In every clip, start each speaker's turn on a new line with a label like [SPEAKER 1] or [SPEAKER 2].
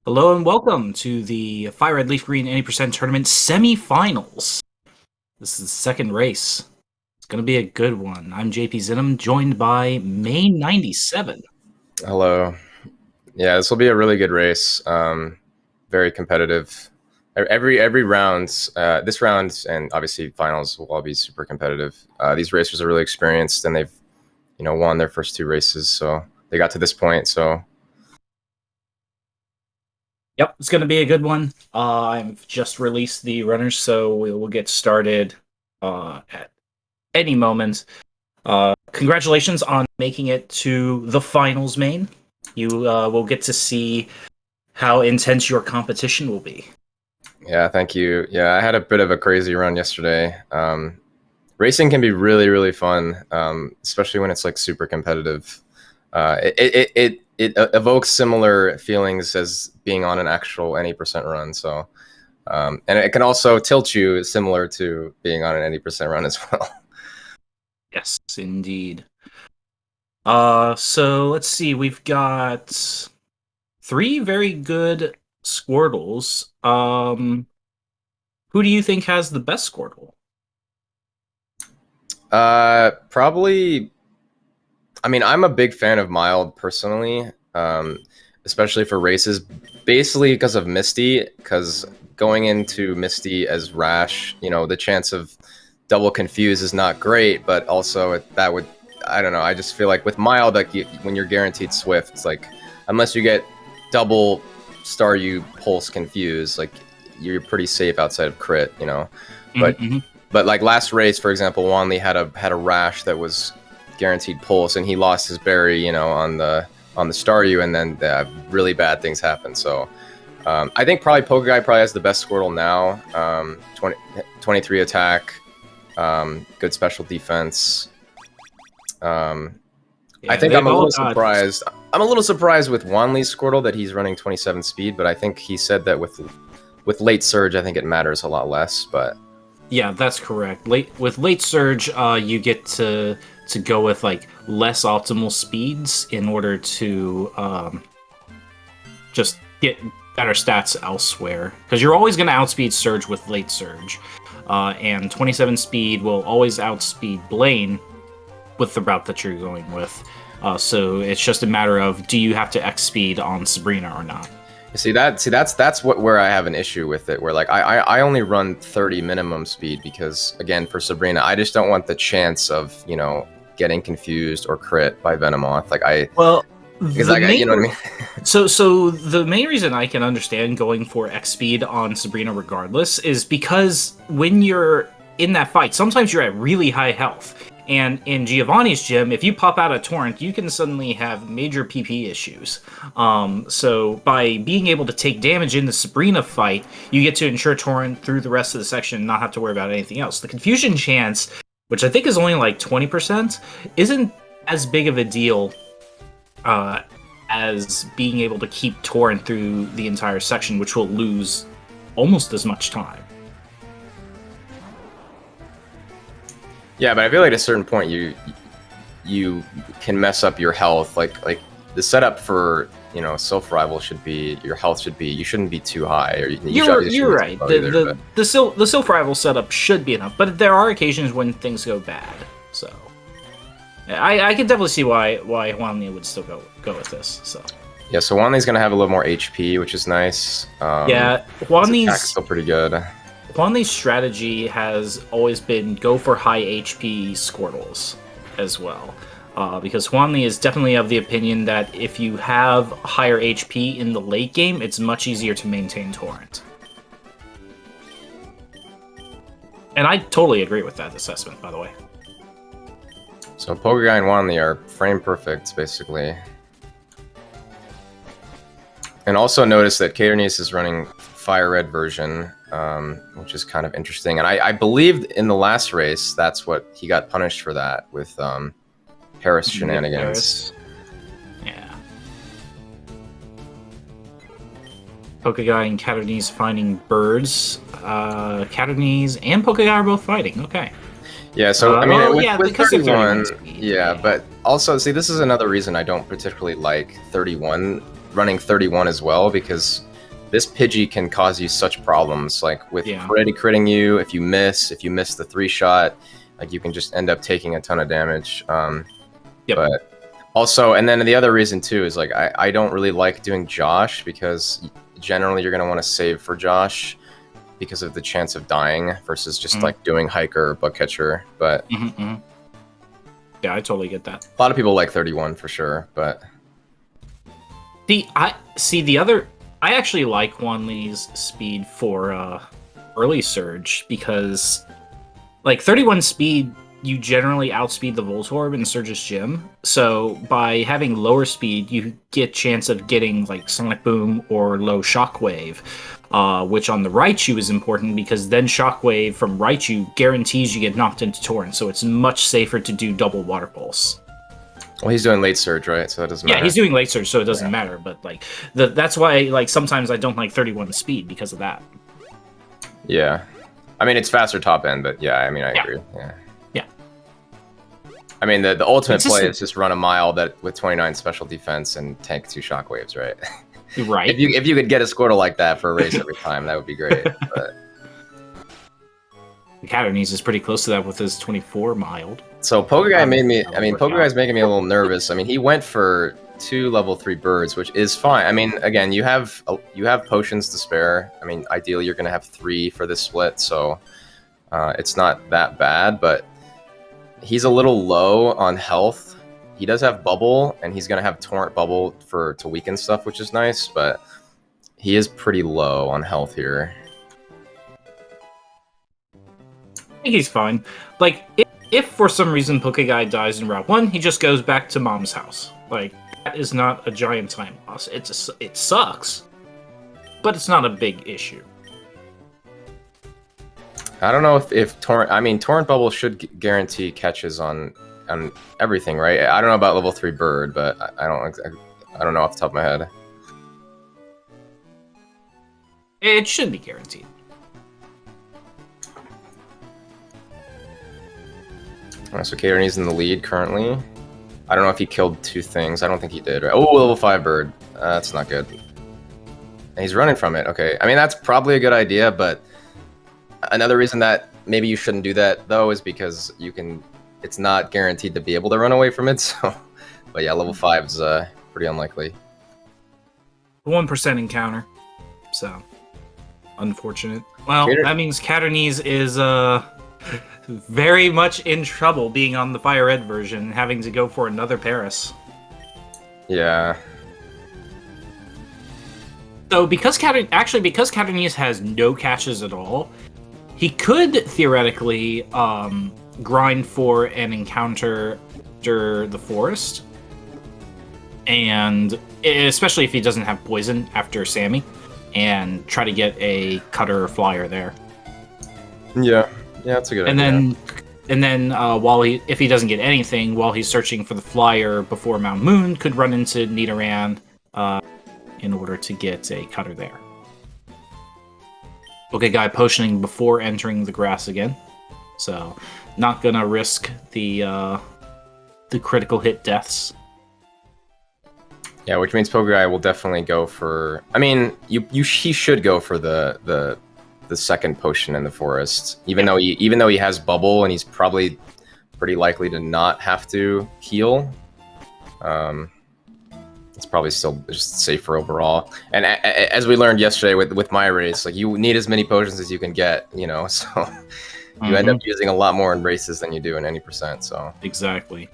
[SPEAKER 1] Hello and welcome to the FireRed LeafGreen 80% tournament semifinals. This is the second race. It's going to be a good one. I'm JP Zinham, joined by Main97.
[SPEAKER 2] Hello. Yeah, this will be a really good race. Very competitive. Every round, this round and obviously finals will all be super competitive. These racers are really experienced and they've, won their first two races, so they got to this point. So
[SPEAKER 1] Yep, it's going to be a good one. I've just released the runners, so we will get started at any moment. Congratulations on making it to the finals, Main. You will get to see how intense your competition will be.
[SPEAKER 2] yeah, thank you. Yeah, I had a bit of a crazy run yesterday. Racing can be really, really fun, especially when it's like super competitive. It evokes similar feelings as being on an actual 80% run. So, and it can also tilt you similar to being on an 80% run as well.
[SPEAKER 1] Yes, indeed. So let's see. We've got three very good Squirtles. Who do you think has the best Squirtle?
[SPEAKER 2] Probably. I mean, I'm a big fan of Mild personally, especially for races, basically because of Misty. Because going into Misty as Rash, the chance of double confuse is not great, but also that would, I don't know. I just feel like with Mild, like when you're guaranteed Swift, it's like unless you get double Staryu Pulse confuse, like you're pretty safe outside of crit, But
[SPEAKER 1] Mm-hmm.
[SPEAKER 2] but like last race, for example, Wanley had a Rash that was guaranteed pulse, and he lost his berry, on the Staryu, and then really bad things happened. So I think probably Pokeguy probably has the best Squirtle now. 23 attack, good special defense. I think I'm a little surprised. I'm a little surprised with Wanley's Squirtle that he's running 27 speed, but I think he said that with late surge, I think it matters a lot less. But
[SPEAKER 1] yeah, that's correct. With late surge, you get to go with like less optimal speeds in order to just get better stats elsewhere. Because you're always going to outspeed surge with late surge, and 27 speed will always outspeed Blaine with the route that you're going with. So it's just a matter of, do you have to X speed on Sabrina or not?
[SPEAKER 2] That's where I have an issue with it. Where like I only run 30 minimum speed because again for Sabrina I just don't want the chance of getting confused or crit by Venomoth. Because you know what I mean.
[SPEAKER 1] So the main reason I can understand going for X speed on Sabrina regardless is because when you're in that fight, sometimes you're at really high health. And in Giovanni's gym, if you pop out a torrent, you can suddenly have major PP issues. So by being able to take damage in the Sabrina fight, you get to ensure torrent through the rest of the section and not have to worry about anything else. The confusion chance, which I think is only like 20%, isn't as big of a deal as being able to keep torrent through the entire section, which will lose almost as much time.
[SPEAKER 2] Yeah, but I feel like at a certain point you can mess up your health. Like the setup for Sylph Rival should be your health should be you shouldn't be too high. Or
[SPEAKER 1] you're right. The Sylph Rival setup should be enough, but there are occasions when things go bad. So I can definitely see why Juanly would still go with this. So
[SPEAKER 2] yeah, so Wanley's gonna have a little more HP, which is nice.
[SPEAKER 1] Yeah, Juanly's
[SPEAKER 2] still pretty good.
[SPEAKER 1] Juanly's strategy has always been go for high HP Squirtles as well. Because Juanly is definitely of the opinion that if you have higher HP in the late game, it's much easier to maintain Torrent. And I totally agree with that assessment, by the way.
[SPEAKER 2] So Pokeguy and Wanley are frame perfect, basically. And also notice that Caterknees is running FireRed version, which is kind of interesting. And I believe in the last race, that's what he got punished for that with Harris shenanigans.
[SPEAKER 1] Yeah. Pokeguy and Caterknees finding birds. Caterknees and Pokeguy are both fighting. Okay.
[SPEAKER 2] Yeah, so I mean, with
[SPEAKER 1] because
[SPEAKER 2] 31,
[SPEAKER 1] of 31 speed,
[SPEAKER 2] yeah, but also, see, this is another reason I don't particularly like 31, running 31 as well, because this Pidgey can cause you such problems, like with
[SPEAKER 1] Yeah.
[SPEAKER 2] critting you. If you miss the 3-shot, like you can just end up taking a ton of damage.
[SPEAKER 1] Yep.
[SPEAKER 2] But also, and then the other reason too is like I don't really like doing Josh because generally you're gonna want to save for Josh because of the chance of dying versus just like doing Hiker or Bug Catcher. But
[SPEAKER 1] yeah, I totally get that.
[SPEAKER 2] a lot of people like 31 for sure, but
[SPEAKER 1] I actually like Juanly's speed for early surge because like 31 speed, you generally outspeed the Voltorb in Surge's gym. So by having lower speed, you get chance of getting like Sonic Boom or low Shockwave, which on the Raichu is important because then Shockwave from Raichu guarantees you get knocked into Torrent. So it's much safer to do double Water Pulse.
[SPEAKER 2] well, he's doing late surge, right? So that doesn't matter.
[SPEAKER 1] Yeah, he's doing late surge, so it doesn't matter. But like that's why like sometimes I don't like 31 speed because of that.
[SPEAKER 2] Yeah, I mean it's faster top end, but yeah, I mean I agree. Yeah. I mean, the ultimate play is just run a mile that with 29 special defense and tank 2 shockwaves, right?
[SPEAKER 1] Right.
[SPEAKER 2] If you could get a Squirtle like that for a race every time, that would be great. But
[SPEAKER 1] the Caterknees is pretty close to that with his 24 mild.
[SPEAKER 2] so Pokeguy made me. I mean, Pokeguy's making me a little nervous. I mean, he went for 2 level 3 birds, which is fine. I mean, again, you have potions to spare. I mean, ideally you're gonna have 3 for this split, so it's not that bad, but. He's a little low on health. He does have Bubble, and he's going to have Torrent Bubble to weaken stuff, which is nice, but he is pretty low on health here.
[SPEAKER 1] I think he's fine. Like, if for some reason Pokeguy dies in Route 1, he just goes back to Mom's house. Like, that is not a giant time loss. It sucks, but it's not a big issue.
[SPEAKER 2] I don't know if Torrent... I mean, Torrent Bubble should guarantee catches on everything, right? I don't know about level 3 Bird, but I don't know off the top of my head.
[SPEAKER 1] It should be guaranteed.
[SPEAKER 2] Alright, so Caterknees in the lead currently. I don't know if he killed 2 things. I don't think he did. Right? Oh, level 5 Bird. That's not good. And he's running from it. Okay. I mean, that's probably a good idea, but... Another reason that maybe you shouldn't do that though is because it's not guaranteed to be able to run away from it. So, but yeah, level 5's pretty unlikely.
[SPEAKER 1] 1% encounter, so unfortunate. Well, that means Caterknees is very much in trouble being on the FireRed version, having to go for another Paris.
[SPEAKER 2] Yeah.
[SPEAKER 1] So because Caterknees has no catches at all. He could theoretically grind for an encounter after the forest, and especially if he doesn't have poison after Sammy, and try to get a cutter or flyer there.
[SPEAKER 2] Yeah, that's a good idea.
[SPEAKER 1] And then if he doesn't get anything while he's searching for the flyer before Mount Moon, could run into Nidoran in order to get a cutter there. Pokeguy potioning before entering the grass again, so not gonna risk the critical hit deaths.
[SPEAKER 2] Yeah, which means Pokeguy will definitely go for. I mean, he should go for the second potion in the forest, even though he has Bubble and he's probably pretty likely to not have to heal. It's probably still just safer overall. And as we learned yesterday with my race, like you need as many potions as you can get, you know. So you end up using a lot more in races than you do in any percent. So
[SPEAKER 1] exactly,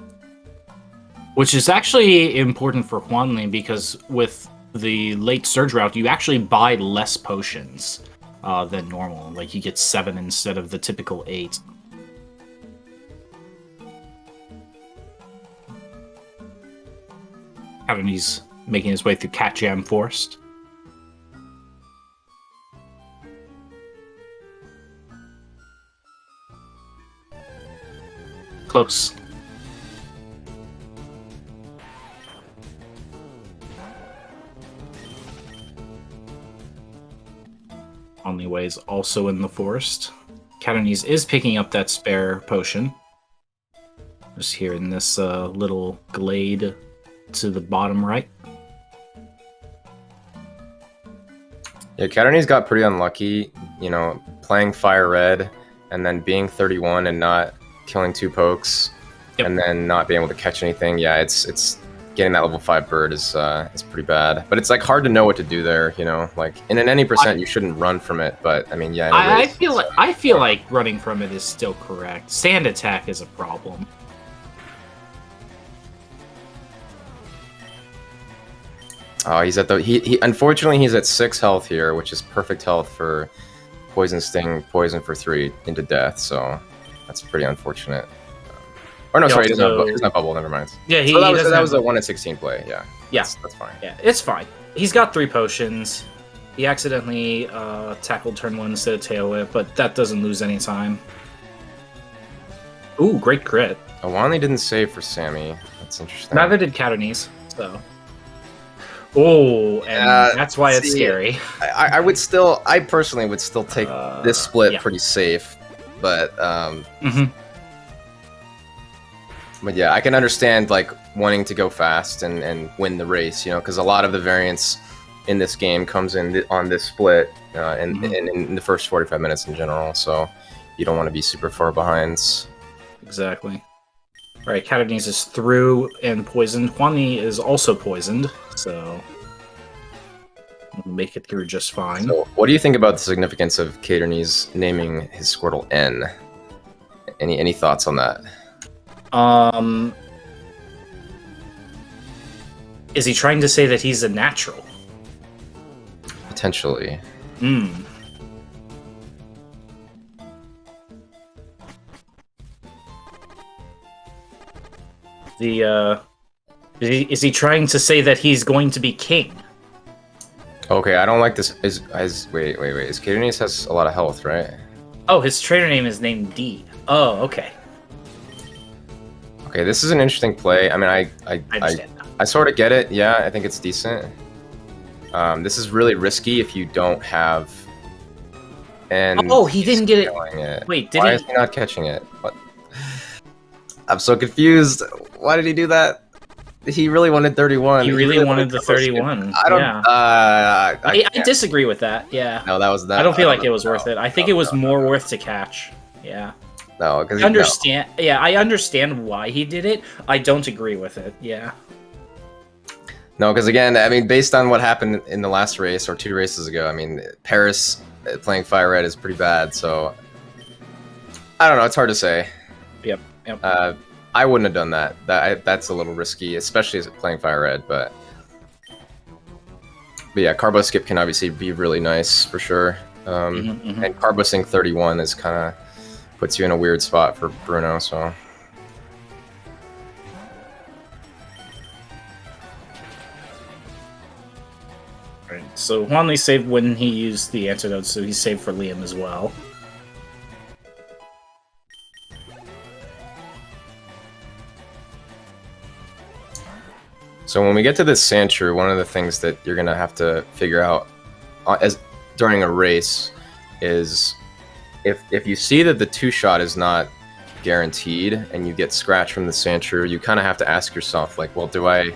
[SPEAKER 1] which is actually important for Juanly because with the late surge route, you actually buy less potions than normal. Like you get 7 instead of the typical 8. And he's making his way through Cat Jam Forest. Close. Juanlyways also in the forest. Caterknees is picking up that spare potion. Just here in this little glade to the bottom right.
[SPEAKER 2] Yeah, Caterknees got pretty unlucky, you know, playing FireRed and then being 31 and not killing 2 pokes,
[SPEAKER 1] Yep.
[SPEAKER 2] and then not being able to catch anything. Yeah, it's getting that level 5 bird is pretty bad. But it's like hard to know what to do there, you know. Like in an any percent, you shouldn't run from it. But I mean, yeah. In a race,
[SPEAKER 1] I feel like running from it is still correct. Sand attack is a problem.
[SPEAKER 2] Oh, he's at the he unfortunately he's at 6 health here, which is perfect health for poison sting, poison for 3 into death. So that's pretty unfortunate. Or no, sorry, he doesn't have bubble. Never mind.
[SPEAKER 1] Yeah,
[SPEAKER 2] so that was a 1 in 16 play. Yeah, that's fine.
[SPEAKER 1] Yeah, it's fine. He's got 3 potions. He accidentally tackled turn 1 instead of tail whip, but that doesn't lose any time. Ooh, great crit.
[SPEAKER 2] Oh, Wanley didn't save for Sammy. That's interesting.
[SPEAKER 1] Neither did Caterknees, so. Oh, and that's why it's scary.
[SPEAKER 2] I personally would still take this split pretty safe, but but yeah, I can understand like wanting to go fast and win the race, you know, because a lot of the variance in this game comes in on this split in the first 45 minutes in general, so you don't want to be super far behind.
[SPEAKER 1] Exactly. All right, Caterknees is through and poisoned. Juanly is also poisoned, so we'll make it through just fine.
[SPEAKER 2] So, what do you think about the significance of Caterknees naming his Squirtle N? Any thoughts on that?
[SPEAKER 1] Is he trying to say that he's a natural?
[SPEAKER 2] Potentially.
[SPEAKER 1] Is he trying to say that he's going to be king?
[SPEAKER 2] Okay, I don't like this. Wait. Is Caterknees has a lot of health, right?
[SPEAKER 1] Oh, his trainer name is named D. Oh, okay.
[SPEAKER 2] Okay, this is an interesting play. I mean, I sort of get it. Yeah, I think it's decent. This is really risky if you don't have. And
[SPEAKER 1] oh, he didn't get it. Wait, did he?
[SPEAKER 2] Why is he not catching it? What? I'm so confused. Why did he do that? He really wanted 31.
[SPEAKER 1] He really wanted the 31.
[SPEAKER 2] I don't.
[SPEAKER 1] Yeah.
[SPEAKER 2] I
[SPEAKER 1] disagree with that. Yeah.
[SPEAKER 2] No, that was that.
[SPEAKER 1] I don't feel like it was worth it. I think it was more worth to catch. Yeah.
[SPEAKER 2] No, because
[SPEAKER 1] I understand. No. Yeah, I understand why he did it. I don't agree with it. Yeah.
[SPEAKER 2] No, because again, I mean, based on what happened in the last race or 2 races ago, I mean, Paris playing FireRed is pretty bad. So I don't know. It's hard to say.
[SPEAKER 1] Yep.
[SPEAKER 2] I wouldn't have done that. That's a little risky, especially as playing FireRed. But yeah, Carbo Skip can obviously be really nice for sure. And Carbosing 31 is kind of puts you in a weird spot for Bruno. So
[SPEAKER 1] right. So Juanly saved when he used the antidote, so he saved for Liam as well.
[SPEAKER 2] So when we get to this Sandshrew, one of the things that you're gonna have to figure out during a race is if you see that the 2-shot is not guaranteed and you get scratch from the Sandshrew, you kind of have to ask yourself, like, well, do I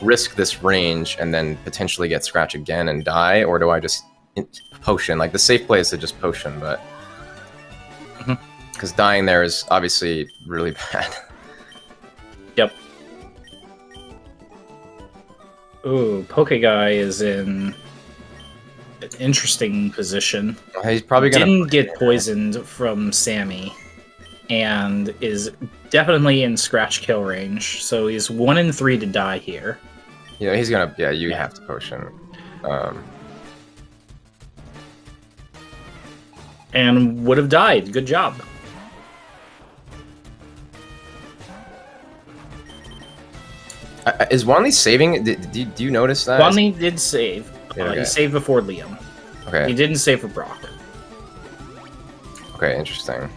[SPEAKER 2] risk this range and then potentially get scratch again and die, or do I just potion? Like the safe play is to just potion, but because dying there is obviously really bad.
[SPEAKER 1] Yep. Ooh, Pokeguy is in an interesting position.
[SPEAKER 2] He's probably gonna
[SPEAKER 1] didn't get poisoned from Sammy, and is definitely in scratch kill range. So he's 1 in 3 to die here.
[SPEAKER 2] Yeah, he's gonna. Yeah, you have to potion.
[SPEAKER 1] And would have died. Good job.
[SPEAKER 2] Is Wanley saving? Do you notice that?
[SPEAKER 1] Wanley did save.
[SPEAKER 2] Okay.
[SPEAKER 1] He saved before Liam.
[SPEAKER 2] Okay.
[SPEAKER 1] He didn't save for Brock.
[SPEAKER 2] Okay, interesting.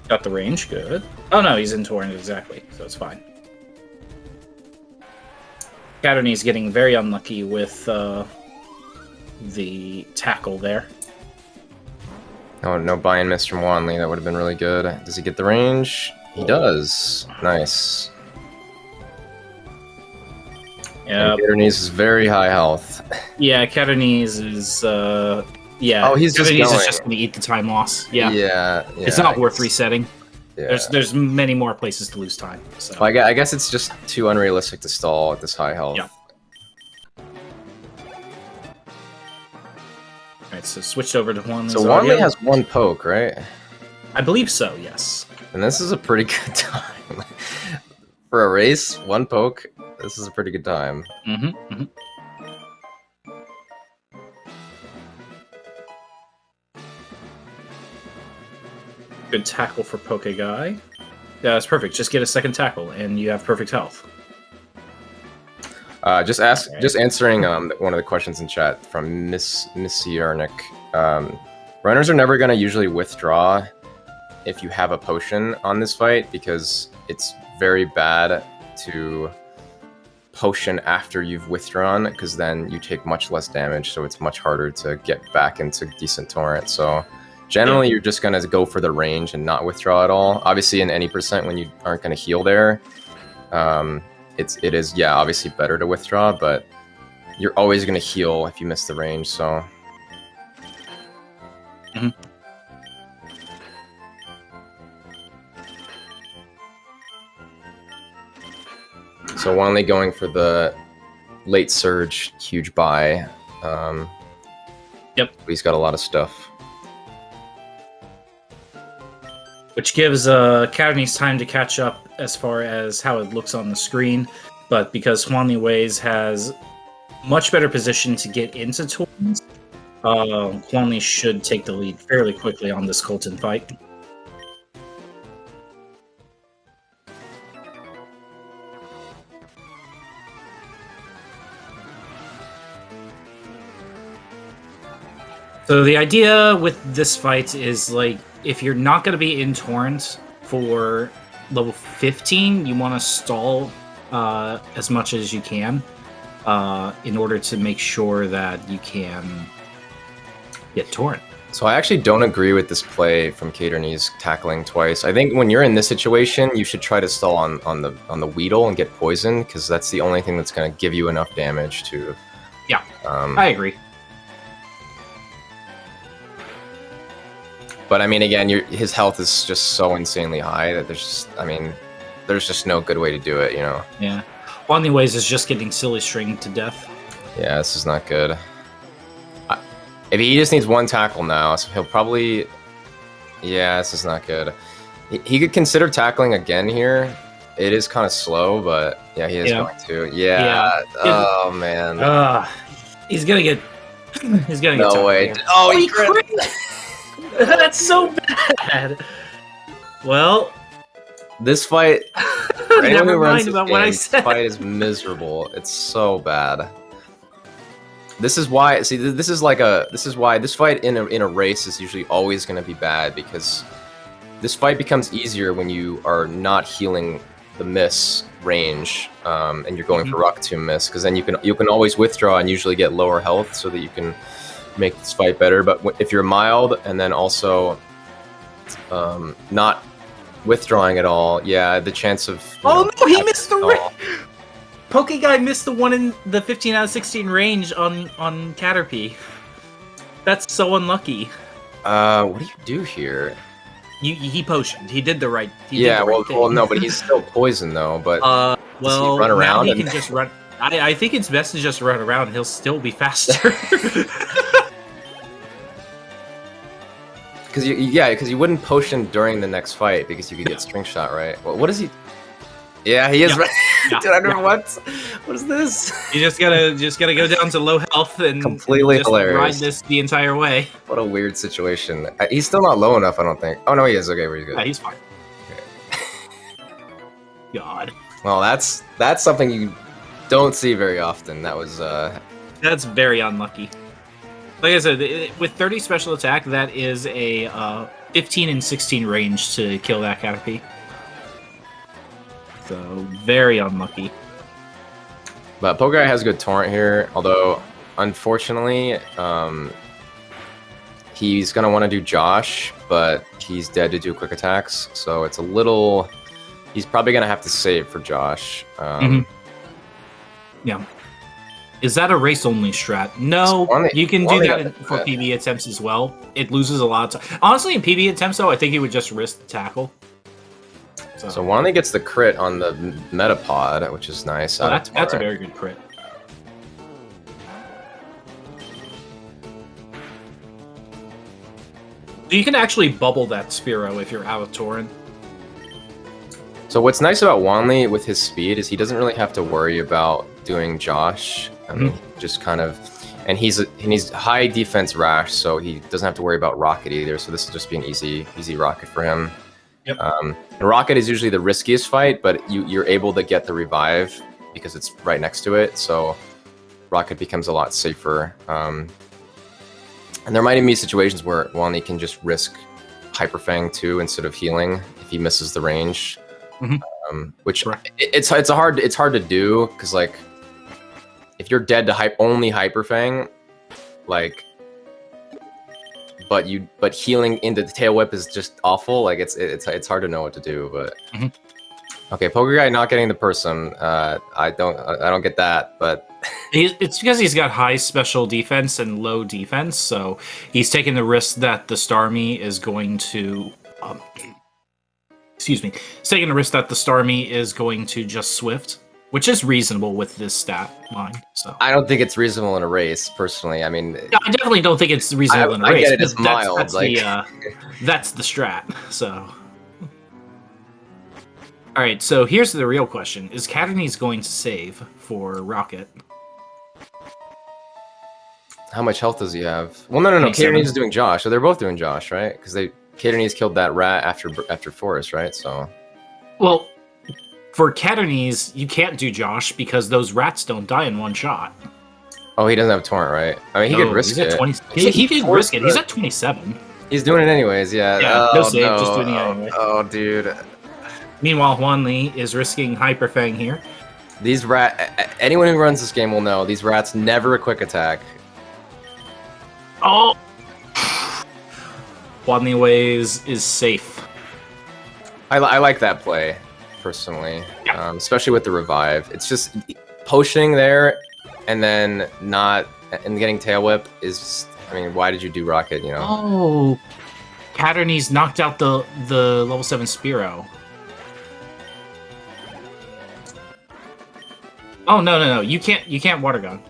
[SPEAKER 1] Got the range, good. Oh no, he's in Torrent, exactly, so it's fine. Caterknees getting very unlucky with the tackle there.
[SPEAKER 2] Oh, no buy and miss from Wanley. That would have been really good. Does he get the range? He does. Nice.
[SPEAKER 1] Yeah.
[SPEAKER 2] Caterknees is very high health.
[SPEAKER 1] Yeah, Caterknees is yeah.
[SPEAKER 2] Oh, he's just
[SPEAKER 1] Caterknees
[SPEAKER 2] going.
[SPEAKER 1] is just gonna eat the time loss. Yeah.
[SPEAKER 2] Yeah.
[SPEAKER 1] It's not worth resetting.
[SPEAKER 2] Yeah.
[SPEAKER 1] There's many more places to lose time. So
[SPEAKER 2] Well, I guess it's just too unrealistic to stall at this high health.
[SPEAKER 1] yeah. Alright, so switched over to Juanly's.
[SPEAKER 2] So Juanly has one poke, right?
[SPEAKER 1] I believe so, yes.
[SPEAKER 2] And this is a pretty good time. For a race, one poke, this is a pretty good time.
[SPEAKER 1] Mm-hmm. Good tackle for Pokeguy. Yeah, that's perfect. Just get a second tackle, and you have perfect health.
[SPEAKER 2] Just answering one of the questions in chat from Miss Yarnik. Runners are never going to usually withdraw if you have a potion on this fight, because it's very bad to potion after you've withdrawn, because then you take much less damage, so it's much harder to get back into decent torrent. So generally, you're just going to go for the range and not withdraw at all. Obviously, in any percent, when you aren't going to heal there, it is obviously better to withdraw, but you're always going to heal if you miss the range, so... So Juanly going for the late surge, huge buy.
[SPEAKER 1] Yep.
[SPEAKER 2] He's got a lot of stuff.
[SPEAKER 1] Which gives Caterknees time to catch up as far as how it looks on the screen, but because Juanlyways has much better position to get into torrents, Juanly should take the lead fairly quickly on this Colton fight. So the idea with this fight is, like, if you're not going to be in torrent for level 15, you want to stall as much as you can in order to make sure that you can get torrent.
[SPEAKER 2] So I actually don't agree with this play from Caterknees tackling twice. I think when you're in this situation, you should try to stall on the Weedle and get poisoned, because that's the only thing that's going to give you enough damage to...
[SPEAKER 1] Yeah, I agree.
[SPEAKER 2] But I mean, again, his health is just so insanely high that there's just no good way to do it, you know?
[SPEAKER 1] Yeah. Juanlyways is just getting silly stringed to death.
[SPEAKER 2] Yeah, this is not good. If he just needs one tackle now, so he'll probably... Yeah, this is not good. He could consider tackling again here. It is kind of slow, but yeah, he is going to. Yeah. Oh, man.
[SPEAKER 1] He's gonna get... He's gonna get...
[SPEAKER 2] No way.
[SPEAKER 1] Oh, he crit! That's so bad. Well,
[SPEAKER 2] this fight.
[SPEAKER 1] Never mind about what I said.
[SPEAKER 2] This fight is miserable. It's so bad. This is why. See, this is why this fight in a race is usually always going to be bad, because this fight becomes easier when you are not healing the miss range, and you're going for Rock Tomb miss, because then you can always withdraw and usually get lower health so that you can make this fight better. But if you're mild and then also not withdrawing at all, yeah, the chance of...
[SPEAKER 1] Oh no, he missed the range! Pokeguy missed the one in the 15 out of 16 range on Caterpie. That's so unlucky.
[SPEAKER 2] What do you do here?
[SPEAKER 1] He potioned. He did the right thing.
[SPEAKER 2] Well, no, but he's still poisoned though, but...
[SPEAKER 1] well,
[SPEAKER 2] run around
[SPEAKER 1] now he can just run... I think it's best to just run around. He'll still be faster.
[SPEAKER 2] Because you wouldn't potion during the next fight because you could get string shot, right? Well, what is he? Yeah, he is. Right. Dude, I don't know what. What is this?
[SPEAKER 1] You just gotta go down to low health and
[SPEAKER 2] completely
[SPEAKER 1] just
[SPEAKER 2] hilarious.
[SPEAKER 1] Ride this the entire way.
[SPEAKER 2] What a weird situation. He's still not low enough, I don't think. Oh no, he is. Okay, we're good.
[SPEAKER 1] Yeah, he's fine. Okay. God.
[SPEAKER 2] Well, that's something you don't see very often. That was.
[SPEAKER 1] That's very unlucky. Like I said, with 30 special attack, that is a 15 and 16 range to kill that Caterpie. So, very unlucky.
[SPEAKER 2] But Pokeguy has good torrent here, although, unfortunately, he's going to want to do Josh, but he's dead to do quick attacks, so it's a little... He's probably going to have to save for Josh.
[SPEAKER 1] Yeah. Is that a race only strat? No, you can do that for PB attempts as well. It loses a lot of time. Honestly, in PB attempts though, I think he would just risk the tackle.
[SPEAKER 2] So Juanly gets the crit on the Metapod, which is nice.
[SPEAKER 1] Oh, that's a very good crit. You can actually bubble that Spearow if you're out of Torrent.
[SPEAKER 2] So what's nice about Juanly with his speed is he doesn't really have to worry about doing Josh. I mean, just kind of, and he's high defense Rash, so he doesn't have to worry about Rocket either. So this will just be an easy Rocket for him.
[SPEAKER 1] Yep.
[SPEAKER 2] And Rocket is usually the riskiest fight, but you're able to get the revive because it's right next to it. So Rocket becomes a lot safer. And there might even be situations where Juanly can just risk Hyper Fang too instead of healing if he misses the range. Which it's hard to do because like if you're dead to only Hyper Fang, like, but healing into the Tail Whip is just awful. Like it's hard to know what to do. But okay, Pokeguy not getting the person. I don't get that, but
[SPEAKER 1] it's because he's got high special defense and low defense, so he's taking the risk that the Starmie is going to. Excuse me. He's taking the risk that the Starmie is going to just Swift, which is reasonable with this stat line. So
[SPEAKER 2] I don't think it's reasonable in a race, personally. I mean,
[SPEAKER 1] I definitely don't think it's reasonable in a race.
[SPEAKER 2] I get it as mild.
[SPEAKER 1] That's the strat. So, all right. So here's the real question: is Caterknees going to save for Rocket?
[SPEAKER 2] How much health does he have? Well, no. Caterknees is doing Josh, so they're both doing Josh, right? Because Caterknees killed that rat after Forest, right? So,
[SPEAKER 1] well, for Caterknees, you can't do Josh because those rats don't die in one shot.
[SPEAKER 2] Oh, he doesn't have Torrent, right? I mean, he could risk it.
[SPEAKER 1] He could risk it. He's at 27.
[SPEAKER 2] He's doing it anyways, yeah.
[SPEAKER 1] No save, just doing it anyway.
[SPEAKER 2] Oh, dude.
[SPEAKER 1] Meanwhile, Juanly is risking Hyper Fang here.
[SPEAKER 2] These anyone who runs this game will know these rats never a quick attack.
[SPEAKER 1] Oh! Juanlyways is safe.
[SPEAKER 2] I like that play, personally. Yeah. Especially with the revive. It's just potioning there and then getting Tail Whip is, I mean, why did you do Rocket, you know?
[SPEAKER 1] Oh, Caterknees knocked out the level 7 Spearow. Oh, no. You can't Water Gun.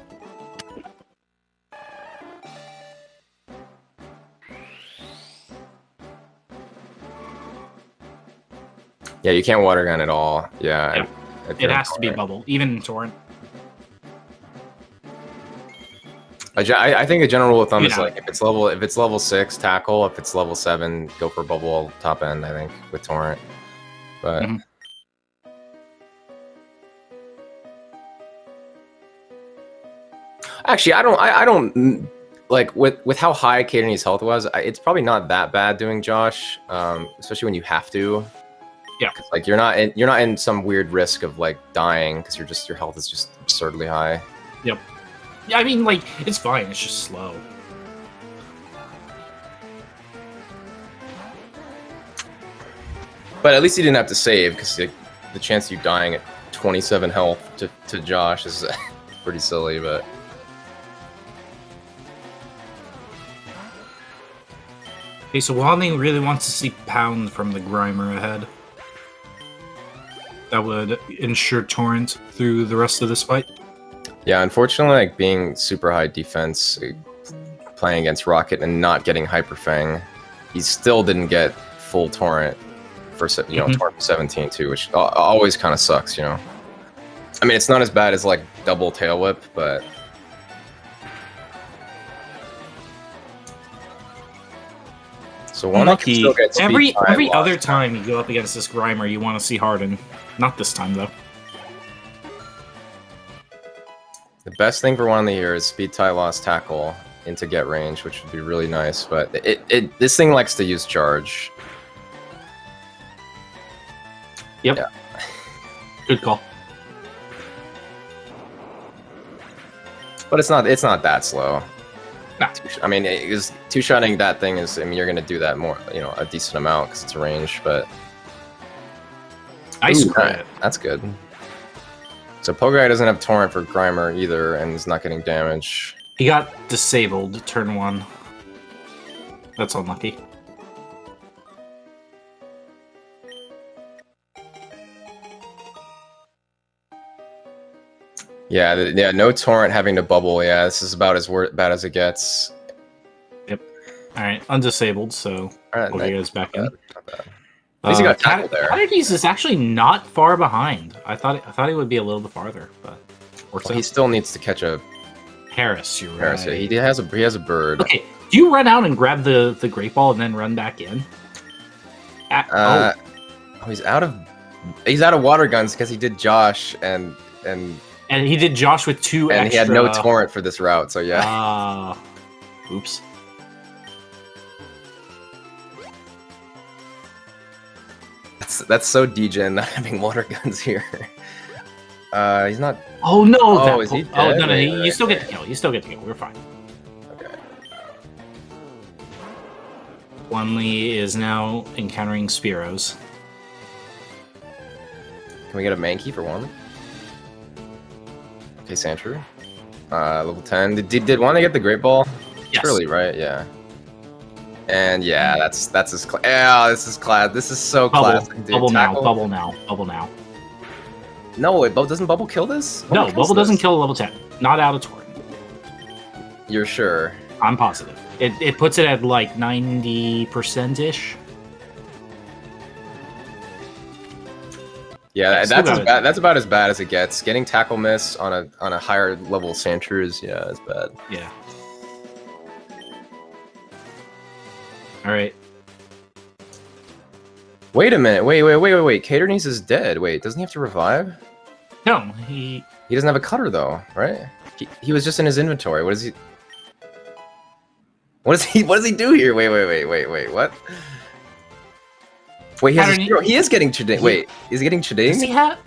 [SPEAKER 2] Yeah, you can't Water Gun at all. Yeah.
[SPEAKER 1] It has to be Bubble, even in Torrent.
[SPEAKER 2] I think the general rule of thumb is like if it's level 6, tackle. If it's level 7, go for Bubble top end. I think with Torrent, but actually, I don't like with how high Caterknees' health was. It's probably not that bad doing Josh, especially when you have to.
[SPEAKER 1] Yeah,
[SPEAKER 2] like you're not in some weird risk of like dying because your health is just absurdly high.
[SPEAKER 1] Yep. Yeah, I mean, like, it's fine. It's just slow.
[SPEAKER 2] But at least he didn't have to save, because the chance of you dying at 27 health to Josh is pretty silly, but...
[SPEAKER 1] Okay, so Juanly really wants to see Pound from the Grimer ahead. That would ensure Torrent through the rest of this fight.
[SPEAKER 2] Yeah, unfortunately, like being super high defense, playing against Rocket and not getting Hyper Fang, he still didn't get full Torrent for Torrent 17 too, which always kind of sucks, you know. I mean, it's not as bad as like double Tail Whip, but so
[SPEAKER 1] unlucky. Every other time you go up against this Grimer, you want to see Harden. Not this time though.
[SPEAKER 2] The best thing for Juanly here is speed tie loss tackle into get range, which would be really nice. But this thing likes to use charge.
[SPEAKER 1] Yep. Yeah. Good call.
[SPEAKER 2] But it's not that slow.
[SPEAKER 1] Nah.
[SPEAKER 2] I mean, two-shotting that thing is. I mean, you're gonna do that more, a decent amount because it's a range. But
[SPEAKER 1] nice crit.
[SPEAKER 2] That's good. So Pokeguy doesn't have Torrent for Grimer either, and is not getting damage.
[SPEAKER 1] He got disabled turn 1. That's unlucky.
[SPEAKER 2] Yeah, no Torrent having to bubble. Yeah, this is about as bad as it gets.
[SPEAKER 1] Yep. All right, undisabled, so Pokeguy back in.
[SPEAKER 2] Not bad. At least he got tackled there.
[SPEAKER 1] Caterknees is actually not far behind. I thought he would be a little bit farther, but
[SPEAKER 2] he still needs to catch a
[SPEAKER 1] Paris. You're
[SPEAKER 2] Paris.
[SPEAKER 1] right.
[SPEAKER 2] Yeah, he has a bird.
[SPEAKER 1] Okay, do you run out and grab the Great Ball and then run back in?
[SPEAKER 2] He's out of water guns because he did Josh and
[SPEAKER 1] he did Josh with 2
[SPEAKER 2] and
[SPEAKER 1] extra...
[SPEAKER 2] he had no Torrent for this route. So yeah.
[SPEAKER 1] Oops.
[SPEAKER 2] That's so degen not having water guns here. He's not.
[SPEAKER 1] Oh no!
[SPEAKER 2] Oh, is he dead?
[SPEAKER 1] Oh no! You still get the kill. You still get the kill. We're fine.
[SPEAKER 2] Okay.
[SPEAKER 1] Juanly is now encountering Spearows.
[SPEAKER 2] Can we get a Mankey for one? Okay, Sandshrew. Level 10. Did Juanly get the Great Ball?
[SPEAKER 1] Yes.
[SPEAKER 2] Surely, right? Yeah. And yeah, that's his. This is class. This is so classic. Dude.
[SPEAKER 1] Bubble now.
[SPEAKER 2] No, wait, doesn't Bubble kill this?
[SPEAKER 1] Bubble doesn't kill a level 10. Not out of Torrent.
[SPEAKER 2] You're sure?
[SPEAKER 1] I'm positive. It puts it at like 90%-ish.
[SPEAKER 2] Yeah, that's about as bad as it gets. Getting tackle miss on a higher level Sandshrew is that's bad.
[SPEAKER 1] Yeah. All right.
[SPEAKER 2] Wait a minute. Wait. Caterknees is dead. Wait, doesn't he have to revive?
[SPEAKER 1] No, he
[SPEAKER 2] doesn't have a cutter though, right? He was just in his inventory. What does he do here? Wait. What? Wait, he is getting Chiding. Wait, is he getting Chiding?
[SPEAKER 1] Does he have?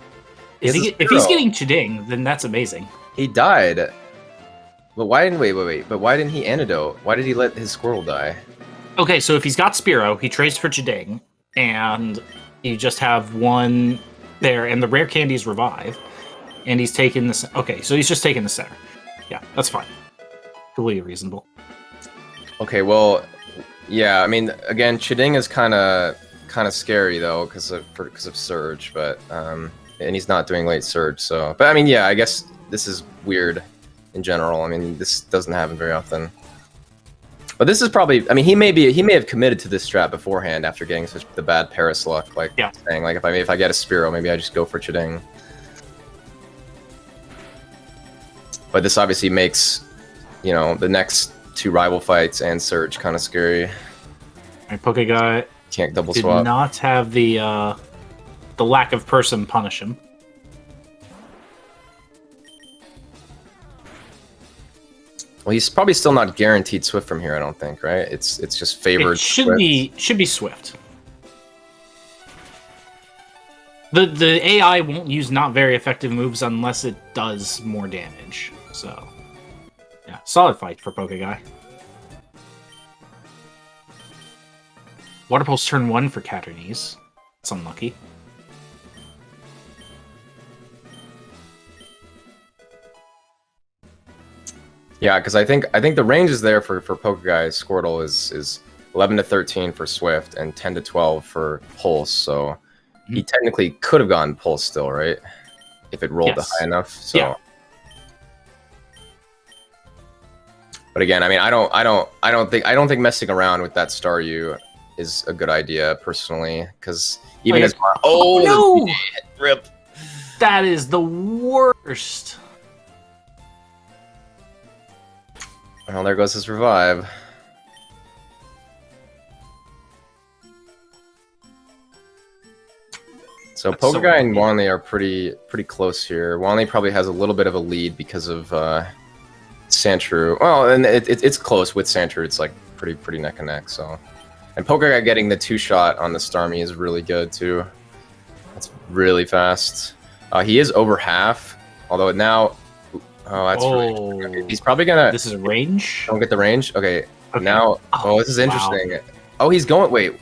[SPEAKER 1] If he's getting Chiding, then that's amazing.
[SPEAKER 2] He died. But why didn't wait? But why didn't he antidote? Why did he let his squirrel die?
[SPEAKER 1] Okay, so if he's got Spearow, he trades for Chiding, and you just have one there, and the rare candies revive, and he's taking this. Okay, so he's just taking the center. Yeah, that's fine. Completely reasonable.
[SPEAKER 2] Okay, well, yeah. I mean, again, Chiding is kind of scary though because of Surge, but and he's not doing late Surge, so. But I mean, yeah, I guess this is weird in general. I mean, this doesn't happen very often. But this is probably. I mean, he may have committed to this strat beforehand after getting such the bad Paris luck. Like saying, like if I get a Spearow, maybe I just go for Chiding. But this obviously makes, the next 2 rival fights and Surge kind of scary.
[SPEAKER 1] My Pokeguy
[SPEAKER 2] can't double swap.
[SPEAKER 1] Did not have the lack of person punish him.
[SPEAKER 2] Well, he's probably still not guaranteed Swift from here. I don't think, right? It's just favored.
[SPEAKER 1] It should be Swift. The AI won't use not very effective moves unless it does more damage. So, yeah, solid fight for Pokeguy. Water Pulse turn 1 for Caterknees. That's unlucky.
[SPEAKER 2] Yeah, because I think the range is there for Pokeguy. Squirtle is 11 to 13 for Swift and 10 to 12 for Pulse. So he technically could have gotten Pulse still, right? If it rolled high enough. So. Yeah. But again, I mean, I don't think messing around with that Staryu is a good idea personally, because even as
[SPEAKER 1] no,
[SPEAKER 2] rip,
[SPEAKER 1] that is the worst.
[SPEAKER 2] Well, there goes his revive. So Pokeguy and Juanly are pretty close here. Juanly probably has a little bit of a lead because of Sandshrew. Well, and it's close with Sandshrew. It's like pretty neck and neck. So, and Pokeguy getting the 2-shot on the Starmie is really good too. That's really fast. He is over half, although now. Oh, that's really. He's probably gonna.
[SPEAKER 1] This is a range.
[SPEAKER 2] Don't get the range. Okay. Now. Oh, this is interesting. Wow. Oh, he's going. Wait.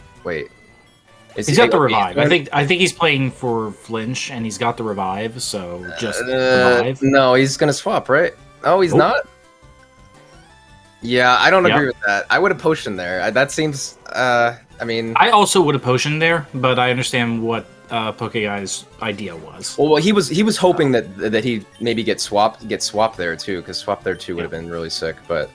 [SPEAKER 1] He's got the revive. I think he's playing for flinch, and he's got the revive. So just revive.
[SPEAKER 2] No, he's gonna swap, right? Oh, he's not. Yeah, I don't agree with that. I would have potioned there. That seems. I mean,
[SPEAKER 1] I also would have potioned there, but I understand what Pokeguy's idea was.
[SPEAKER 2] Well, he was hoping that he maybe get swapped there too, because swap there too would have been really sick. But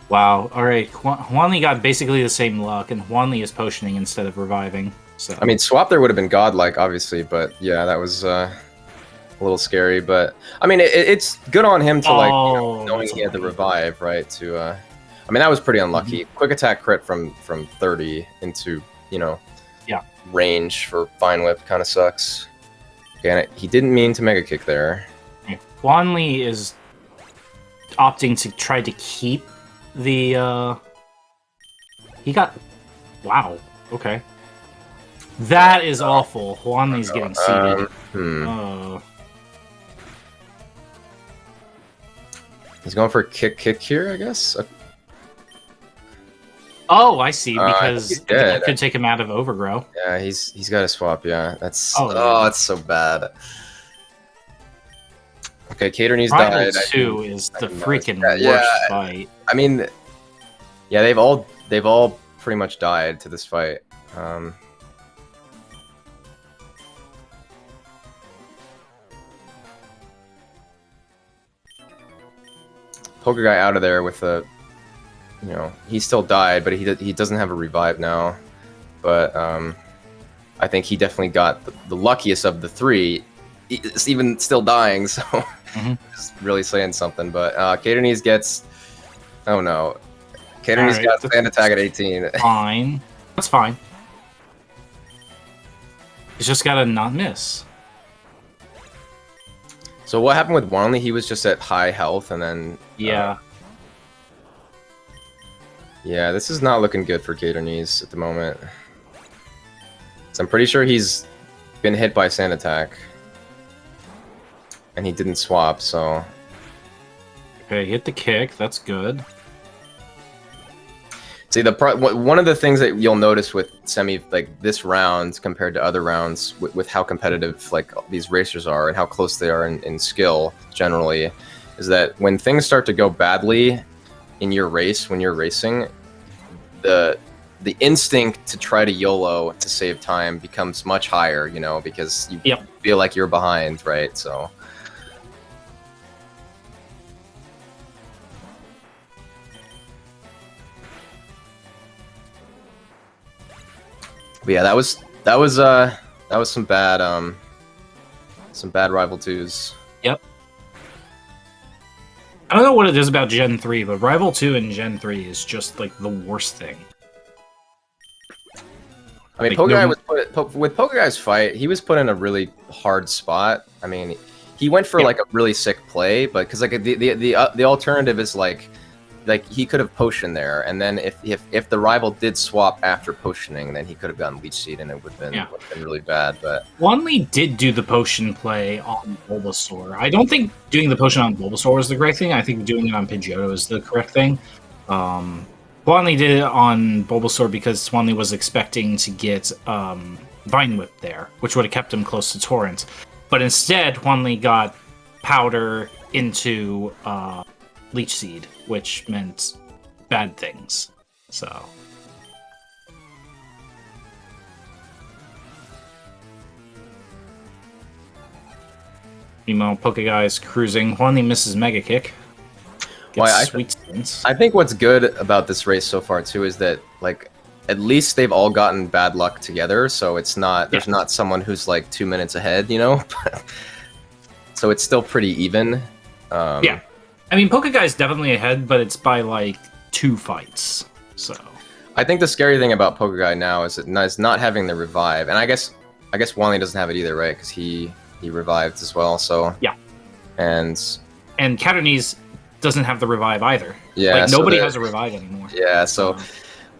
[SPEAKER 1] wow, all right, Juanly got basically the same luck, and Juanly is potioning instead of reviving. So
[SPEAKER 2] I mean, swap there would have been godlike, obviously, but yeah, that was a little scary. But I mean, it's good on him to knowing he had the revive, right? To I mean, that was pretty unlucky. Quick attack crit from 30 into range for Vine Whip kind of sucks. Again, he didn't mean to Mega Kick there.
[SPEAKER 1] Juanly is opting to try to keep the. He got. Wow. Okay. That is awful. Juanly's getting seeded.
[SPEAKER 2] He's going for a kick here, I guess.
[SPEAKER 1] Oh, I see. Because it could take him out of Overgrow.
[SPEAKER 2] Yeah, he's got to swap. Yeah, that's it's so bad. Okay, Caterknees died.
[SPEAKER 1] Rival 2 is the freaking worst fight.
[SPEAKER 2] I mean, yeah, they've all pretty much died to this fight. Pokeguy out of there with a, he still died, but he doesn't have a revive now. But I think he definitely got the luckiest of the three, even still dying. So it's really saying something. But Caterknees gets, oh no, Caterknees got sand attack at 18.
[SPEAKER 1] Fine, that's fine. He's just gotta not miss.
[SPEAKER 2] So what happened with Juanly? He was just at high health, and then yeah, this is not looking good for Caterknees at the moment. So I'm pretty sure he's been hit by sand attack, and he didn't swap. So
[SPEAKER 1] okay, hit the kick. That's good.
[SPEAKER 2] See, one of the things that you'll notice with this round compared to other rounds, with how competitive these racers are and how close they are in skill generally, is that when things start to go badly in your race, when you're racing, the instinct to try to YOLO to save time becomes much higher, because you feel like you're behind, right? So. But yeah, that was some bad rival 2s.
[SPEAKER 1] Yep. I don't know what it is about Gen 3, but Rival 2 and Gen 3 is just like the worst thing.
[SPEAKER 2] I mean, Pokeguy with Pokeguy's fight, he was put in a really hard spot. I mean, he went for a really sick play, but because the alternative is he could have potioned there, and then if the rival did swap after potioning, then he could have gotten Leech Seed, and it would have been really bad. But
[SPEAKER 1] Juanly did do the potion play on Bulbasaur. I don't think doing the potion on Bulbasaur was the correct thing. I think doing it on Pidgeotto is the correct thing. Juanly did it on Bulbasaur because Juanly was expecting to get Vine Whip there, which would have kept him close to Torrent. But instead, Juanly got Powder into Leech Seed, which meant bad things. So meanwhile, Pokeguy is cruising. Juanly misses Mega Kick. Sweet Spins.
[SPEAKER 2] I think what's good about this race so far too is that at least they've all gotten bad luck together, so it's not there's not someone who's 2 minutes ahead, so it's still pretty even.
[SPEAKER 1] Yeah. I mean, Pokeguy's definitely ahead, but it's by 2 fights. So
[SPEAKER 2] I think the scary thing about Pokeguy now is not having the revive, and I guess Juanly doesn't have it either, right? Because he revived as well. So
[SPEAKER 1] yeah,
[SPEAKER 2] and
[SPEAKER 1] Caterknees doesn't have the revive either.
[SPEAKER 2] Yeah,
[SPEAKER 1] nobody has a revive anymore.
[SPEAKER 2] Yeah, so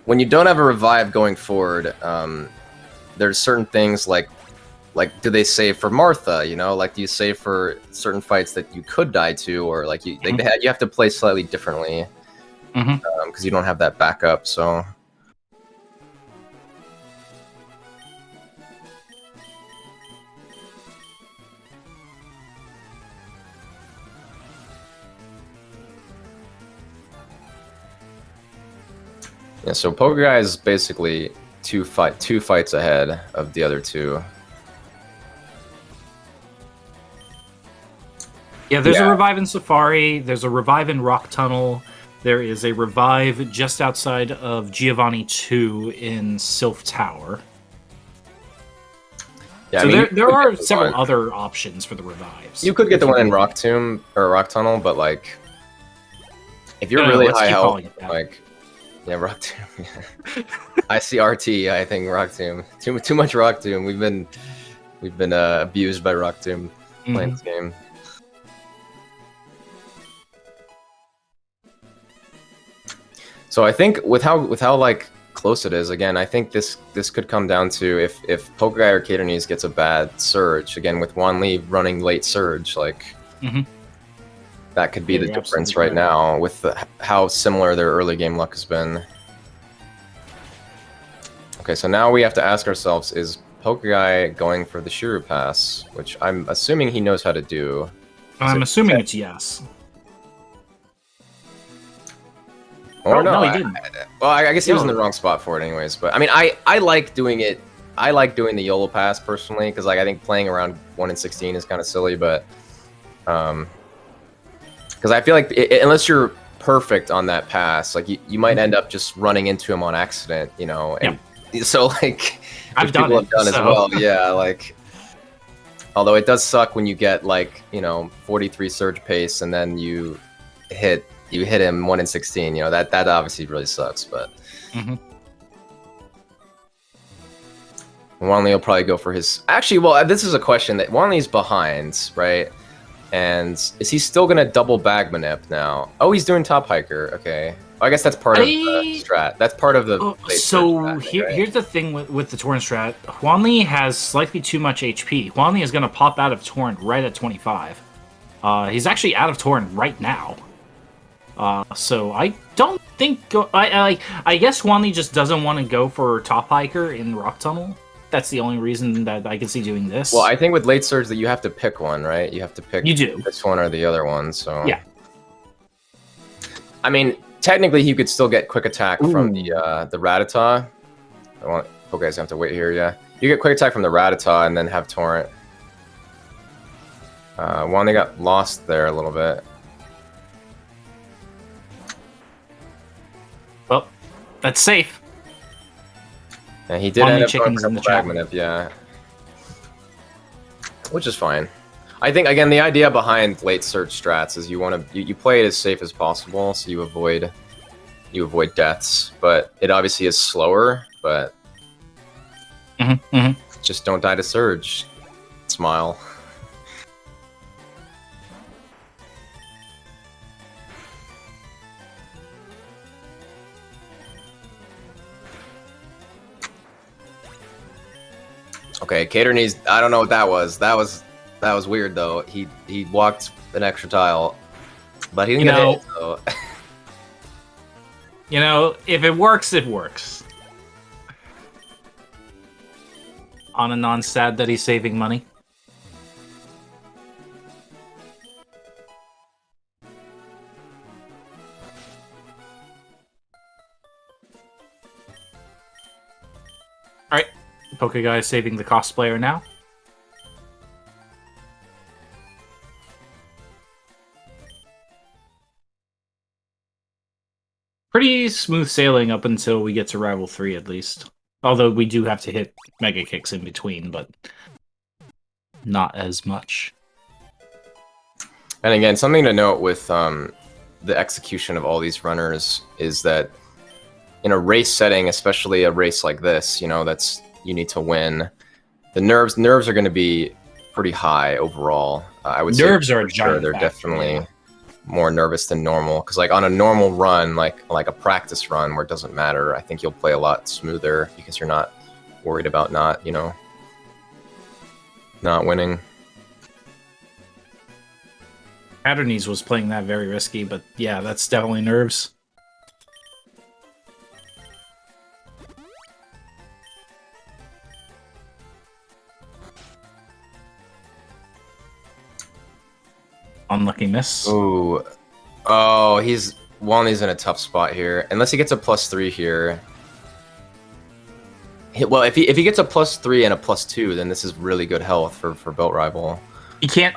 [SPEAKER 2] when you don't have a revive going forward, there's certain things like do they save for Martha? Do you save for certain fights that you could die to, or you have to play slightly differently because you don't have that backup. So Yeah, so Pokeguy is basically two fights ahead of the other two.
[SPEAKER 1] Yeah, there's a revive in Safari. There's a revive in Rock Tunnel. There is a revive just outside of Giovanni 2 in Sylph Tower.
[SPEAKER 2] Yeah,
[SPEAKER 1] so
[SPEAKER 2] I mean,
[SPEAKER 1] there are several other options for the revives.
[SPEAKER 2] You could get the one in Rock Tomb or Rock Tunnel, but like, if you're really high health, like, yeah, Rock Tomb. Yeah. I see RT. I think Rock Tomb. Too much Rock Tomb. We've been abused by Rock Tomb playing this game. So I think with how like close it is, again, I think this could come down to if Pokeguy or Caterknees gets a bad surge, again with Juanly running late surge, like that could be the difference right now with how similar their early game luck has been. Okay, so now we have to ask ourselves, is Pokeguy going for the Shiru Pass, which I'm assuming he knows how to do.
[SPEAKER 1] I'm assuming it's yes.
[SPEAKER 2] Or
[SPEAKER 1] no, he didn't.
[SPEAKER 2] I guess he was in the wrong spot for it anyways. But I mean, I like doing it. I like doing the YOLO pass personally because like I think playing around 1 in 16 is kind of silly. But because I feel like unless you're perfect on that pass, like you might end up just running into him on accident, you know. And so like
[SPEAKER 1] I've done it
[SPEAKER 2] as well. Yeah, like. Although it does suck when you get like 43 surge pace and then you hit him 1 in 16. You know that obviously really sucks. But Juanly will probably go for his. Actually, well, this is a question that Juanly's behind, right? And is he still gonna double bag manip now? Oh, he's doing top hiker. Okay, I guess that's part of the strat. That's part of the.
[SPEAKER 1] So strat, here's the thing with the Torrent strat. Juanly has slightly too much HP. Juanly is gonna pop out of Torrent right at 25. He's actually out of Torrent right now. So I don't think I guess Juanly just doesn't want to go for top hiker in Rock Tunnel. That's the only reason that I can see doing this.
[SPEAKER 2] Well, I think with late surge that you have to pick one, right? You have to pick this one or the other one. So
[SPEAKER 1] yeah.
[SPEAKER 2] I mean, technically, you could still get quick attack from the Rattata. Okay, so I have to wait here. Yeah, you get quick attack from the Rattata and then have Torrent. Juanly got lost there a little bit.
[SPEAKER 1] Well, that's safe.
[SPEAKER 2] And he did end up going for double bag manip, yeah. Which is fine. I think again the idea behind late search strats is you play it as safe as possible, so you avoid deaths. But it obviously is slower, but just don't die to surge. Smile. Okay, Caterknees, I don't know what that was. That was weird though. He walked an extra tile, but he didn't get hit. So.
[SPEAKER 1] If it works, it works. On a non-stat that he's saving money. All right. Pokeguy is saving the cosplayer now. Pretty smooth sailing up until we get to Rival 3, at least. Although we do have to hit Mega Kicks in between, but not as much.
[SPEAKER 2] And again, something to note with the execution of all these runners is that in a race setting, especially a race like this, that's you need to win. The nerves are going to be pretty high overall. I would say
[SPEAKER 1] nerves are a giant.
[SPEAKER 2] They're definitely more nervous than normal because, like, on a normal run, like a practice run where it doesn't matter, I think you'll play a lot smoother because you're not worried about not winning.
[SPEAKER 1] Caterknees was playing that very risky, but yeah, that's definitely nerves. Unlucky miss.
[SPEAKER 2] Ooh. Oh, Wanley's in a tough spot here. Unless he gets a +3 here. Well, if he gets a +3 and a +2, then this is really good health for Belt Rival.
[SPEAKER 1] He can't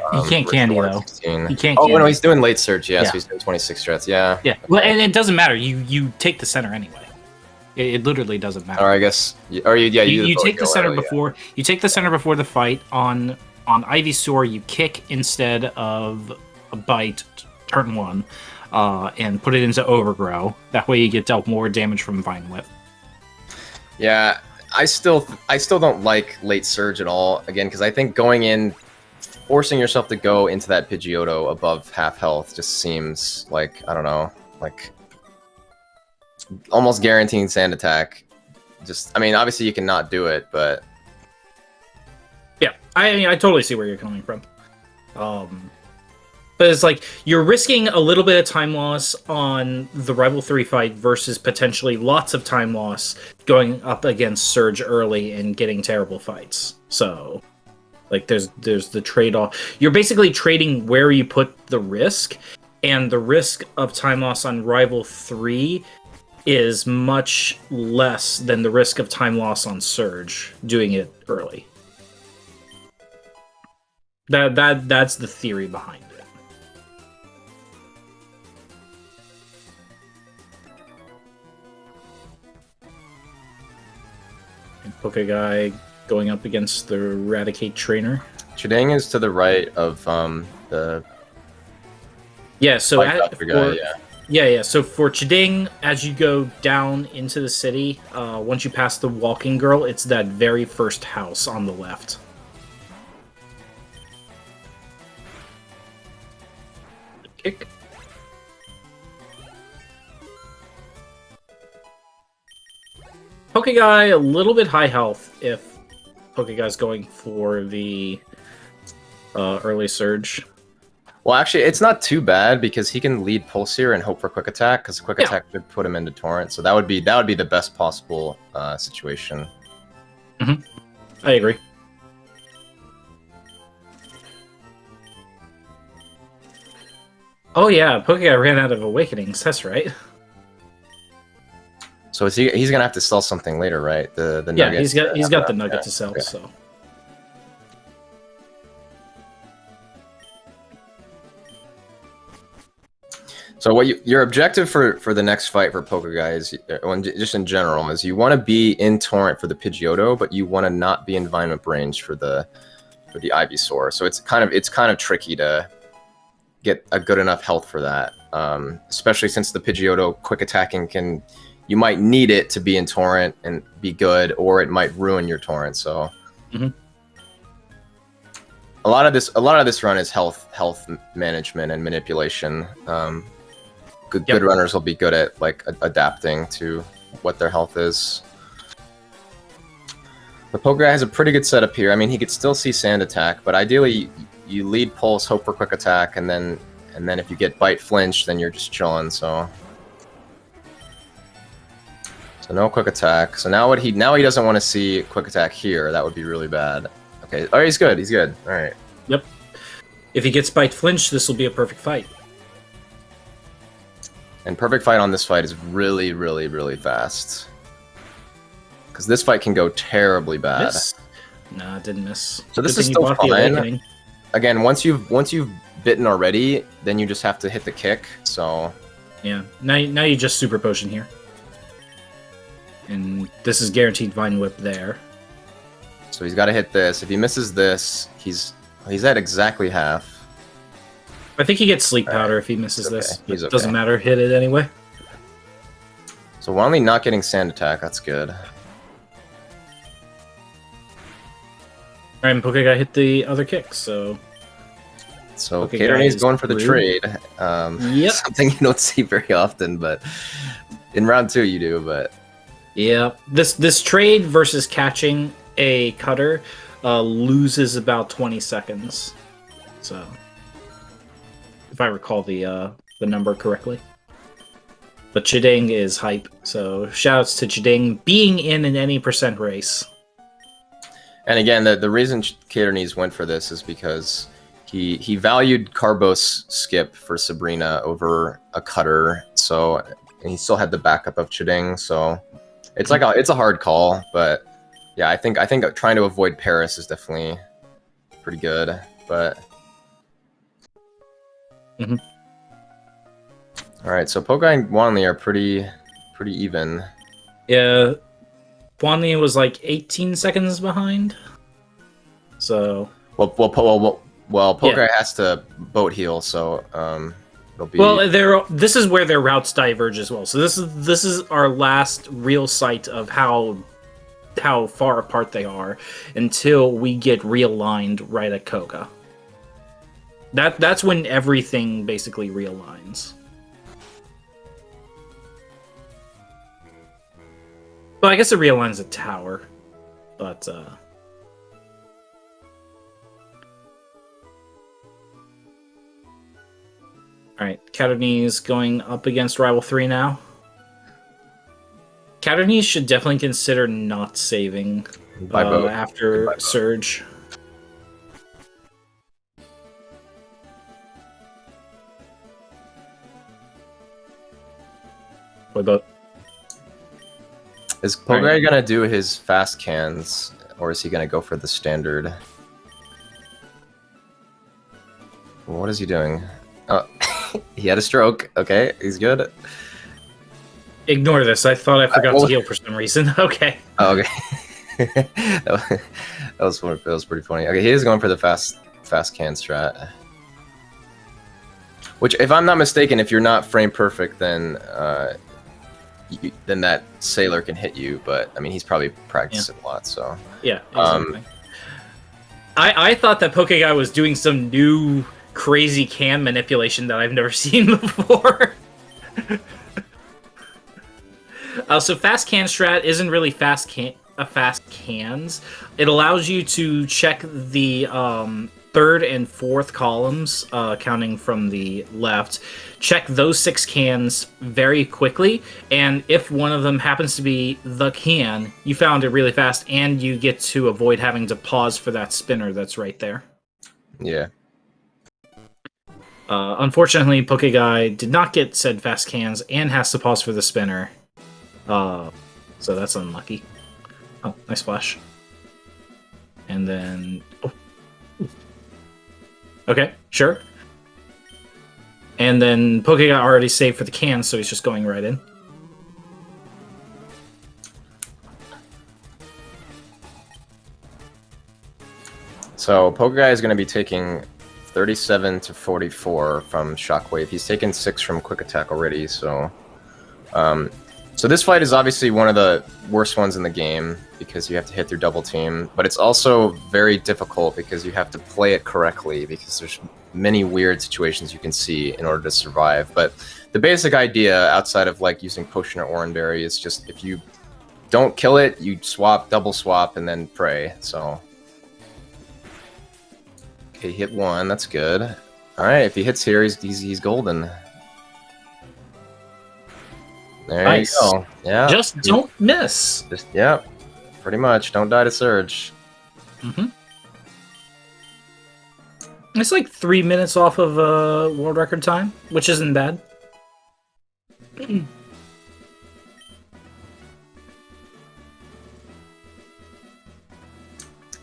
[SPEAKER 1] candy though.
[SPEAKER 2] 16.
[SPEAKER 1] He can't.
[SPEAKER 2] Oh
[SPEAKER 1] candy.
[SPEAKER 2] no, he's doing late surge. Yeah,
[SPEAKER 1] Yeah.
[SPEAKER 2] so he's doing 26 strats. Yeah.
[SPEAKER 1] Yeah. Well, and it doesn't matter. You take the center anyway. It literally doesn't matter.
[SPEAKER 2] Or I guess, or you
[SPEAKER 1] take the center
[SPEAKER 2] early,
[SPEAKER 1] before you take the center before the fight on Ivysaur. You kick instead of a bite turn 1, and put it into Overgrow. That way you get dealt more damage from Vine Whip.
[SPEAKER 2] Yeah, I still don't like late surge at all. Again, because I think going in, forcing yourself to go into that Pidgeotto above half health just seems like, I don't know, like almost guaranteeing Sand Attack. I mean, obviously you can not do it, but
[SPEAKER 1] Yeah, I mean, I totally see where you're coming from. But it's like you're risking a little bit of time loss on the Rival 3 fight versus potentially lots of time loss going up against Surge early and getting terrible fights. So, like, there's the trade-off. You're basically trading where you put the risk, and the risk of time loss on Rival 3 is much less than the risk of time loss on Surge doing it early. That's the theory behind it. And Pokeguy going up against the Eradicate trainer.
[SPEAKER 2] Chidang is to the right of the
[SPEAKER 1] Yeah, so
[SPEAKER 2] guy,
[SPEAKER 1] yeah. So for Chiding, as you go down into the city, once you pass the Walking Girl, it's that very first house on the left. Kick. Pokeguy, a little bit high health if Pokeguy's going for the early surge.
[SPEAKER 2] Well, actually, it's not too bad because he can lead Pulseer and hope for Quick Attack, because Quick Attack could put him into Torrent. So that would be the best possible situation.
[SPEAKER 1] Mm-hmm. I agree. Oh yeah, Pokeguy ran out of Awakenings. That's right.
[SPEAKER 2] So he's gonna have to sell something later, right? The
[SPEAKER 1] yeah,
[SPEAKER 2] nugget.
[SPEAKER 1] he's got the nugget to sell.
[SPEAKER 2] Okay.
[SPEAKER 1] So.
[SPEAKER 2] So what your objective for the next fight for Pokeguy is, just in general, is you want to be in Torrent for the Pidgeotto, but you want to not be in Vine Whip range for the Ivysaur. So it's kind of tricky to get a good enough health for that, especially since the Pidgeotto quick attacking you might need it to be in Torrent and be good, or it might ruin your Torrent. So a lot of this run is health management and manipulation. Good runners will be good at like adapting to what their health is. The Pokeguy has a pretty good setup here. I mean, he could still see Sand Attack, but ideally you lead Pulse, hope for Quick Attack, and then if you get Bite Flinch, then you're just chilling. So no Quick Attack. So now he doesn't want to see Quick Attack here. That would be really bad. Okay. Oh, he's good. He's good. All right.
[SPEAKER 1] Yep. If he gets Bite Flinch, this will be a perfect fight.
[SPEAKER 2] And perfect fight on this fight is really, really, really fast. Because this fight can go terribly bad.
[SPEAKER 1] Nah, didn't miss.
[SPEAKER 2] So this is still fine. Again, once you've bitten already, then you just have to hit the kick. So
[SPEAKER 1] yeah, now you just Super Potion here, and this is guaranteed Vine Whip there.
[SPEAKER 2] So he's got to hit this. If he misses this, he's at exactly half.
[SPEAKER 1] I think he gets Sleep Powder if he misses this.
[SPEAKER 2] He's okay.
[SPEAKER 1] Doesn't matter, hit it anyway.
[SPEAKER 2] So Wanley not getting Sand Attack, that's good.
[SPEAKER 1] Alright, and Pokeguy hit the other kick, so
[SPEAKER 2] Caterknees going for the trade.
[SPEAKER 1] Yep.
[SPEAKER 2] Something you don't see very often, but in round 2 you do, but
[SPEAKER 1] yeah. This trade versus catching a cutter loses about 20 seconds. So if I recall the number correctly. But Chiding is hype, so shoutouts to Chiding being in an any percent race.
[SPEAKER 2] And again, the reason Caterknees went for this is because he valued Carbos skip for Sabrina over a cutter, so and he still had the backup of Chiding, so it's like it's a hard call, but yeah, I think trying to avoid Paris is definitely pretty good, but
[SPEAKER 1] Mhm.
[SPEAKER 2] all right, so Pokeguy and Wanley are pretty even.
[SPEAKER 1] Yeah, Juanly was like 18 seconds behind. So
[SPEAKER 2] Well, Pokeguy
[SPEAKER 1] Yeah.
[SPEAKER 2] has to boat heal, so it'll be
[SPEAKER 1] this is where their routes diverge as well. So this is our last real sight of how far apart they are until we get realigned right at Koga. That's when everything basically realigns. Well, I guess it realigns the tower, but alright, Caterknees going up against Rival 3 now. Caterknees should definitely consider not saving
[SPEAKER 2] by boat
[SPEAKER 1] after
[SPEAKER 2] by boat.
[SPEAKER 1] Surge. By boat.
[SPEAKER 2] Is Pokeguy gonna do his fast cans, or is he gonna go for the standard? What is he doing? Oh, he had a stroke. Okay, he's good.
[SPEAKER 1] Ignore this. I thought I forgot to heal for some reason. Okay.
[SPEAKER 2] Oh, okay. that was pretty funny. Okay, he is going for the fast can strat. Which, if I'm not mistaken, if you're not frame perfect, then then that sailor can hit you. But I mean, he's probably practicing a lot, so
[SPEAKER 1] yeah. Exactly. I thought that Pokeguy was doing some new crazy can manipulation that I've never seen before. So fast can strat isn't really fast cans. It allows you to check the third and fourth columns, counting from the left. Check those 6 cans very quickly, and if one of them happens to be the can, you found it really fast, and you get to avoid having to pause for that spinner that's right there.
[SPEAKER 2] Yeah.
[SPEAKER 1] Unfortunately, Pokeguy did not get said fast cans and has to pause for the spinner. So that's unlucky. Oh, nice flash. And then... Oh. Okay, sure. And then Pokeguy already saved for the can, so he's just going right in.
[SPEAKER 2] So Pokeguy is going to be taking 37 to 44 from Shockwave. He's taken 6 from Quick Attack already, so... So this fight is obviously one of the worst ones in the game because you have to hit through double team, but it's also very difficult because you have to play it correctly because there's many weird situations you can see in order to survive. But the basic idea outside of like using Potion or Oranberry is just if you don't kill it, you swap, double swap, and then pray. So okay, hit 1, that's good. All right, if he hits here, he's golden. There
[SPEAKER 1] nice.
[SPEAKER 2] You go. Yeah.
[SPEAKER 1] Just don't miss.
[SPEAKER 2] Just yeah. Pretty much. Don't die to Surge.
[SPEAKER 1] Mm-hmm. It's like 3 minutes off of world record time, which isn't bad.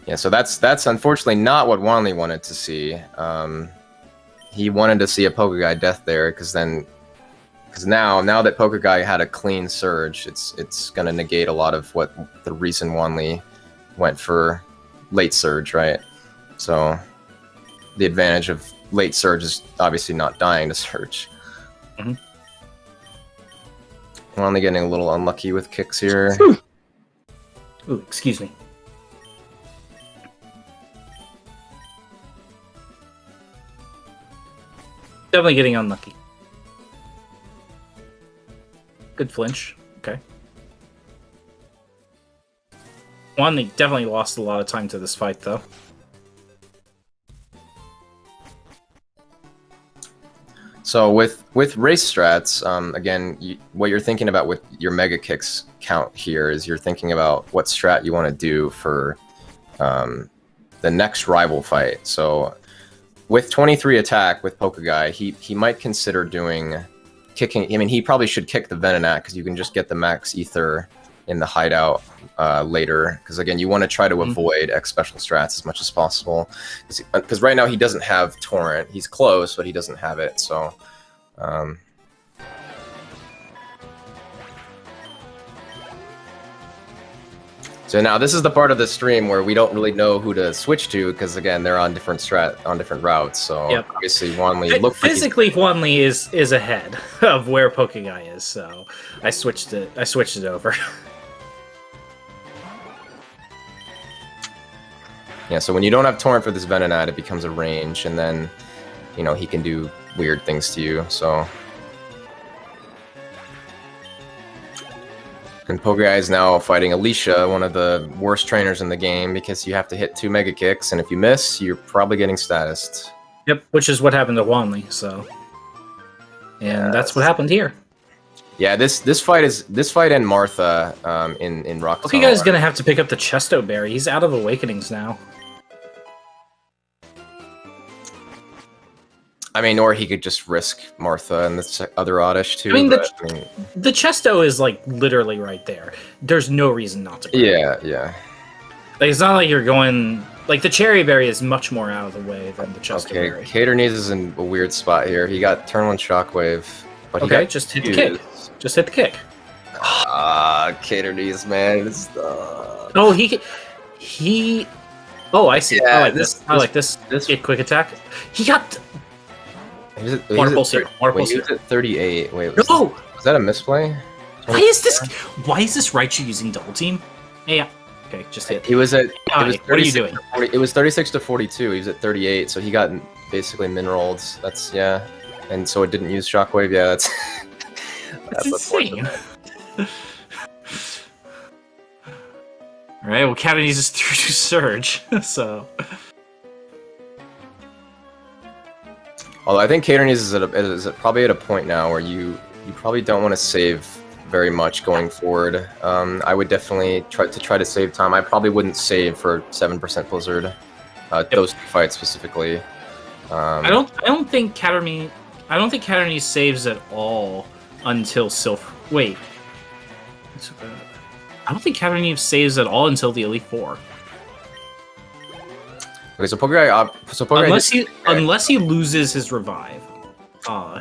[SPEAKER 2] Yeah, so that's unfortunately not what Wanley wanted to see. He wanted to see a Pokeguy death there, because now that Pokeguy had a clean Surge, it's gonna negate a lot of what the reason Wanley went for late Surge, right? So the advantage of late Surge is obviously not dying to Surge.
[SPEAKER 1] Mm-hmm.
[SPEAKER 2] Wanley getting a little unlucky with kicks here.
[SPEAKER 1] Ooh, excuse me. Definitely getting unlucky. Good flinch. Okay. Wanley definitely lost a lot of time to this fight, though.
[SPEAKER 2] So with race strats, again, what you're thinking about with your Mega Kicks count here is you're thinking about what strat you want to do for the next rival fight. So with 23 attack with Pokeguy, he might consider doing kicking. I mean, he probably should kick the Venonat because you can just get the max ether in the hideout later. Because again, you want to try to avoid X special strats as much as possible. Because right now he doesn't have Torrent. He's close, but he doesn't have it. So. So now this is the part of the stream where we don't really know who to switch to because again they're on different routes. So obviously Juanly
[SPEAKER 1] physically Juanly is ahead of where Pokeguy is. So I switched it over.
[SPEAKER 2] Yeah. So when you don't have Torrent for this Venonat, it becomes a range, and then you know he can do weird things to you. So. And Pokeguy is now fighting Alicia, one of the worst trainers in the game, because you have to hit 2 Mega Kicks, and if you miss, you're probably getting statused.
[SPEAKER 1] Yep, which is what happened to Juanly, so... And that's what happened here.
[SPEAKER 2] Yeah, this fight and Martha in Rock Tunnel.
[SPEAKER 1] Pokeguy's gonna have to pick up the Chesto Berry. He's out of Awakenings now.
[SPEAKER 2] I mean, or he could just risk Martha and this other Oddish too.
[SPEAKER 1] I mean, the Chesto is like literally right there. There's no reason not to.
[SPEAKER 2] Yeah.
[SPEAKER 1] Like it's not like you're going. Like the Cherry Berry is much more out of the way than the Chesto Berry.
[SPEAKER 2] Caterknees is in a weird spot here. He got turn 1 Shockwave, but
[SPEAKER 1] okay, just hit the kick. Just hit the kick.
[SPEAKER 2] Caterknees, man.
[SPEAKER 1] Oh, he. Oh, I see.
[SPEAKER 2] Yeah,
[SPEAKER 1] I like this. I like this. Quick attack. He got. Waterfall Seer.
[SPEAKER 2] Wait, he was at 38. Wait, was that a misplay?
[SPEAKER 1] Why is this Raichu using double team? Yeah. Okay, just hit.
[SPEAKER 2] He was at.
[SPEAKER 1] What are you doing?
[SPEAKER 2] It was 36 to 42. He was at 38, so he got basically min-rolled. That's and so it didn't use Shockwave. Yeah, that's
[SPEAKER 1] insane. All right. Well, Caterknees is through to Surge, so.
[SPEAKER 2] Although I think Caterknees is probably at a point now where you probably don't want to save very much going forward. I would definitely try to save time. I probably wouldn't save for 7% Blizzard. Those 2 fights specifically.
[SPEAKER 1] I don't think Caterknees saves at all until Wait. I don't think Caterknees saves at all until the Elite Four.
[SPEAKER 2] Okay, so Pokeguy
[SPEAKER 1] unless he loses his revive,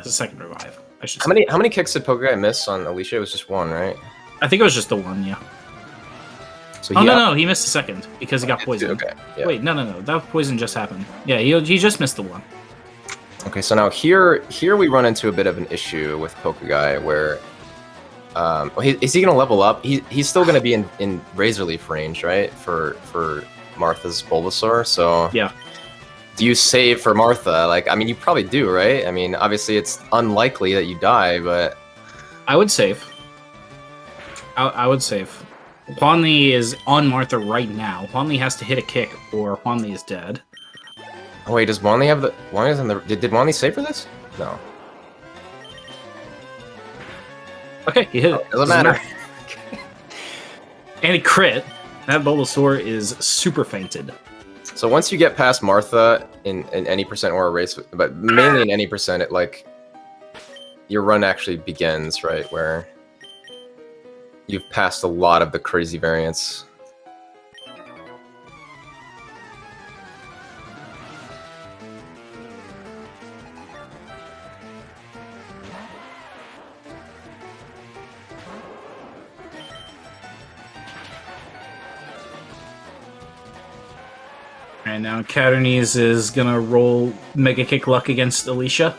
[SPEAKER 1] his second revive. I should
[SPEAKER 2] say. How many kicks did Pokeguy miss on Alicia? It was just 1, right?
[SPEAKER 1] I think it was just the 1, yeah. So no, he missed the second because he got poisoned. Okay. Yeah. Wait, no, that poison just happened. Yeah, he just missed the 1.
[SPEAKER 2] Okay, so now here we run into a bit of an issue with Pokeguy where, is he gonna level up? He's still gonna be in Razor Leaf range, right? For Martha's Bulbasaur, so
[SPEAKER 1] yeah.
[SPEAKER 2] Do you save for Martha? Like, I mean, you probably do, right? I mean, obviously it's unlikely that you die, but
[SPEAKER 1] I would save. I would save. Juanly is on Martha right now. Juanly has to hit a kick, or Juanly is dead.
[SPEAKER 2] Oh wait, does Juanly have the? Did Juanly save for this? No.
[SPEAKER 1] Okay, he hit it.
[SPEAKER 2] Doesn't matter.
[SPEAKER 1] And he crit. That Bulbasaur is super fainted.
[SPEAKER 2] So once you get past Martha in any percent or a race, but mainly in any percent, it like your run actually begins, right? Where you've passed a lot of the crazy variants.
[SPEAKER 1] And now Caterknees is gonna roll Mega Kick Luck against Alicia.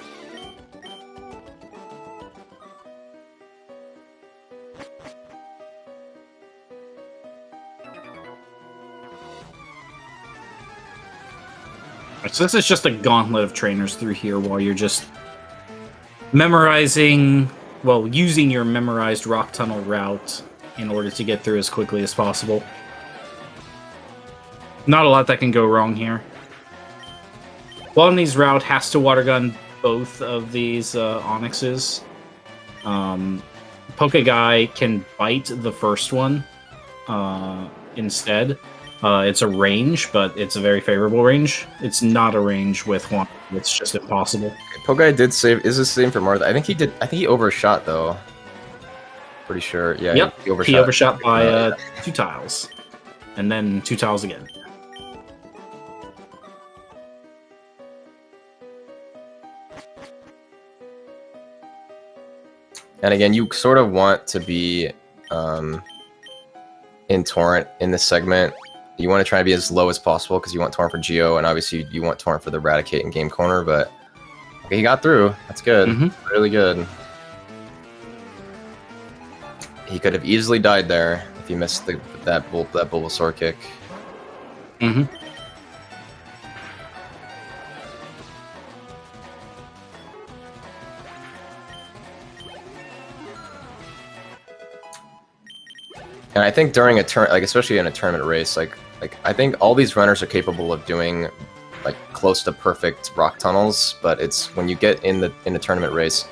[SPEAKER 1] So this is just a gauntlet of trainers through here while you're just memorizing, well, using your memorized rock tunnel route in order to get through as quickly as possible. Not a lot that can go wrong here. Juanly's route has to water gun both of these Onyxes. Pokeguy can bite the first one instead. It's a range, but it's a very favorable range. It's not a range with one. It's just impossible.
[SPEAKER 2] Pokeguy did save. Is the same for Martha? I think he did. I think he overshot though. Pretty sure. Yeah.
[SPEAKER 1] Yep.
[SPEAKER 2] He overshot.
[SPEAKER 1] He overshot by
[SPEAKER 2] yeah.
[SPEAKER 1] 2 tiles, and then 2 tiles again.
[SPEAKER 2] And again, you sort of want to be in Torrent in this segment. You want to try to be as low as possible because you want Torrent for Geo, and obviously you want Torrent for the Eradicate and Game Corner, but okay, he got through. That's good. Really good. He could have easily died there if he missed that Bulbasaur kick. And I think during a turn, like especially in a tournament race, like I think all these runners are capable of doing like close to perfect rock tunnels, but it's when you get in a tournament race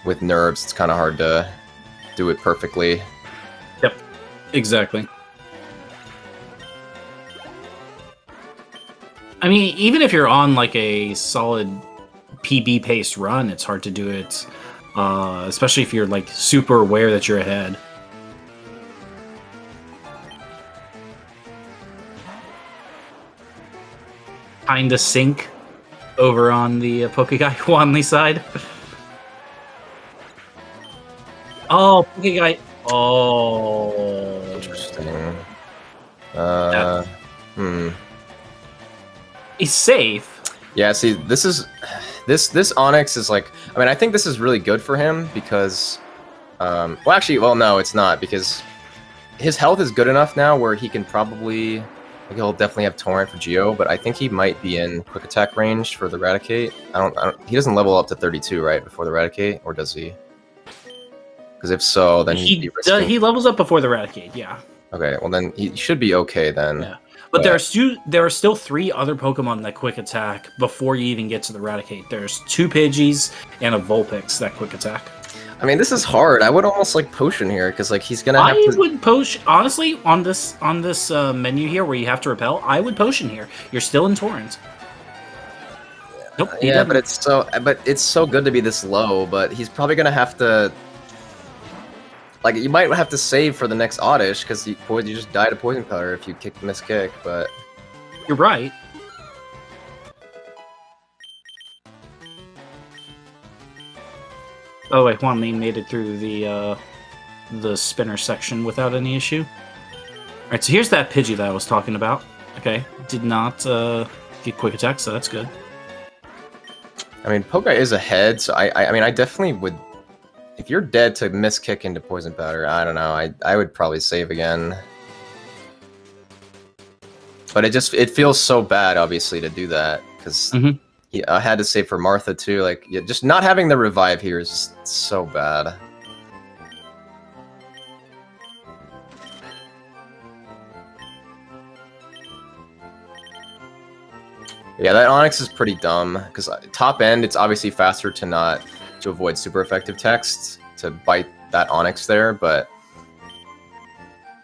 [SPEAKER 2] with nerves, it's kind of hard to do it perfectly.
[SPEAKER 1] Yep, exactly. I mean, even if you're on like a solid PB paced run, it's hard to do it, especially if you're like super aware that you're ahead. Kinda sink over on the Pokeguy Juanly side. Oh, Pokeguy. Oh.
[SPEAKER 2] Interesting.
[SPEAKER 1] He's safe.
[SPEAKER 2] Yeah, see, this Onyx is like, I mean, I think this is really good for him because, well, actually, well, no, it's not, because his health is good enough now where he can probably, like, he'll definitely have Torrent for Geo, but I think he might be in Quick Attack range for the Eradicate. He doesn't level up to 32, right, before the Eradicate, or does he? Because if so, then he'd be risking...
[SPEAKER 1] He levels up before the Eradicate, yeah.
[SPEAKER 2] Okay, well then he should be okay then.
[SPEAKER 1] Yeah. But there are still 3 other Pokemon that Quick Attack before you even get to the Eradicate. There's 2 Pidgeys and a Vulpix that Quick Attack.
[SPEAKER 2] I mean, this is hard. I would almost like Potion here because like he's gonna have to...
[SPEAKER 1] I would Potion, honestly, on this menu here where you have to repel. I would Potion here. You're still in Torrent. Nope.
[SPEAKER 2] Yeah, but it's so good to be this low. But he's probably gonna have to. Like, you might have to save for the next Oddish, because you just die to Poison Powder if you miss kick, but...
[SPEAKER 1] You're right. Oh wait, Juanly made it through the spinner section without any issue. Alright, so here's that Pidgey that I was talking about. Okay, did not get Quick Attack, so that's good.
[SPEAKER 2] I mean, Pokeguy is ahead, so I mean, I definitely would... If you're dead to miss kick into Poison Powder, I don't know. I would probably save again. But it feels so bad, obviously, to do that because I had to save for Martha too. Like, yeah, just not having the revive here is just so bad. Yeah, that Onyx is pretty dumb because top end, it's obviously faster to avoid super effective texts to bite that Onyx there, but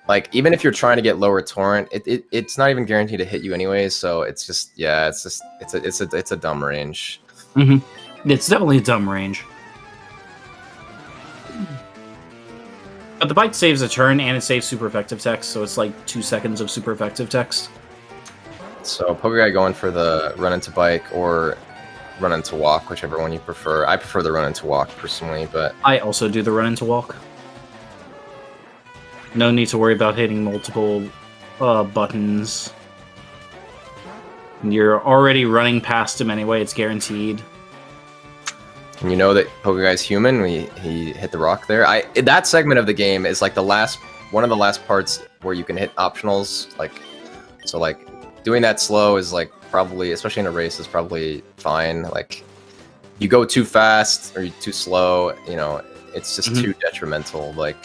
[SPEAKER 2] like even if you're trying to get lower Torrent, it's not even guaranteed to hit you anyways. So it's just it's a dumb range.
[SPEAKER 1] It's definitely a dumb range. But the bite saves a turn and it saves super effective text, so it's like 2 seconds of super effective text.
[SPEAKER 2] So Pokeguy going for the run into bike or run into walk, whichever one you prefer. I prefer the run into walk personally, but
[SPEAKER 1] I also do the run into walk. No need to worry about hitting multiple buttons. You're already running past him anyway, it's guaranteed.
[SPEAKER 2] And you know that Pokeguy's human, he hit the rock there. That segment of the game is like one of the last parts where you can hit optionals, so doing that slow is like probably, especially in a race, is probably fine. Like, you go too fast or you're too slow, you know, it's just too detrimental. Like,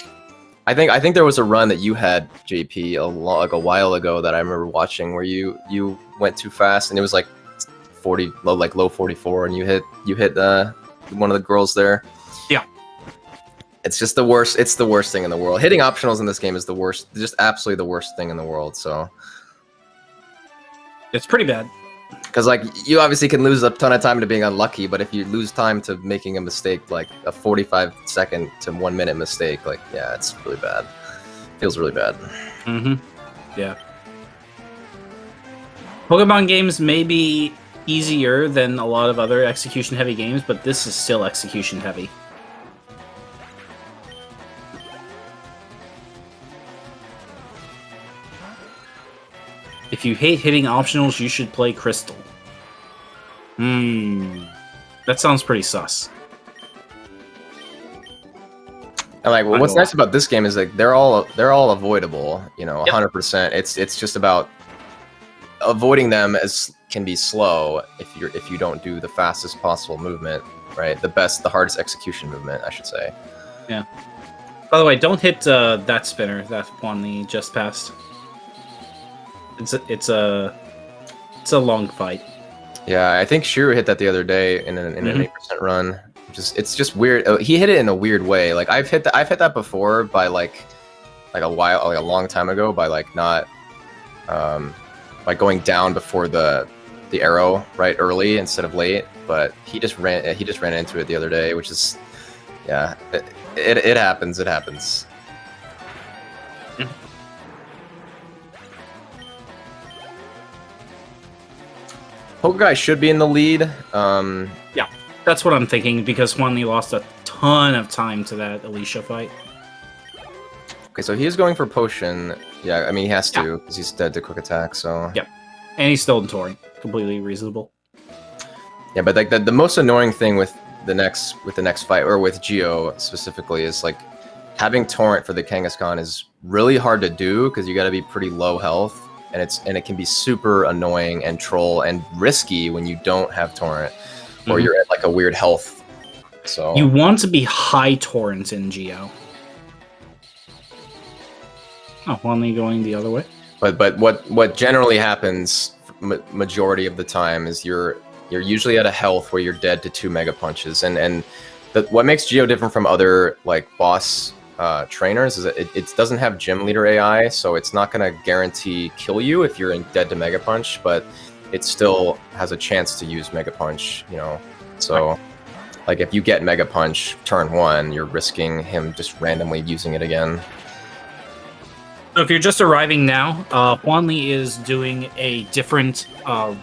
[SPEAKER 2] I think there was a run that you had, JP, a while ago that I remember watching where you went too fast and it was like 40, low 44, and you hit one of the girls there.
[SPEAKER 1] Yeah.
[SPEAKER 2] It's just the worst. It's the worst thing in the world. Hitting optionals in this game is the worst. Just absolutely the worst thing in the world. So
[SPEAKER 1] it's pretty bad.
[SPEAKER 2] Because like you obviously can lose a ton of time to being unlucky, but if you lose time to making a mistake, like a 45-second to 1 minute mistake, like yeah, it's really bad. Feels really bad.
[SPEAKER 1] Yeah. Pokemon games may be easier than a lot of other execution-heavy games, but this is still execution-heavy. If you hate hitting optionals, you should play Crystal. That sounds pretty sus.
[SPEAKER 2] And like, well, what's nice about this game is like they're all avoidable. You know, 100%. It's just about avoiding them as can be slow if you don't do the fastest possible movement, right? The hardest execution movement, I should say.
[SPEAKER 1] Yeah. By the way, don't hit that spinner that Juanly just passed. It's a long fight.
[SPEAKER 2] Yeah, I think Shiru hit that the other day in an 8% run. It's just weird. He hit it in a weird way. Like I've hit that before by like a long time ago by like not by going down before the arrow right early instead of late. But he just ran into it the other day, which is yeah, it happens. It happens. Pokeguy should be in the lead.
[SPEAKER 1] Yeah, that's what I'm thinking, because Juanly lost a ton of time to that Alicia fight.
[SPEAKER 2] Okay, so he is going for potion. Yeah, I mean, he has to, because he's dead to quick attack, so...
[SPEAKER 1] Yep. And he's still in Torrent. Completely reasonable.
[SPEAKER 2] Yeah, but like the most annoying thing with the next fight, or with Geo specifically, is like having Torrent for the Kangaskhan is really hard to do, because you gotta be pretty low health. And it can be super annoying and troll and risky when you don't have Torrent, or you're at like a weird health. So
[SPEAKER 1] you want to be high Torrent in Geo. Oh, Juanly going the other way.
[SPEAKER 2] But what generally happens majority of the time is you're usually at a health where you're dead to 2 Mega Punches, and what makes Geo different from other like boss trainers is that it doesn't have gym leader AI, so it's not going to guarantee kill you if you're dead to Mega Punch, but it still has a chance to use Mega Punch, you know. So like if you get Mega Punch turn 1, you're risking him just randomly using it again.
[SPEAKER 1] So if you're just arriving now, Juanly is doing a different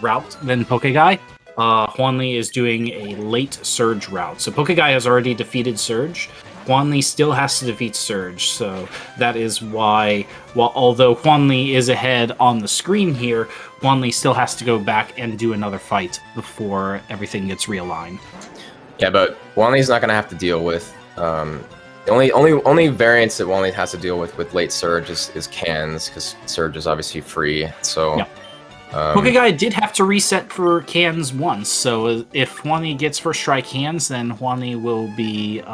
[SPEAKER 1] route than Pokeguy. Juanly is doing a late Surge route. So Pokeguy has already defeated Surge. Juanly still has to defeat Surge, so that is why, although Juanly is ahead on the screen here, Juanly still has to go back and do another fight before everything gets realigned.
[SPEAKER 2] Yeah, but Juanly's not going to have to deal with... The only variance that Juanly has to deal with late Surge is cans, because Surge is obviously free, so... Yeah.
[SPEAKER 1] Pokeguy did have to reset for cans once, so if Juanly gets first try cans, then Juanly will be...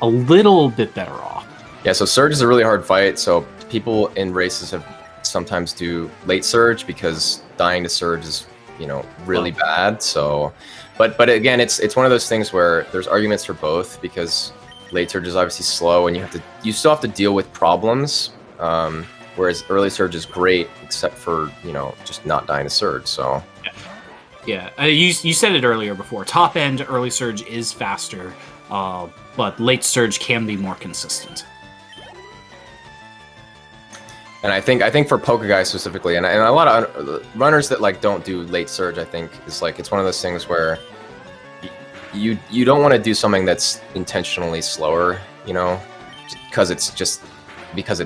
[SPEAKER 1] a little bit better off.
[SPEAKER 2] Yeah, so Surge is a really hard fight, so people in races have sometimes do late Surge because dying to Surge is, you know, really bad. So, but again, it's one of those things where there's arguments for both, because late Surge is obviously slow and you still have to deal with problems, whereas early Surge is great except for, you know, just not dying to Surge. So
[SPEAKER 1] yeah, you said it earlier before. Top end early Surge is faster. But late Surge can be more consistent.
[SPEAKER 2] And I think for Pokeguy specifically, and a lot of runners that like don't do late Surge, I think is like it's one of those things where you don't want to do something that's intentionally slower, you know, because it's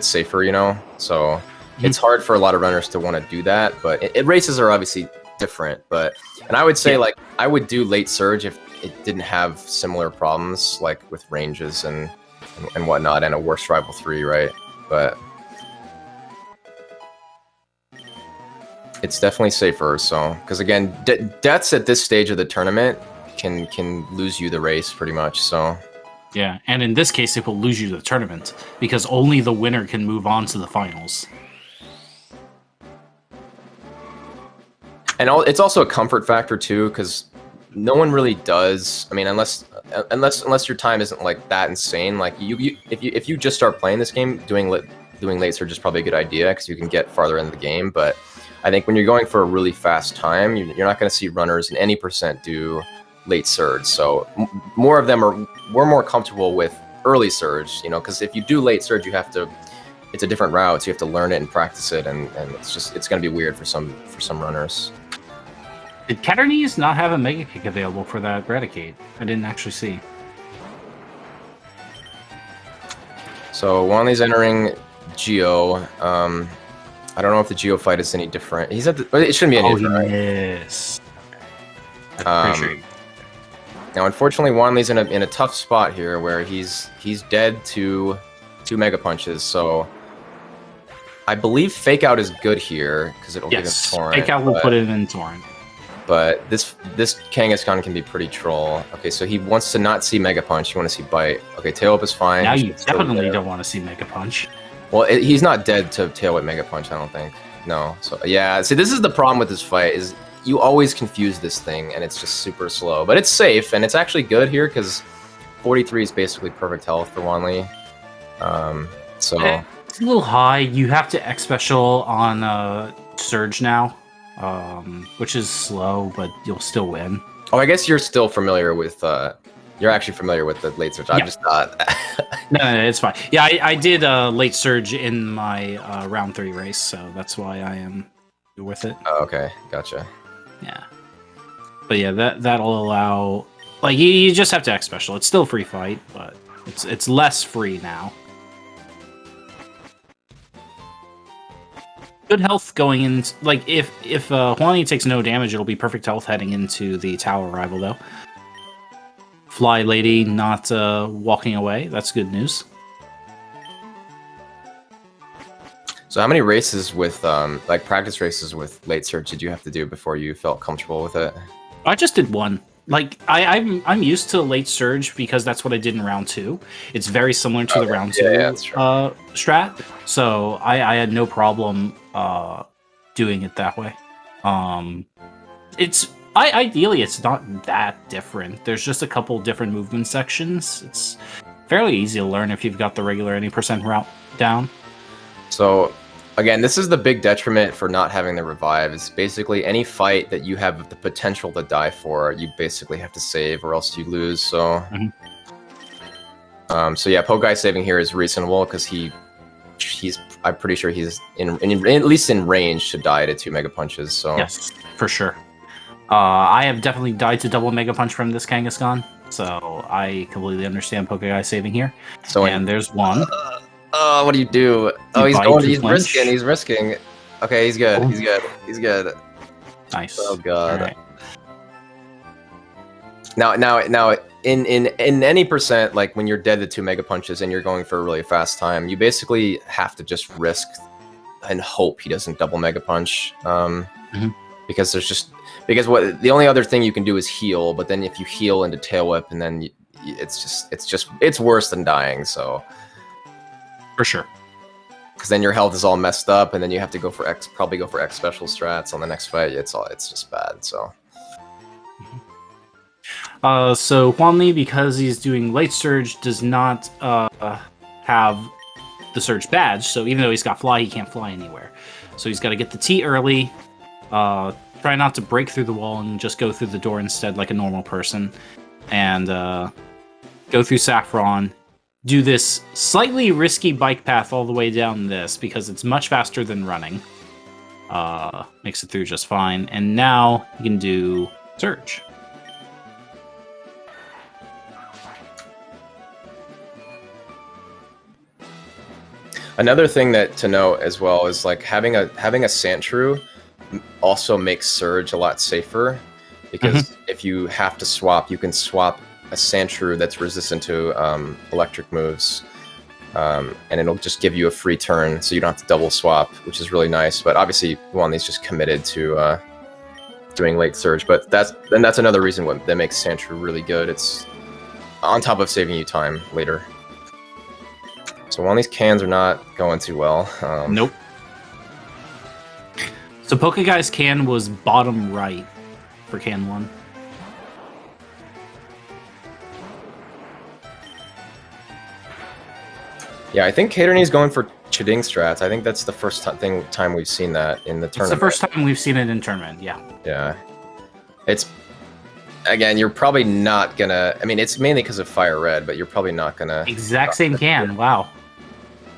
[SPEAKER 2] safer, you know. So it's hard for a lot of runners to want to do that. But races are obviously different. And I would say like I would do late Surge if it didn't have similar problems like with ranges and whatnot, and a worse Rival 3, right? But it's definitely safer. So because again, deaths at this stage of the tournament can lose you the race pretty much. So
[SPEAKER 1] yeah, and in this case, it will lose you the tournament because only the winner can move on to the finals.
[SPEAKER 2] And it's also a comfort factor too, because no one really does. I mean, unless your time isn't like that insane. Like if you just start playing this game, doing late surge is probably a good idea because you can get farther into the game. But I think when you're going for a really fast time, you're not going to see runners in any percent do late surge. So more of them we're more comfortable with early surge, you know, because if you do late surge, it's a different route, so you have to learn it and practice it, and it's going to be weird for some runners.
[SPEAKER 1] Did Caterknees not have a Mega Kick available for that Raticate? I didn't actually see.
[SPEAKER 2] So Juanly's entering Geo. I don't know if the Geo fight is any different. He's at the, it shouldn't be any different, right?
[SPEAKER 1] Yes. I'm pretty sure.
[SPEAKER 2] Now, unfortunately, Juanly's in a tough spot here, where he's dead to 2 Mega Punches. So I believe Fake Out is good here because it'll give him Torrent.
[SPEAKER 1] Fake Out will put him in Torrent.
[SPEAKER 2] But this Kangaskhan can be pretty troll. Okay, so he wants to not see Mega Punch. You want to see Bite. Okay, Tail Whip is fine.
[SPEAKER 1] Now you definitely don't want to see Mega Punch.
[SPEAKER 2] Well, he's not dead to Tail Whip Mega Punch, I don't think. No. So yeah, see, this is the problem with this fight, is you always confuse this thing, and it's just super slow. But it's safe, and it's actually good here, because 43 is basically perfect health for Juanly. So
[SPEAKER 1] it's a little high. You have to X Special on Surge now. Which is slow, but you'll still win.
[SPEAKER 2] Oh, I guess you're still familiar with, you're actually familiar with the late surge. Yeah. I just thought.
[SPEAKER 1] no, it's fine. Yeah, I did late surge in my round 3 race, so that's why I am with it.
[SPEAKER 2] Oh, okay, gotcha.
[SPEAKER 1] Yeah. But yeah, that'll allow, like, you just have to X Special. It's still free fight, but it's less free now. Good health going in. Like, if Juanly takes no damage, it'll be perfect health heading into the tower rival, though. Fly Lady not walking away. That's good news.
[SPEAKER 2] So how many races with, like, practice races with late surge did you have to do before you felt comfortable with it? I
[SPEAKER 1] just did one. Like, I'm used to late surge because that's what I did in round 2. It's very similar to the round 2 strat. So I had no problem doing it that way. Ideally it's not that different. There's just a couple different movement sections. It's fairly easy to learn if you've got the regular any percent route down.
[SPEAKER 2] So again, this is the big detriment for not having the revive. It's basically any fight that you have the potential to die for, you basically have to save or else you lose. So, so yeah, Pokeguy saving here is reasonable because I'm pretty sure he's at least in range to die to 2 Mega Punches. So
[SPEAKER 1] yes, for sure. I have definitely died to double Mega Punch from this Kangaskhan, so I completely understand Pokeguy saving here. So there's one.
[SPEAKER 2] Oh, what do you do? Oh, he's risking. Okay, he's good. He's good.
[SPEAKER 1] Nice.
[SPEAKER 2] Oh god. Right. Now, in any percent, like when you're dead to 2 Mega Punches and you're going for a really fast time, you basically have to just risk and hope he doesn't double Mega Punch. Because the only other thing you can do is heal, but then if you heal into Tail Whip, and then it's worse than dying. So.
[SPEAKER 1] For sure.
[SPEAKER 2] Because then your health is all messed up, and then you have to probably go for X special strats on the next fight. It's just bad. So.
[SPEAKER 1] So Juanly, because he's doing late surge, does not have the surge badge. So even though he's got fly, he can't fly anywhere. So he's got to get the T early. Try not to break through the wall and just go through the door instead, like a normal person, and go through Saffron. Do this slightly risky bike path all the way down this because it's much faster than running. Makes it through just fine. And now you can do Surge.
[SPEAKER 2] Another thing to note as well is like having a Sandshrew also makes Surge a lot safer, because if you have to swap, you can swap a Sandshrew that's resistant to electric moves, and it'll just give you a free turn, so you don't have to double swap, which is really nice. But obviously, Juanly's just committed to doing late surge. But that's another reason that makes Sandshrew really good. It's on top of saving you time later. So Juanly's cans are not going too well.
[SPEAKER 1] Nope. So Pokeguy's can was bottom right for can 1.
[SPEAKER 2] Yeah, I think Caterknees going for Chiding strats. I think that's the first time we've seen that in the
[SPEAKER 1] It's
[SPEAKER 2] tournament.
[SPEAKER 1] the first time we've seen it in tournament, yeah.
[SPEAKER 2] Yeah. It's, again, you're probably not gonna... I mean, it's mainly because of FireRed, but you're probably not gonna...
[SPEAKER 1] Exact same can, wow.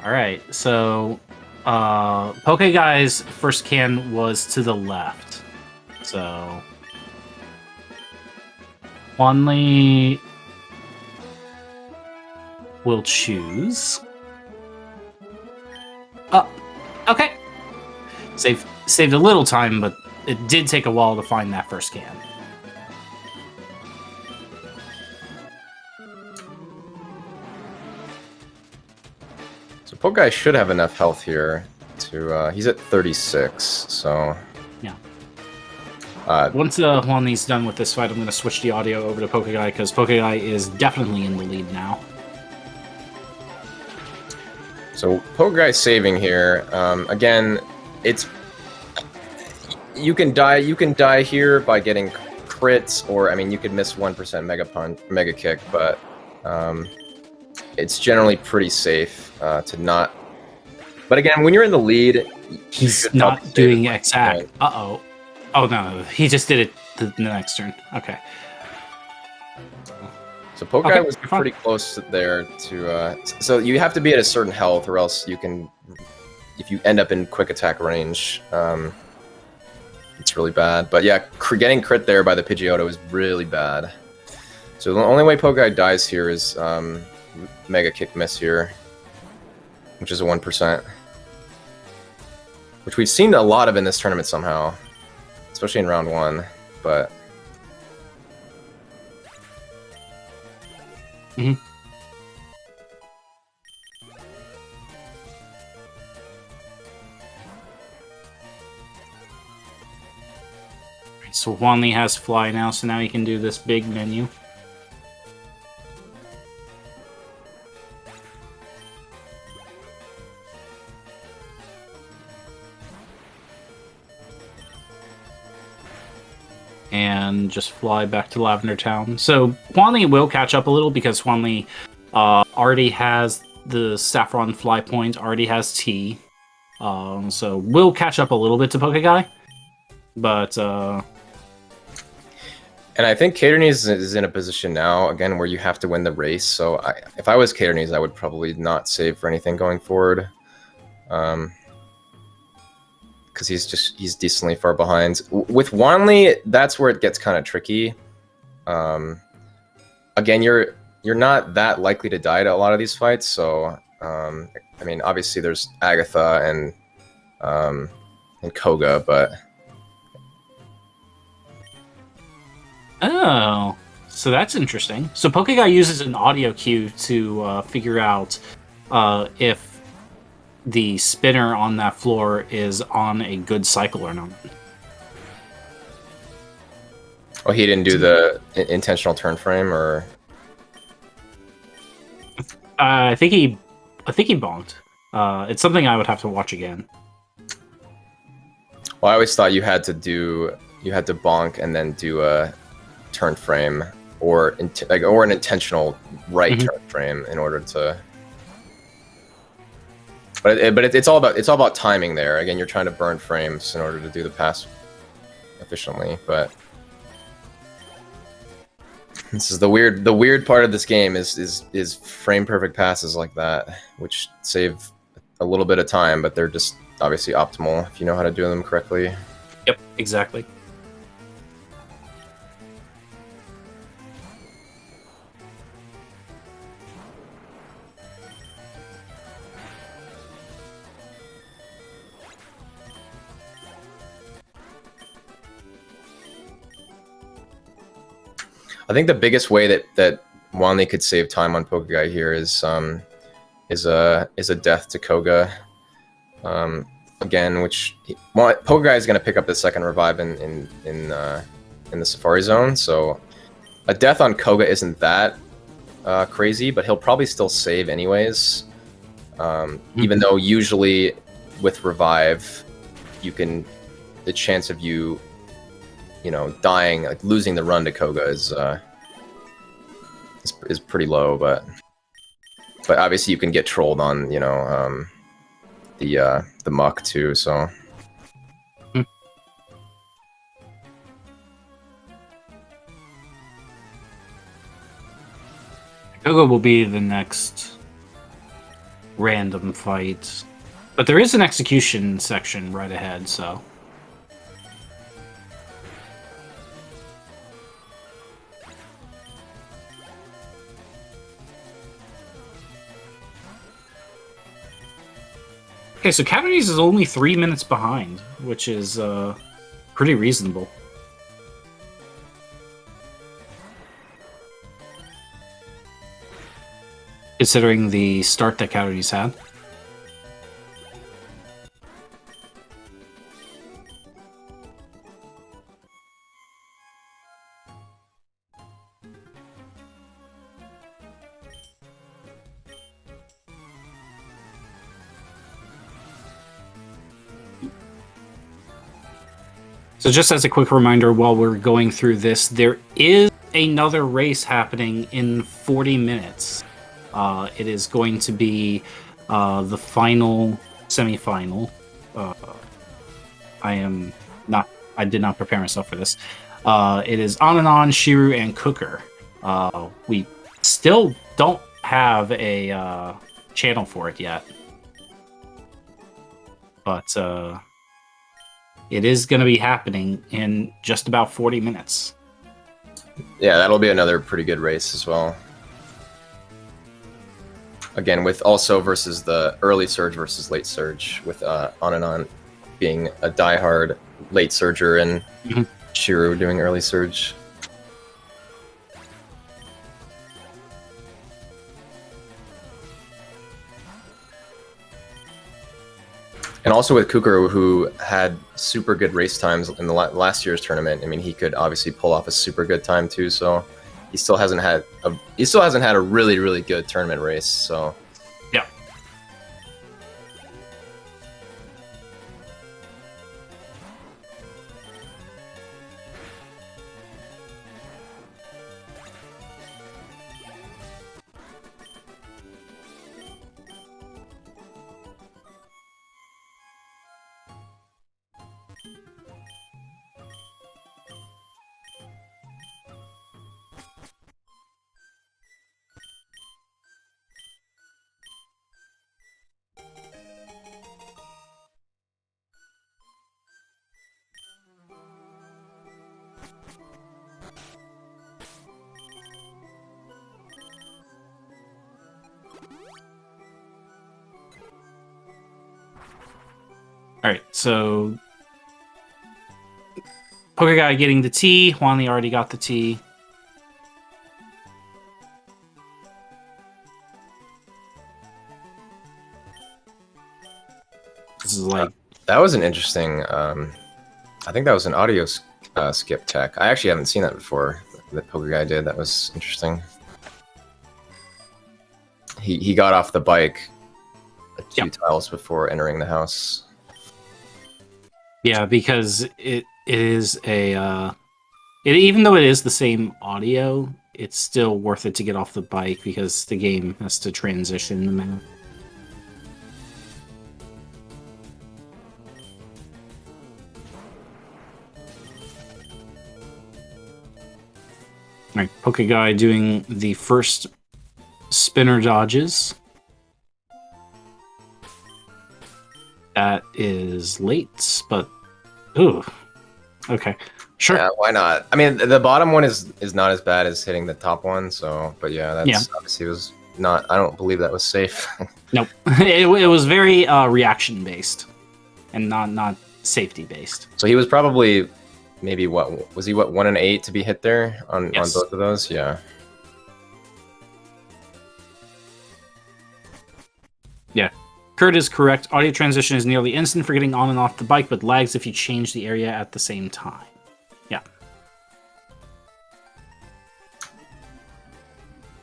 [SPEAKER 1] Alright, so... Pokeguy's first can was to the left. So... Juanly will choose up. Okay. Saved a little time, but it did take a while to find that first can.
[SPEAKER 2] So Pokeguy should have enough health here to... he's at 36, so...
[SPEAKER 1] Yeah.
[SPEAKER 2] Once
[SPEAKER 1] Juanly's done with this fight, I'm going to switch the audio over to Pokeguy, because Pokeguy is definitely in the lead now.
[SPEAKER 2] So Pokeguy saving here. Again, it's... You can die here by getting crits, or, I mean, you could miss 1% Mega Kick, but... it's generally pretty safe to not... But again, when you're in the lead...
[SPEAKER 1] He's not doing exact. Uh-oh. Oh, no, he just did it the next turn. Okay.
[SPEAKER 2] So Pokeguy was pretty close there to... so you have to be at a certain health, or else you can... If you end up in quick attack range, it's really bad. But yeah, getting crit there by the Pidgeotto is really bad. So the only way Pokeguy dies here is Mega Kick miss here, which is a 1%. Which we've seen a lot of in this tournament somehow. Especially in round 1, but...
[SPEAKER 1] Mm-hmm. So Juanly has Fly now, so now he can do this big menu. And just fly back to Lavender Town. So Juanly will catch up a little, because Juanly already has the Saffron Fly Point, already has T. So we'll catch up a little bit to Pokeguy. But...
[SPEAKER 2] And I think Caterknees is in a position now, again, where you have to win the race. So if I was Caterknees, I would probably not save for anything going forward. Because he's decently far behind. With Juanly, that's where it gets kind of tricky. Again, you're not that likely to die to a lot of these fights, so I mean, obviously there's Agatha and Koga, but...
[SPEAKER 1] Oh, so that's interesting. So Pokeguy uses an audio cue to figure out if the spinner on that floor is on a good cycle or not.
[SPEAKER 2] Oh, he didn't do the intentional turn frame, or...
[SPEAKER 1] I think he bonked. It's something I would have to watch again.
[SPEAKER 2] Well, I always thought you had to bonk and then do a turn frame, or an intentional right turn frame in order to... But it's all about timing there. Again, you're trying to burn frames in order to do the pass efficiently. But this is the weird part of this game is frame perfect passes like that, which save a little bit of time, but they're just obviously optimal if you know how to do them correctly.
[SPEAKER 1] Yep, exactly.
[SPEAKER 2] I think the biggest way that Juanly could save time on Pokeguy here is a death to Koga. Again, which Pokeguy is going to pick up the second revive in the Safari Zone, so a death on Koga isn't that crazy, but he'll probably still save anyways. Even though usually with revive, the chance of you dying, like losing the run to Koga is pretty low, but But obviously you can get trolled on, you know, the muck too, so...
[SPEAKER 1] Koga will be the next random fight. But there is an execution section right ahead, so... Okay, so Caterknees is only 3 minutes behind, which is pretty reasonable. Considering the start that Caterknees had. So just as a quick reminder while we're going through this, there is another race happening in 40 minutes. It is going to be the final semi-final. I did not prepare myself for this. It is On, Shiru, and Cooker. We still don't have a channel for it yet. But it is going to be happening in just about 40 minutes.
[SPEAKER 2] Yeah, that'll be another pretty good race as well. Again, with also versus the early surge versus late surge, with On being a diehard late surger and Shiru doing early surge. And also with Kukuru, who had super good race times in the last year's tournament. I mean, he could obviously pull off a super good time too. So he still hasn't had a really good tournament race. So
[SPEAKER 1] yeah. Alright, so Pokeguy getting the T. Juanly already got the T. This is like...
[SPEAKER 2] that was an interesting... I think that was an audio skip tech. I actually haven't seen that before, that Pokeguy did. That was interesting. He got off the bike a few tiles before entering the house.
[SPEAKER 1] Yeah, because it is a... even though it is the same audio, it's still worth it to get off the bike because the game has to transition the map. Alright, Pokeguy doing the first spinner dodges. That is late, but... Ooh. Okay. Sure.
[SPEAKER 2] Yeah, why not? I mean, the bottom one is not as bad as hitting the top one, so... But yeah, that's obviously was not... I don't believe that was safe.
[SPEAKER 1] Nope. It was very reaction-based, and not safety-based.
[SPEAKER 2] So he was probably... Maybe what was he? What 1 and 8 to be hit there on both of those? Yeah.
[SPEAKER 1] Yeah. Kurt is correct. Audio transition is nearly instant for getting on and off the bike, but lags if you change the area at the same time. Yeah.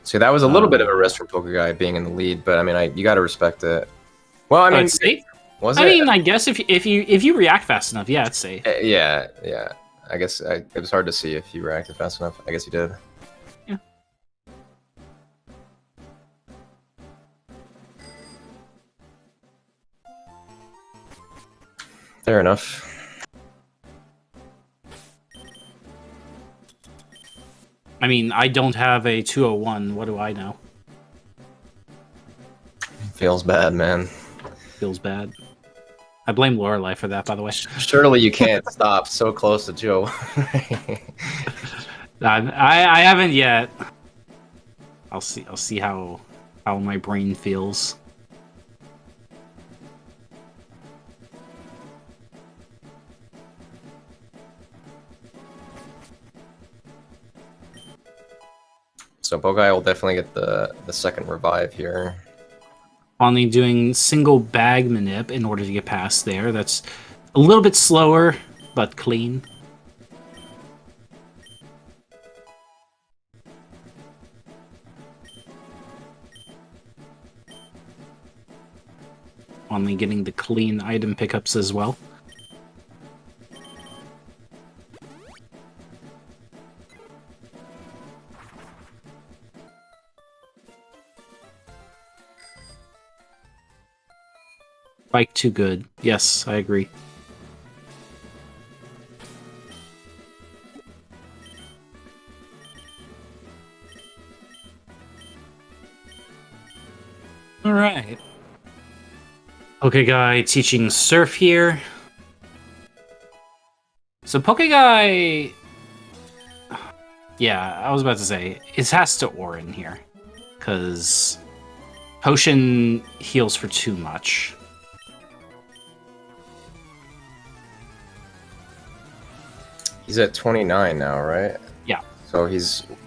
[SPEAKER 2] So that was a little bit of a risk for Pokeguy being in the lead, but I mean, you got to respect it. Well, I mean,
[SPEAKER 1] it's safe.
[SPEAKER 2] Was it?
[SPEAKER 1] I mean, I guess if you react fast enough, yeah, it's safe.
[SPEAKER 2] Yeah. I guess it was hard to see if you reacted fast enough. I guess you did.
[SPEAKER 1] Yeah.
[SPEAKER 2] Fair enough.
[SPEAKER 3] I mean, I don't have a 201. What do I know?
[SPEAKER 2] Feels bad, man.
[SPEAKER 3] Feels bad. I blame Lorelei for that, by the way.
[SPEAKER 2] Surely you can't stop so close to Joe.
[SPEAKER 3] I haven't yet. I'll see how my brain feels.
[SPEAKER 2] So Pokeguy will definitely get the second revive here.
[SPEAKER 3] Only doing single bag manip in order to get past there. That's a little bit slower, but clean. Only getting the clean item pickups as well. Bike too good. Yes, I agree. All right. Pokeguy teaching Surf here. So Pokeguy... Yeah, I was about to say, it has to Orin here. Because Potion heals for too much.
[SPEAKER 2] He's at 29 now, right?
[SPEAKER 3] Yeah.
[SPEAKER 2] So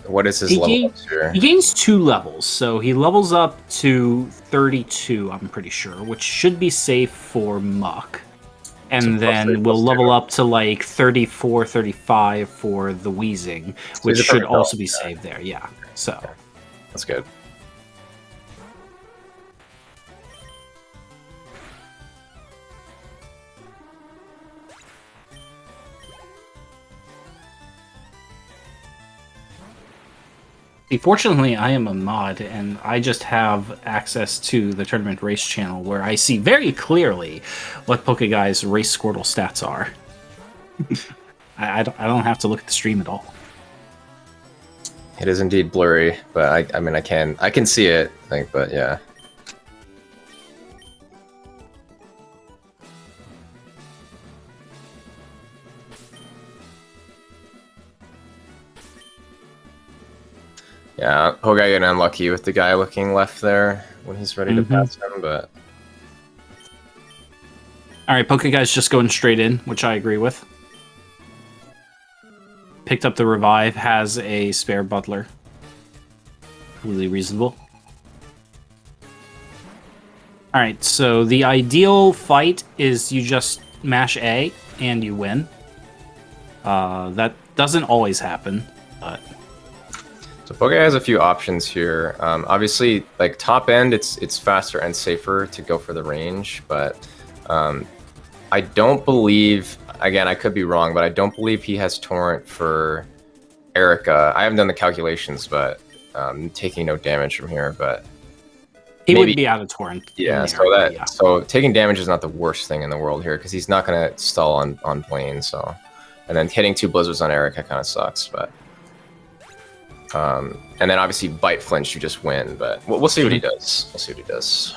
[SPEAKER 2] what is his level up here?
[SPEAKER 3] He gains 2 levels, so he levels up to 32, I'm pretty sure, which should be safe for Muck. And
[SPEAKER 2] So
[SPEAKER 3] then we'll level up to like 34, 35 for the Wheezing, which should also be saved there, yeah. So
[SPEAKER 2] that's good.
[SPEAKER 3] Fortunately, I am a mod, and I just have access to the Tournament Race channel, where I see very clearly what Pokeguy's Race Squirtle stats are. I don't have to look at the stream at all.
[SPEAKER 2] It is indeed blurry, but I mean I can see it, I think, but yeah. Yeah, Pokeguy getting unlucky with the guy looking left there when he's ready to pass him, but...
[SPEAKER 3] Alright, Pokeguy's just going straight in, which I agree with. Picked up the revive, has a spare Butler. Really reasonable. Alright, so the ideal fight is you just mash A and you win. That doesn't always happen, but...
[SPEAKER 2] So Pokeguy has a few options here. Obviously, like top end, it's faster and safer to go for the range, but I don't believe, again, I could be wrong, but I don't believe he has Torrent for Erica. I haven't done the calculations, but taking no damage from here, but
[SPEAKER 3] he would be out of Torrent.
[SPEAKER 2] Yeah, so taking damage is not the worst thing in the world here because he's not going to stall on Blaine. So, and then hitting 2 blizzards on Erica kind of sucks, but. And then obviously bite flinch, you just win, but we'll see what he does. We'll see what he does.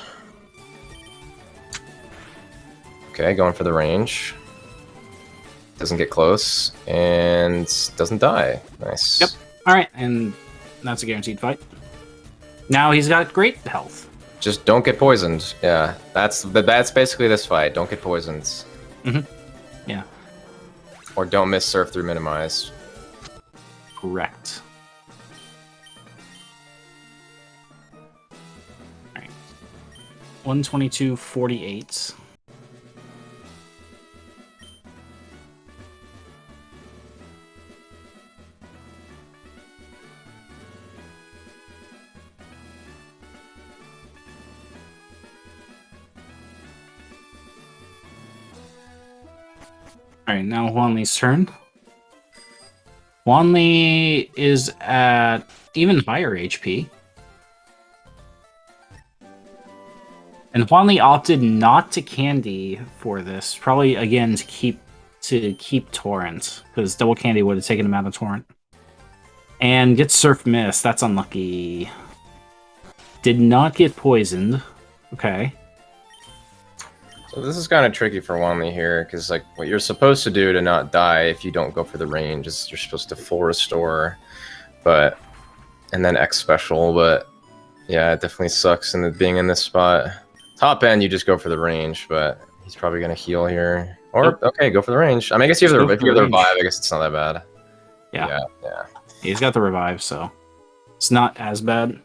[SPEAKER 2] Okay, going for the range. Doesn't get close, and doesn't die. Nice.
[SPEAKER 3] Yep. Alright, and that's a guaranteed fight. Now he's got great health.
[SPEAKER 2] Just don't get poisoned. Yeah, that's basically this fight. Don't get poisoned.
[SPEAKER 3] Mm-hmm. Yeah.
[SPEAKER 2] Or don't miss surf through minimize.
[SPEAKER 3] Correct. 122.48. Alright, now Juanly's turn. Juanly is at even higher HP. And Juanly opted not to candy for this, probably again to keep Torrent, because double candy would have taken him out of Torrent. And gets Surf Miss, that's unlucky. Did not get poisoned. Okay.
[SPEAKER 2] So this is kind of tricky for Wanley here, because like what you're supposed to do to not die if you don't go for the range is you're supposed to full restore, and then X special, but yeah, it definitely sucks being in this spot. Top end, you just go for the range, but he's probably gonna heal here. Or okay, go for the range. I mean, I guess if you have the revive, I guess it's not that bad.
[SPEAKER 3] Yeah.
[SPEAKER 2] Yeah.
[SPEAKER 3] He's got the revive, so it's not as bad.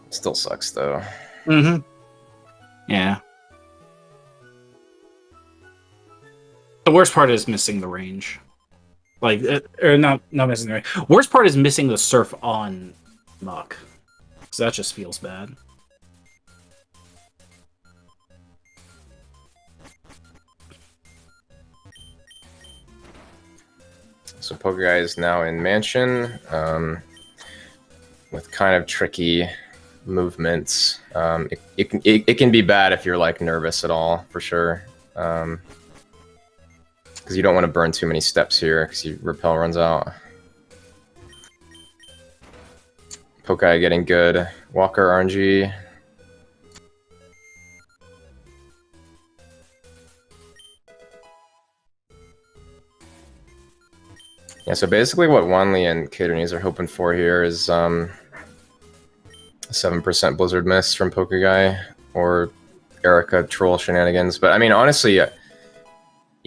[SPEAKER 2] Still sucks though.
[SPEAKER 3] Mm-hmm. Yeah. The worst part is missing the range. Like, or not missing the range. Worst part is missing the surf on Muck. So that just feels bad.
[SPEAKER 2] So Pokeguy is now in Mansion, with kind of tricky movements. It can be bad if you're like nervous at all, for sure. Because you don't want to burn too many steps here, because your repel runs out. Pokeguy getting good. Walker RNG. Yeah, so basically what Wanley and Caterknees are hoping for here is 7% Blizzard Miss from Pokeguy, or Erica troll shenanigans. But I mean, honestly, it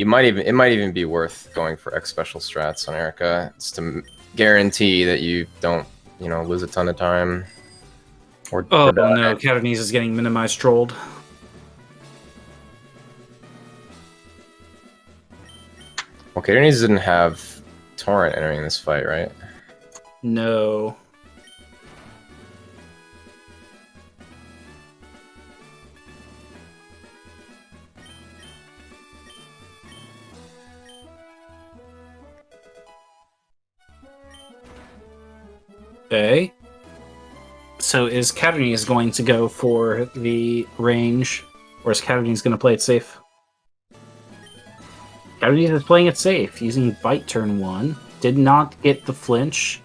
[SPEAKER 2] might even be worth going for X special strats on Erica, just to guarantee that you don't, lose a ton of time. Or
[SPEAKER 1] no, Caterknees is getting minimized trolled.
[SPEAKER 2] Well, Caterknees didn't have Torrent entering this fight, right?
[SPEAKER 1] No. Okay. So is Caterknees going to go for the range, or is Caterknees going to play it safe? Caterknees is playing it safe, using Bite turn 1. Did not get the flinch.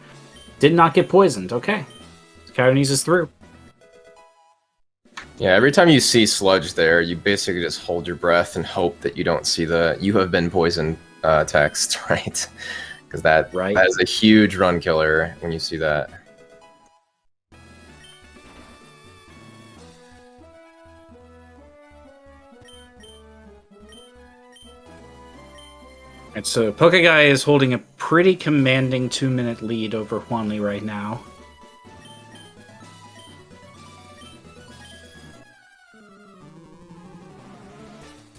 [SPEAKER 1] Did not get poisoned. Okay. Caterknees is through.
[SPEAKER 2] Yeah, every time you see Sludge there, you basically just hold your breath and hope that you don't see the "you have been poisoned" text, right? Because that is a huge run killer when you see that.
[SPEAKER 1] And so Pokeguy is holding a pretty commanding 2-minute lead over Juanly right now.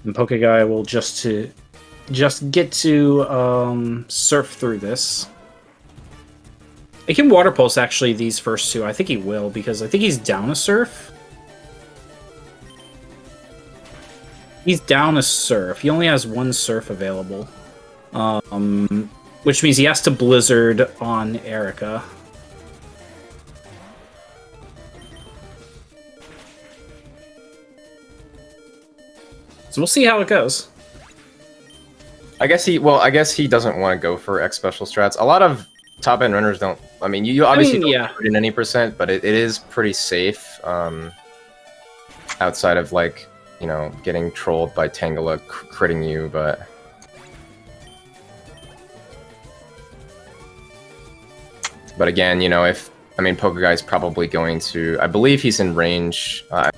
[SPEAKER 1] And Pokeguy will just get to surf through this. He can Water Pulse actually these first two. I think he will, because I think he's down a surf. He's down a surf. He only has one surf available. Which means he has to Blizzard on Erica. So we'll see how it goes.
[SPEAKER 2] I guess he doesn't want to go for X special strats. A lot of top end runners don't. I mean, you obviously don't put in any percent, but it is pretty safe. Outside of like, getting trolled by Tangela critting you, but. But again, Pokeguy's probably going to. I believe he's in range. I'd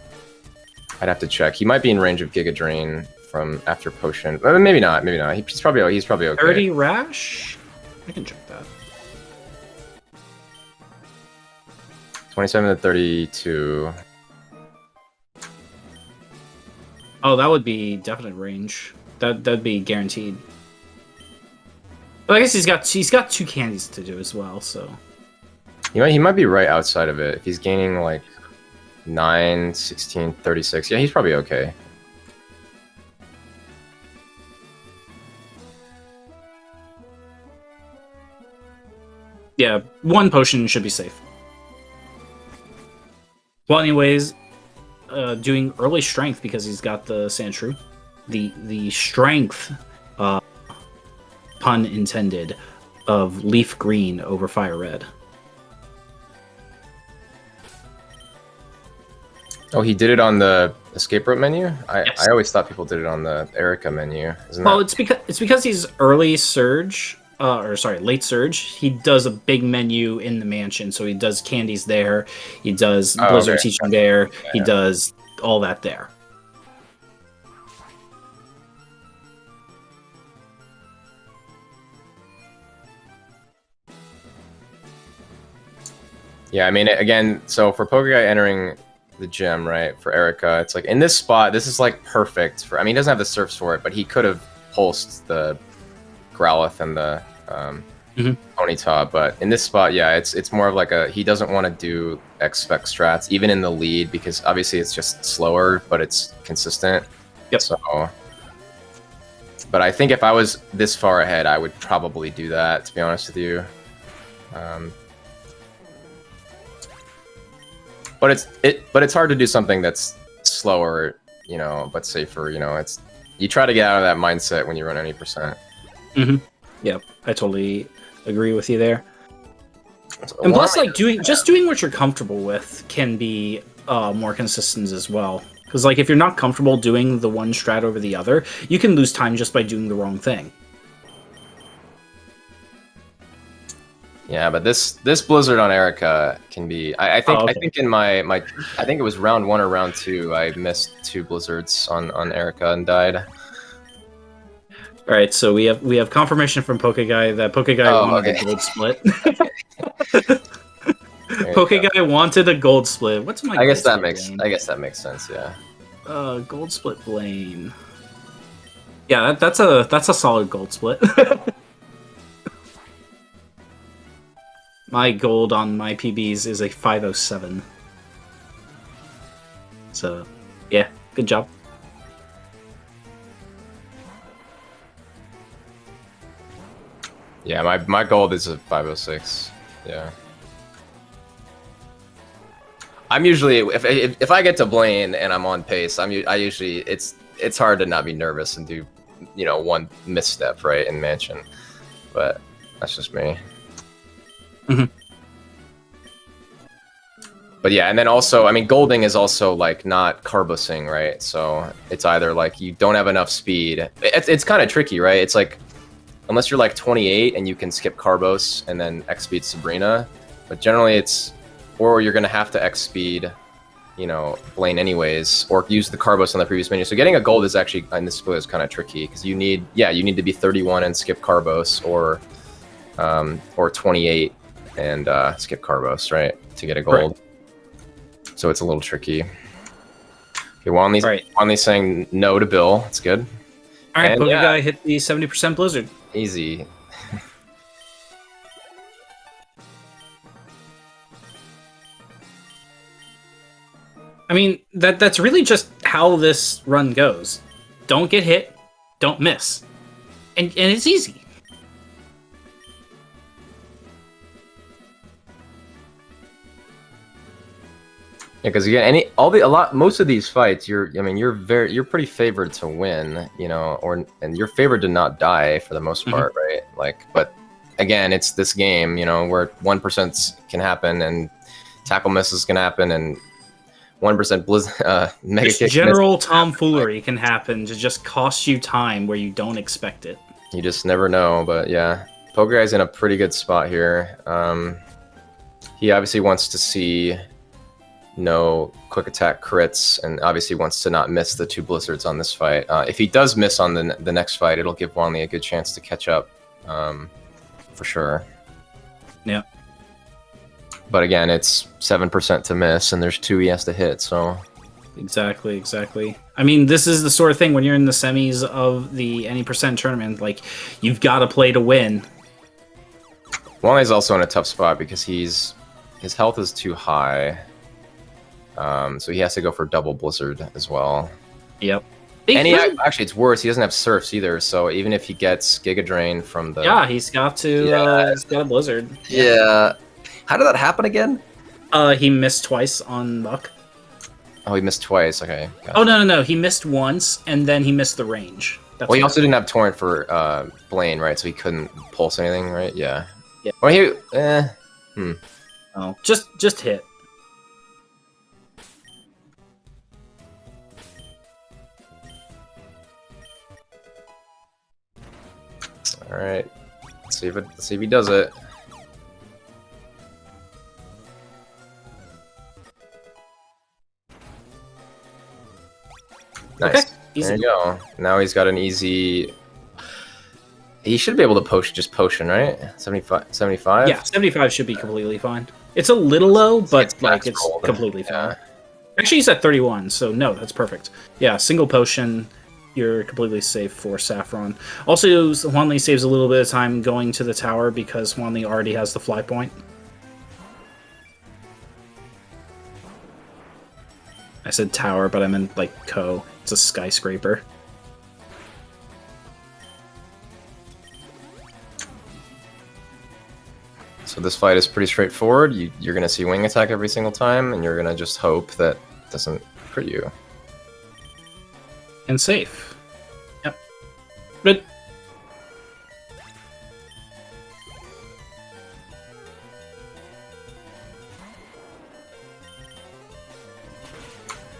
[SPEAKER 2] have to check. He might be in range of Giga Drain from after Potion. Maybe not. Maybe not. He's probably okay.
[SPEAKER 1] 30 Rash? I can check that.
[SPEAKER 2] 27 to 32.
[SPEAKER 1] Oh, that would be definite range. That'd be guaranteed. But I guess he's got 2 candies to do as well, so.
[SPEAKER 2] He might be right outside of it. If he's gaining like 9, 16, 36. Yeah, he's probably okay.
[SPEAKER 1] Yeah, 1 potion should be safe. Well, anyways,
[SPEAKER 3] doing early strength because he's got the Sandshrew. The strength, pun intended, of LeafGreen over FireRed.
[SPEAKER 2] Oh, he did it on the escape rope menu?
[SPEAKER 3] Yes.
[SPEAKER 2] I always thought people did it on the Erica menu. Isn't
[SPEAKER 3] Well,
[SPEAKER 2] that...
[SPEAKER 3] it's because he's early surge, late surge. He does a big menu in the mansion, so he does candies there. He does Blizzard
[SPEAKER 2] okay.
[SPEAKER 3] teaching there.
[SPEAKER 2] Yeah,
[SPEAKER 3] He does all that there.
[SPEAKER 2] Yeah, I mean, again, so for Pokeguy entering the gym, right, for Erica, it's like in this spot, this is like perfect for. I mean, he doesn't have the surfs for it, but he could have pulsed the Growlithe and the Ponyta. But in this spot, yeah, it's more of like a he doesn't want to do X-Spec strats, even in the lead, because obviously it's just slower, but it's consistent.
[SPEAKER 3] Yep.
[SPEAKER 2] So, but I think if I was this far ahead, I would probably do that, to be honest with you. But it's hard to do something that's slower, you know, but safer. You know, you try to get out of that mindset when you run any percent.
[SPEAKER 3] Yep, I totally agree with you there.
[SPEAKER 2] So
[SPEAKER 3] And plus, like doing what you're comfortable with can be more consistent as well. Because like if you're not comfortable doing the one strat over the other, you can lose time just by doing the wrong thing.
[SPEAKER 2] Yeah, but this Blizzard on Erica can be. I think
[SPEAKER 3] okay.
[SPEAKER 2] I think in my I think it was round 1 or round 2. I missed 2 Blizzards on Erica and died.
[SPEAKER 3] All right, so we have confirmation from Pokeguy that Pokeguy wanted a gold split. Pokeguy wanted a gold split. What's my?
[SPEAKER 2] I guess that makes sense. Yeah.
[SPEAKER 3] Gold split Blaine. Yeah, that's a solid gold split. My gold on my PBs is a 507. So, yeah, good job.
[SPEAKER 2] Yeah, my gold is a 506. Yeah. I'm usually if I get to Blaine and I'm on pace, I usually it's hard to not be nervous and do, you know, one misstep right in Mansion, but that's just me. But yeah, and then also, I mean, Golding is also like not carbosing, right? So it's either like you don't have enough speed. It's kind of tricky, right? It's like unless you're like 28 and you can skip Carbos and then X speed Sabrina, but generally it's or you're gonna have to X speed, you know, Blaine anyways, or use the Carbos on the previous menu. So getting a gold is actually in this split is kind of tricky because you need to be 31 and skip Carbos or 28 and skip Carbos, right, to get a gold. Right. So it's a little tricky. Okay, Juanly's saying no to Bill. That's good.
[SPEAKER 3] All right, Pokeguy hit the 70% Blizzard.
[SPEAKER 2] Easy.
[SPEAKER 3] I mean, that's really just how this run goes. Don't get hit, don't miss. And it's easy.
[SPEAKER 2] Yeah, because again, most of these fights, you're pretty favored to win, you know, and you're favored to not die for the most part, right? Like, but again, it's this game, you know, where 1% can happen and tackle misses can happen and 1% mega kick.
[SPEAKER 3] General tomfoolery can happen to just cost you time where you don't expect it.
[SPEAKER 2] You just never know, but yeah, Pokeguy's in a pretty good spot here. He obviously wants to see no quick attack crits, and obviously wants to not miss the 2 Blizzards on this fight. If he does miss on the next fight, it'll give Juanly a good chance to catch up, for sure.
[SPEAKER 3] Yeah.
[SPEAKER 2] But again, it's 7% to miss, and there's 2 he has to hit, so...
[SPEAKER 3] Exactly. I mean, this is the sort of thing when you're in the semis of the any percent tournament, like, you've got to play to win.
[SPEAKER 2] Juanly's also in a tough spot because his health is too high. So he has to go for double Blizzard as well.
[SPEAKER 3] Yep.
[SPEAKER 2] And actually, it's worse. He doesn't have Surfs either. So even if he gets Giga Drain from the...
[SPEAKER 3] Yeah, he's got a Blizzard.
[SPEAKER 2] Yeah. How did that happen again?
[SPEAKER 3] He missed twice on Muck.
[SPEAKER 2] Oh, he missed twice. Okay. Gotcha.
[SPEAKER 3] Oh no, he missed once and then he missed the range. That's
[SPEAKER 2] Well, he
[SPEAKER 3] what-
[SPEAKER 2] also didn't have torrent for Blaine, right? So he couldn't pulse anything, right? Yeah.
[SPEAKER 3] Yeah.
[SPEAKER 2] Or he.
[SPEAKER 3] Oh, just hit.
[SPEAKER 2] All right. Let's see if he does it. Nice.
[SPEAKER 3] Okay, easy.
[SPEAKER 2] There you go. Now he's got an easy. He should be able to just potion, right? 75?
[SPEAKER 3] Yeah, 75 should be completely fine. It's a little low, but
[SPEAKER 2] It's
[SPEAKER 3] like
[SPEAKER 2] max
[SPEAKER 3] it's
[SPEAKER 2] rolled.
[SPEAKER 3] completely fine.
[SPEAKER 2] Yeah.
[SPEAKER 3] Actually, he's at 31, so no, that's perfect. Yeah, single potion, you're completely safe for Saffron. Also, Juanly saves a little bit of time going to the tower because Juanly already has the fly point. I said tower, but I meant like It's a skyscraper.
[SPEAKER 2] So this fight is pretty straightforward. You're going to see wing attack every single time, and you're going to just hope that it doesn't crit you.
[SPEAKER 3] And safe. Yep. Good.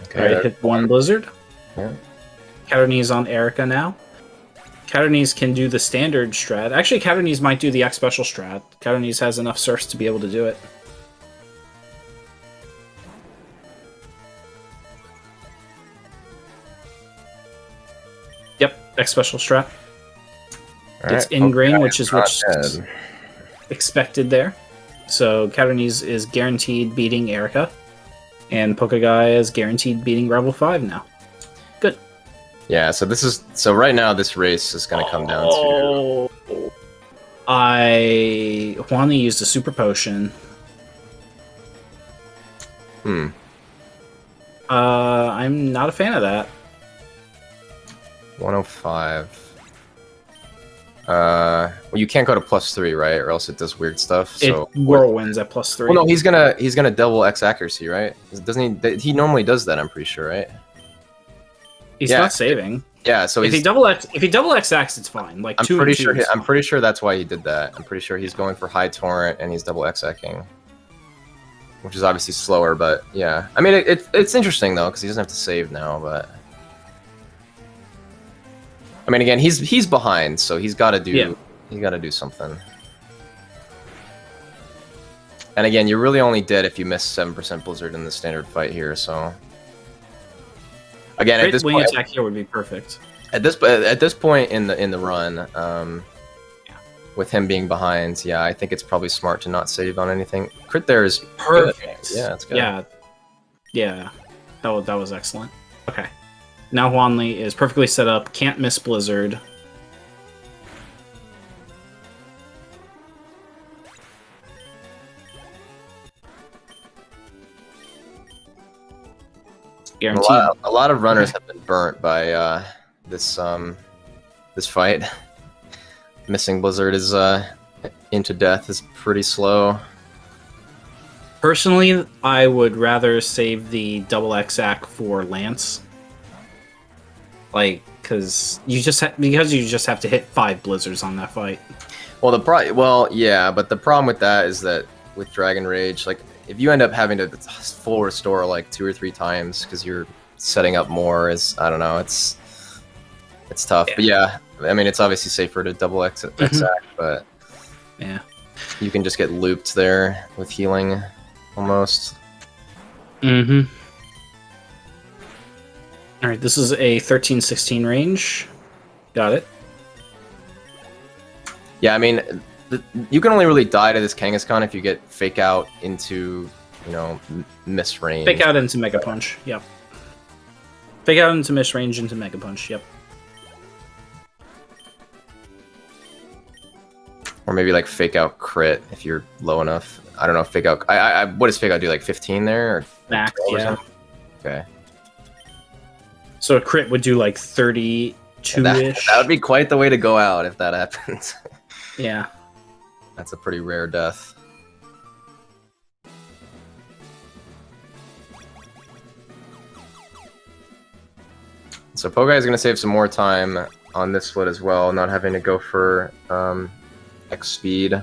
[SPEAKER 2] Okay.
[SPEAKER 3] Alright, hit one blizzard.
[SPEAKER 2] Yeah.
[SPEAKER 3] Caterknees on Erica now. Caterknees can do the standard strat. Actually, Caterknees might do the X special strat. Caterknees has enough surfs to be able to do it. Yep, X special strat. It's
[SPEAKER 2] Alright,
[SPEAKER 3] in-grain,
[SPEAKER 2] okay,
[SPEAKER 3] which is
[SPEAKER 2] not
[SPEAKER 3] what's
[SPEAKER 2] dead.
[SPEAKER 3] expected there. So Caterknees is guaranteed beating Erica. And Pokeguy is guaranteed beating Rebel 5 now. Good.
[SPEAKER 2] Yeah, so right now this race is going to come down to
[SPEAKER 3] Juanly used a super potion. I'm not a fan of that.
[SPEAKER 2] 105. Well, you can't go to +3, right? Or else it does weird stuff. So
[SPEAKER 3] It whirlwinds at +3.
[SPEAKER 2] well, no, he's gonna double X accuracy, right? Doesn't he? He normally does that. I'm pretty sure, right?
[SPEAKER 3] He's
[SPEAKER 2] yeah.
[SPEAKER 3] not saving.
[SPEAKER 2] Yeah. So
[SPEAKER 3] If he double X acts, it's fine. Like
[SPEAKER 2] I'm
[SPEAKER 3] 2
[SPEAKER 2] pretty
[SPEAKER 3] and 2
[SPEAKER 2] sure.
[SPEAKER 3] is
[SPEAKER 2] I'm
[SPEAKER 3] fine.
[SPEAKER 2] pretty sure that's why he did that. I'm pretty sure he's going for high torrent and he's double X-acking, which is obviously slower. But yeah, I mean, it's interesting though because he doesn't have to save now. But I mean, again, he's behind, so he's got to do something. And again, you're really only dead if you miss 7% Blizzard in the standard fight here. So again, at
[SPEAKER 3] Great
[SPEAKER 2] this
[SPEAKER 3] wing
[SPEAKER 2] point,
[SPEAKER 3] attack here would be perfect.
[SPEAKER 2] at this point in the run, with him being behind, yeah, I think it's probably smart to not save on anything. Crit there is
[SPEAKER 3] Perfect.
[SPEAKER 2] good. Yeah, it's good.
[SPEAKER 3] Yeah. That was excellent. Okay. Now Juanly is perfectly set up. Can't miss Blizzard. Guaranteed.
[SPEAKER 2] A lot of runners have been burnt by this fight. Missing Blizzard is into death is pretty slow.
[SPEAKER 3] Personally, I would rather save the double X-Ack for Lance. Like, because you just have to hit 5 Blizzards on that fight.
[SPEAKER 2] Well, yeah, but the problem with that is that with Dragon Rage, like if you end up having to full restore like 2 or 3 times because you're setting up more, I don't know, it's tough.
[SPEAKER 3] Yeah.
[SPEAKER 2] But yeah, I mean it's obviously safer to double X-Ack, but
[SPEAKER 3] Yeah.
[SPEAKER 2] you can just get looped there with healing almost.
[SPEAKER 3] Mm-hmm. Alright, this is a 13-16 range. Got it.
[SPEAKER 2] Yeah, I mean, you can only really die to this Kangaskhan if you get Fake Out into, miss range.
[SPEAKER 3] Fake out into Mega Punch. Yep. Fake out into miss range into Mega Punch. Yep.
[SPEAKER 2] Or maybe like Fake Out crit if you're low enough. I don't know, Fake Out... what does Fake Out do, like 15 there? Or
[SPEAKER 3] Max,
[SPEAKER 2] 12 or
[SPEAKER 3] yeah.
[SPEAKER 2] something? Okay.
[SPEAKER 3] So a crit would do like 32-ish.
[SPEAKER 2] That would be quite the way to go out if that happens.
[SPEAKER 3] Yeah.
[SPEAKER 2] That's a pretty rare death. So Pokeguy is going to save some more time on this split as well, not having to go for X speed.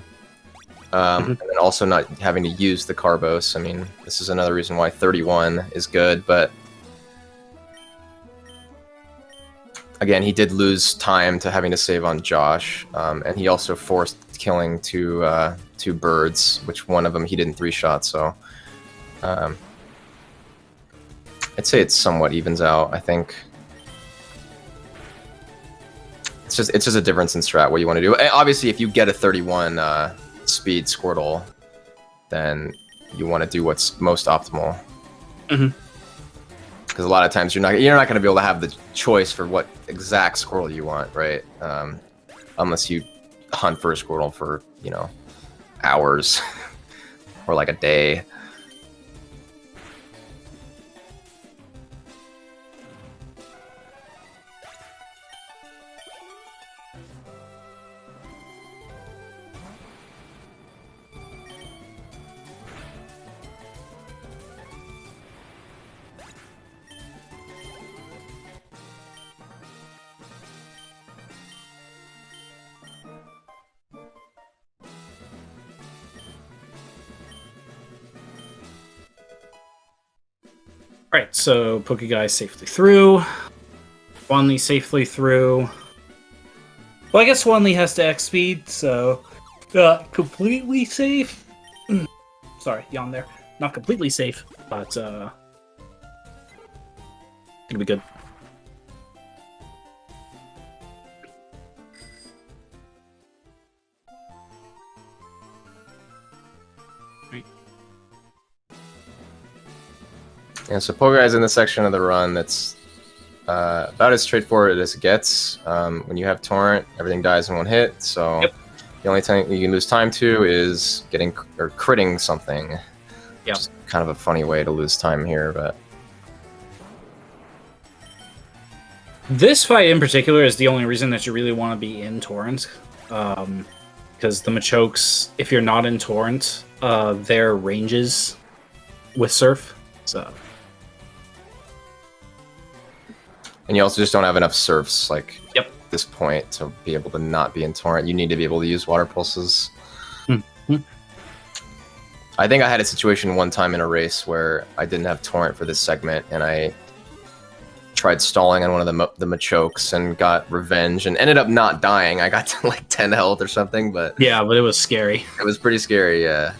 [SPEAKER 2] And then also not having to use the Carbos. I mean, this is another reason why 31 is good, but again, he did lose time to having to save on Josh, and he also forced killing two birds, which one of them he didn't 3-shot, so I'd say it somewhat evens out, I think. It's just a difference in strat, what you want to do. Obviously, if you get a 31 speed Squirtle, then you want to do what's most optimal. Because a lot of times you're not going to be able to have the choice for what exact Squirtle you want, right? Unless you hunt for a Squirtle for, you know, hours or like a day.
[SPEAKER 1] Alright, so Pokeguy safely through. Juanly safely through. Well, I guess Juanly has to X speed, so not completely safe. Sorry, yawn there. Not completely safe, but it'll be good.
[SPEAKER 2] Yeah, so Pokeguy's in the section of the run that's about as straightforward as it gets. When you have Torrent, everything dies in one hit, so the only thing you can lose time to is getting or critting something.
[SPEAKER 1] Yeah.
[SPEAKER 2] Which is kind of a funny way to lose time here, but
[SPEAKER 1] This fight in particular is the only reason that you really want to be in Torrent. Because the Machokes, if you're not in Torrent, their ranges with Surf. So.
[SPEAKER 2] And you also just don't have enough Surfs, like,
[SPEAKER 1] Yep.
[SPEAKER 2] at this point to be able to not be in Torrent. You need to be able to use Water Pulses. I think I had a situation one time in a race where I didn't have Torrent for this segment, and I tried stalling on one of the Machokes and got revenge, and ended up not dying. I got to, like, 10 health or something, but...
[SPEAKER 1] Yeah, but it was scary.
[SPEAKER 2] It was pretty scary, yeah.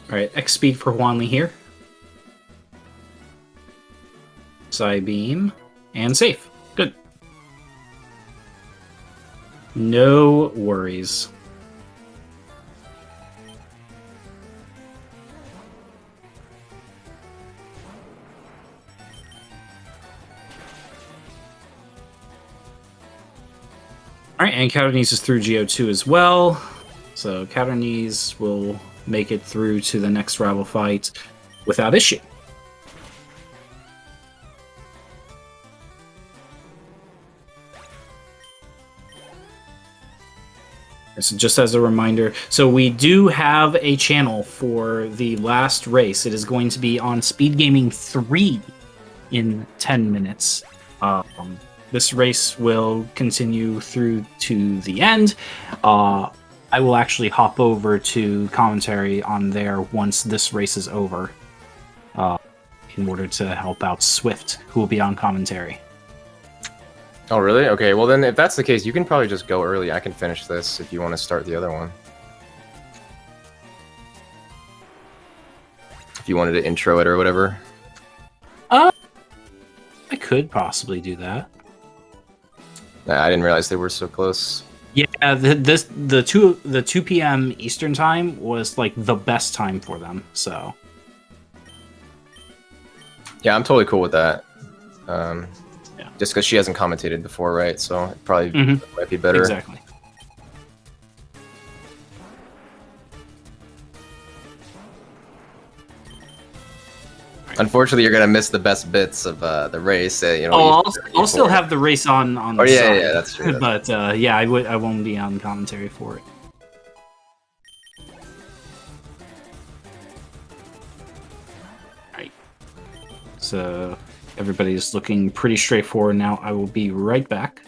[SPEAKER 1] Alright, X speed for Juanly here. Psybeam. And safe. Good. No worries. Alright, and Caterknees is through GO2 as well. So Caterknees will make it through to the next rival fight without issue. So just as a reminder, so we do have a channel for the last race. It is going to be on Speed Gaming 3 in 10 minutes. This race will continue through to the end. I will actually hop over to commentary on there once this race is over in order to help out Swift, who will be on commentary.
[SPEAKER 2] Oh, really? Okay, well then, if that's the case, you can probably just go early. I can finish this if you want to start the other one. If you wanted to intro it or whatever.
[SPEAKER 1] I could possibly do that.
[SPEAKER 2] I didn't realize they were so close.
[SPEAKER 1] Yeah, the 2 p.m. Eastern time was like the best time for them. So
[SPEAKER 2] yeah, I'm totally cool with that.
[SPEAKER 1] Yeah.
[SPEAKER 2] Just because she hasn't commentated before, right? So it probably might be better.
[SPEAKER 1] Exactly.
[SPEAKER 2] Unfortunately, you're gonna miss the best bits of the race. You know.
[SPEAKER 1] Oh, I'll still have the race on the
[SPEAKER 2] Oh yeah,
[SPEAKER 1] side.
[SPEAKER 2] yeah, that's true.
[SPEAKER 1] But yeah, I won't be on commentary for it. Right. So
[SPEAKER 3] Everybody's looking pretty straightforward now. I will be right back.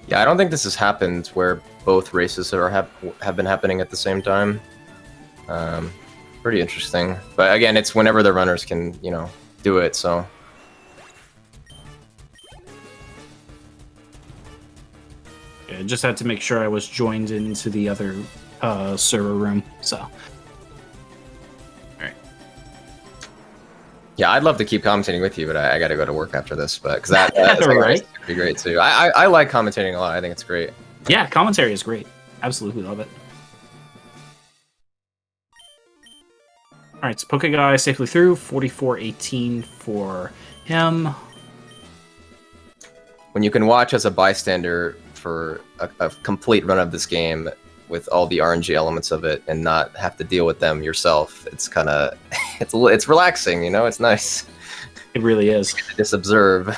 [SPEAKER 2] Yeah, I don't think this has happened where both races have been happening at the same time. Pretty interesting. But again, it's whenever the runners can, you know, do it, so...
[SPEAKER 3] Yeah, just had to make sure I was joined into the other server room, so...
[SPEAKER 2] Yeah, I'd love to keep commentating with you, but I gotta go to work after this. But because that's
[SPEAKER 3] Right.
[SPEAKER 2] would be great too. I like commentating a lot. I think it's great.
[SPEAKER 3] Yeah, commentary is great. Absolutely love it. All right, so Pokeguy safely through. 44-18 for him.
[SPEAKER 2] When you can watch as a bystander for a complete run of this game with all the RNG elements of it and not have to deal with them yourself, it's kind of it's relaxing, you know. It's nice.
[SPEAKER 3] It really is.
[SPEAKER 2] Just observe.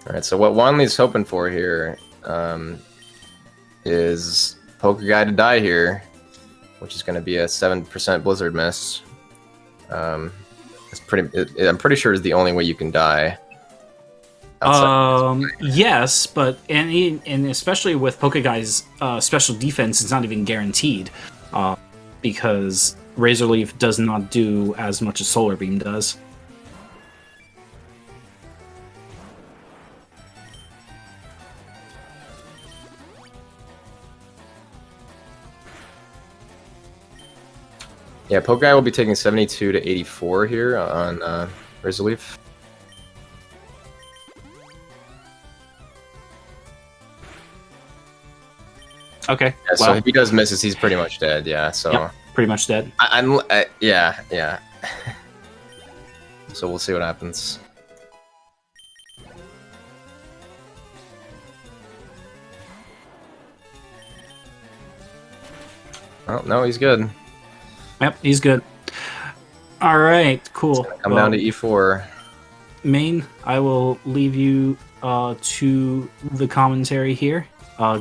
[SPEAKER 2] All right, so what Wanley's hoping for here is Pokeguy to die here, which is going to be a 7% Blizzard miss. It's I'm pretty sure is the only way you can die.
[SPEAKER 3] Yes, but and especially with Pokeguy's special defense, it's not even guaranteed, because Razor Leaf does not do as much as Solar Beam does.
[SPEAKER 2] Yeah, Pokeguy will be taking 72 to 84 here on Razor Leaf.
[SPEAKER 3] Okay.
[SPEAKER 2] Yeah, so if he does misses, he's pretty much dead. Yeah, so
[SPEAKER 3] yep, pretty much dead.
[SPEAKER 2] Yeah. So we'll see what happens. Oh no, he's good.
[SPEAKER 3] Yep, he's good. All right, cool.
[SPEAKER 2] Come down to E4.
[SPEAKER 3] Main, I will leave you to the commentary here.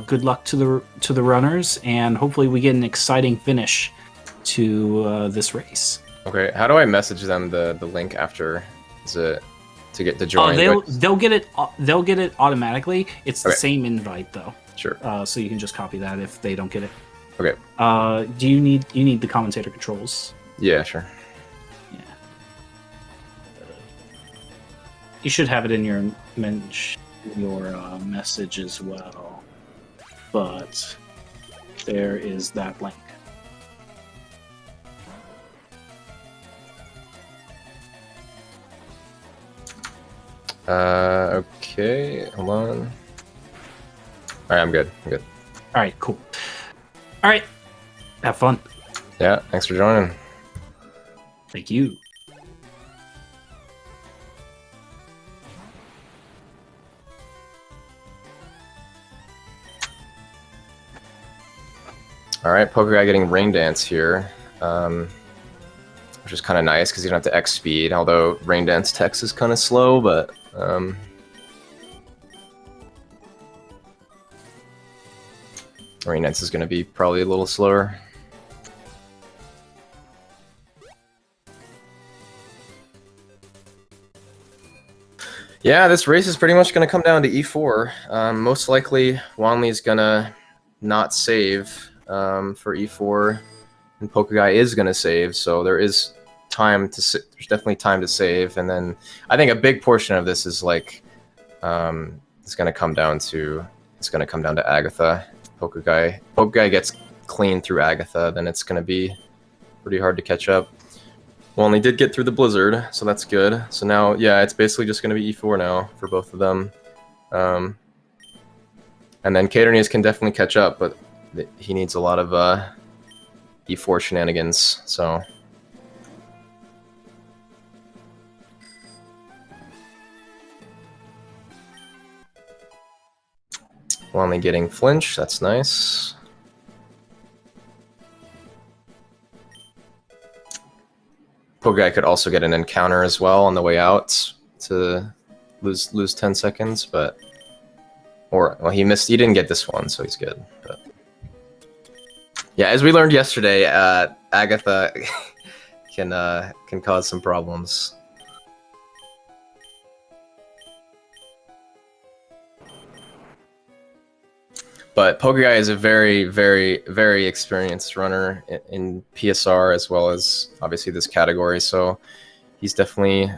[SPEAKER 3] Good luck to the runners, and hopefully we get an exciting finish to this race.
[SPEAKER 2] Okay, how do I message them the link after? Is it to join?
[SPEAKER 3] They'll get it. They'll get it automatically. It's the same invite though.
[SPEAKER 2] Sure.
[SPEAKER 3] So you can just copy that if they don't get it.
[SPEAKER 2] Okay.
[SPEAKER 3] Do you need the commentator controls?
[SPEAKER 2] Yeah, sure.
[SPEAKER 3] Yeah. You should have it in your message as well. But there is that link.
[SPEAKER 2] Okay, hold on. All right, I'm good. I'm good.
[SPEAKER 3] All right, cool. All right, have fun.
[SPEAKER 2] Yeah, thanks for joining.
[SPEAKER 3] Thank you.
[SPEAKER 2] All right, Pokeguy getting Rain Dance here, which is kind of nice because you don't have to X speed. Although Rain Dance text is kind of slow, but Rain Dance is going to be probably a little slower. Yeah, this race is pretty much going to come down to E4. Most likely, Wanley's going to not save for E4, and Pokeguy is going to save, so there is time to there's definitely time to save. And then I think a big portion of this is like it's going to come down to Agatha. Pokeguy gets clean through Agatha, then it's going to be pretty hard to catch up. Wanley did get through the Blizzard, so that's good. So now, yeah, it's basically just going to be E4 now for both of them. And then Caterknees can definitely catch up, but he needs a lot of E4 shenanigans, so... Only getting flinch, that's nice. Pokeguy could also get an encounter as well on the way out to lose 10 seconds, but well, he didn't get this one, so he's good. But yeah, as we learned yesterday, Agatha can cause some problems. But Pokeguy is a very, very, very experienced runner in PSR as well as obviously this category, so he's definitely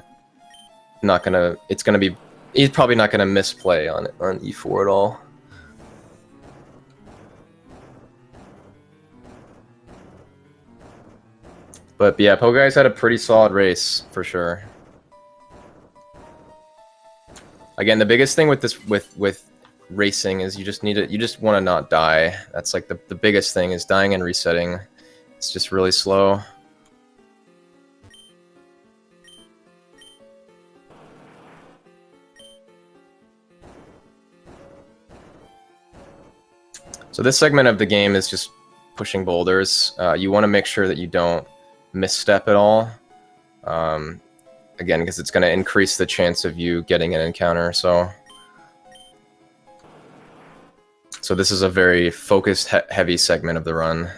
[SPEAKER 2] not gonna. He's probably not gonna misplay on E4 at all. But yeah, Pokeguy's had a pretty solid race for sure. Again, the biggest thing with this with racing is you just want to not die. That's like the biggest thing is dying and resetting. It's just really slow. So this segment of the game is just pushing boulders. You want to make sure that you don't misstep at all. Again, because it's going to increase the chance of you getting an encounter. So this is a very focused, heavy segment of the run.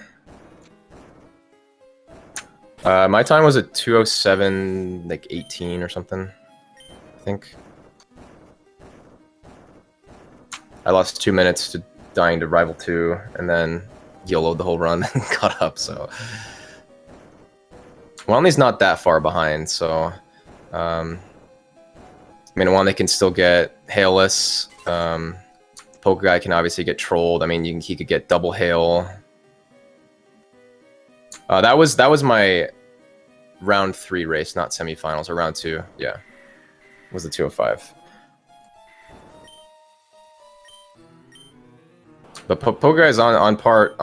[SPEAKER 2] My time was at 2:07, like 18 or something, I think. I lost 2 minutes to dying to Rival 2, and then YOLO'd the whole run and caught up, so... Wanley's not that far behind, so... I mean, Wanley can still get Hailless. Pokeguy can obviously get trolled. I mean, he could get double hail. That was my round 3 race, not semifinals, or round 2. Yeah, it was the 205. But Pokeguy's on part.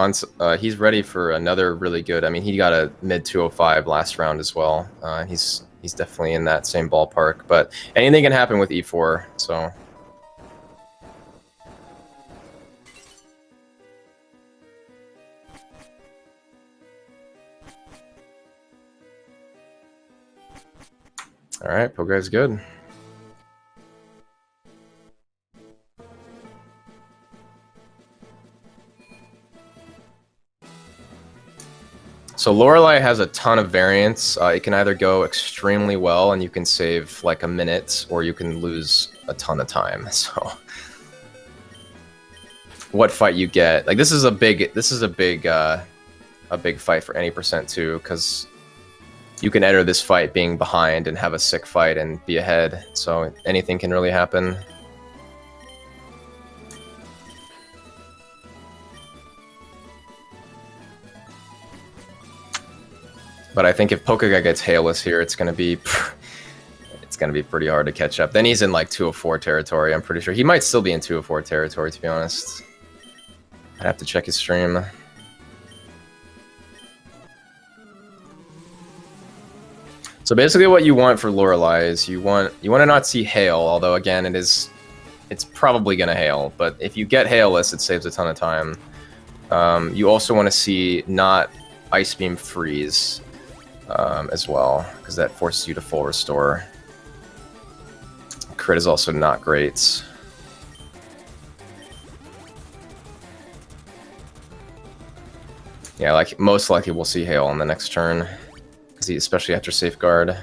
[SPEAKER 2] He's ready for another really good. I mean, he got a mid 205 last round as well. He's definitely in that same ballpark. But anything can happen with E4. So. All right, Pokeguy's good. So Lorelei has a ton of variants. It can either go extremely well and you can save like a minute, or you can lose a ton of time. So what fight you get? Like this is a big fight for any percent too, because you can enter this fight being behind and have a sick fight and be ahead. So anything can really happen. But I think if Pokeguy gets Hailless here, it's gonna be pretty hard to catch up. Then he's in like 204 territory. I'm pretty sure he might still be in 204 territory, to be honest. I'd have to check his stream. So basically, what you want for Lorelei is you want to not see hail. Although again, it's probably gonna hail. But if you get Hailless, it saves a ton of time. You also want to see not Ice Beam freeze. As well, because that forces you to full restore. Crit is also not great. Yeah, like most likely we'll see hail on the next turn, especially after safeguard.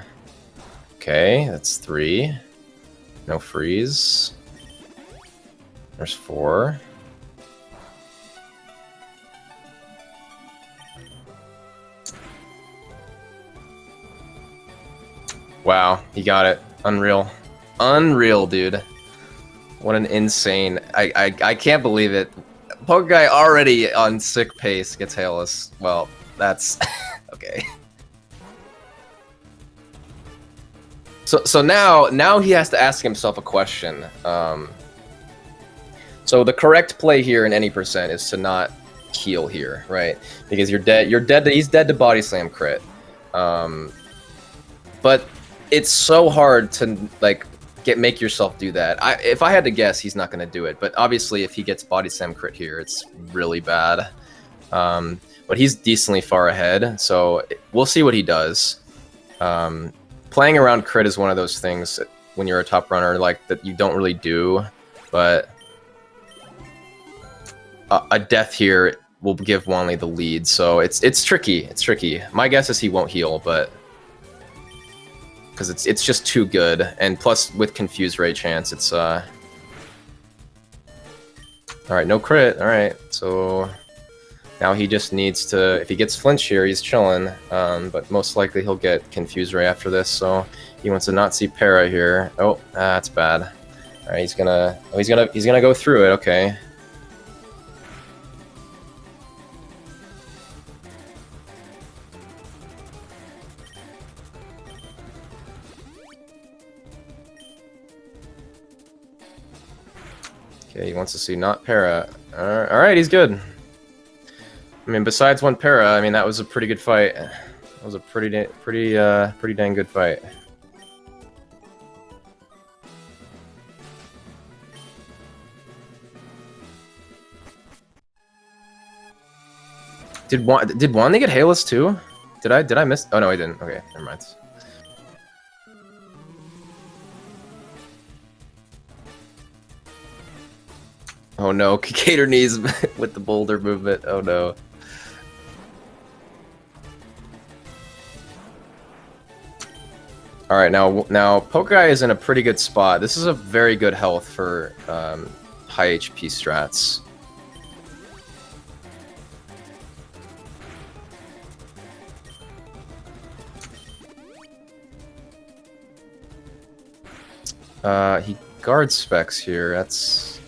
[SPEAKER 2] Okay, that's 3. No freeze. There's 4. Wow, he got it. Unreal. Unreal, dude. What an insane... I can't believe it. Pokeguy already on sick pace gets Hailless. Well, that's... okay. So now he has to ask himself a question. So the correct play here in any percent is to not heal here, right? Because you're dead. He's dead to Body Slam crit. But it's so hard to like make yourself do that. If I had to guess, he's not going to do it. But obviously, if he gets body slam crit here, it's really bad. But he's decently far ahead, so we'll see what he does. Playing around crit is one of those things when you're a top runner like that you don't really do, but a death here will give Juanly the lead, so it's tricky. It's tricky. My guess is he won't heal, but because it's just too good, and plus with confused ray chance, it's all right. No crit. All right, so now he just needs to. If he gets flinch here, he's chilling. But most likely he'll get confused ray after this, so he wants to not see para here. Oh, that's bad. All right, he's gonna go through it. Okay. Okay, he wants to see not para. All right, he's good. I mean, besides one para, I mean that was a pretty good fight. That was a pretty dang good fight. Did Juanly get hailless too? Did I miss? Oh no, I didn't. Okay, never mind. Oh no, Caterknees with the boulder movement. Oh no. All right, now Pokeguy is in a pretty good spot. This is a very good health for high HP strats. He guard specs here. That's.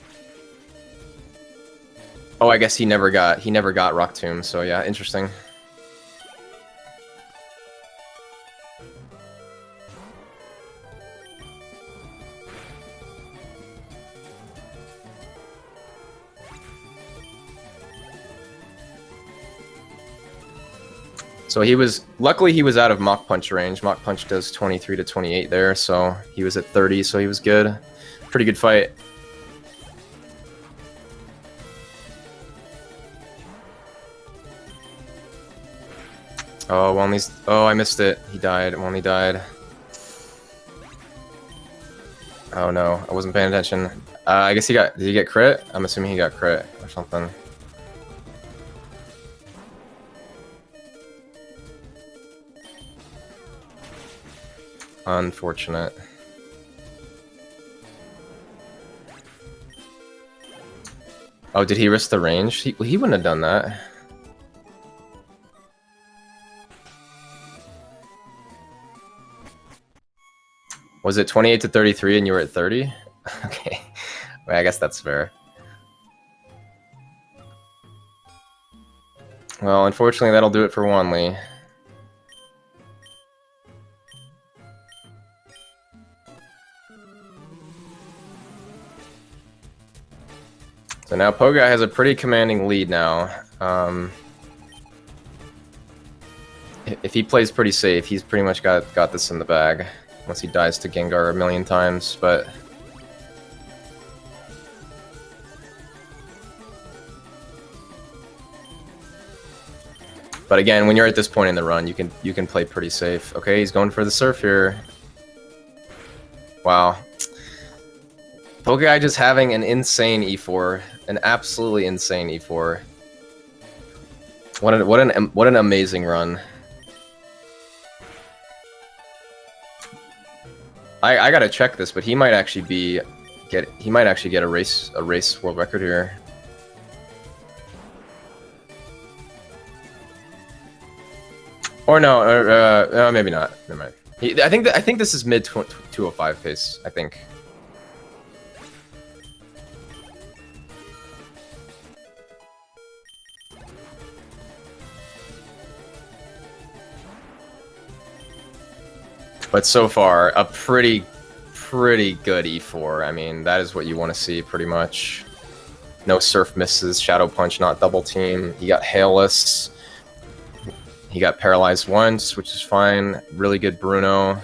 [SPEAKER 2] Oh, I guess he never got Rock Tomb. So yeah, interesting. So luckily he was out of Mach Punch range. Mach Punch does 23 to 28 there, so he was at 30, so he was good. Pretty good fight. Oh, Juanly's. Oh, I missed it. He died. Juanly died. Oh no, I wasn't paying attention. I guess did he get crit? I'm assuming he got crit or something. Unfortunate. Oh, did he risk the range? He wouldn't have done that. Was it 28 to 33 and you were at 30? Okay. Well, I guess that's fair. Well, unfortunately, that'll do it for Juanly. So now Pokeguy has a pretty commanding lead now. If he plays pretty safe, he's pretty much got this in the bag. Unless he dies to Gengar a million times, but... But again, when you're at this point in the run, you can play pretty safe. Okay, he's going for the surf here. Wow. Pokeguy just having an insane E4, an absolutely insane E4. What an amazing run. I gotta check this, but he might actually get a race world record here. Or no, maybe not. Never mind. I think this is mid 205 pace. I think. But so far, a pretty good E4. I mean, that is what you want to see, pretty much. No surf misses, Shadow Punch, not double team. He got hailless. He got paralyzed once, which is fine. Really good Bruno.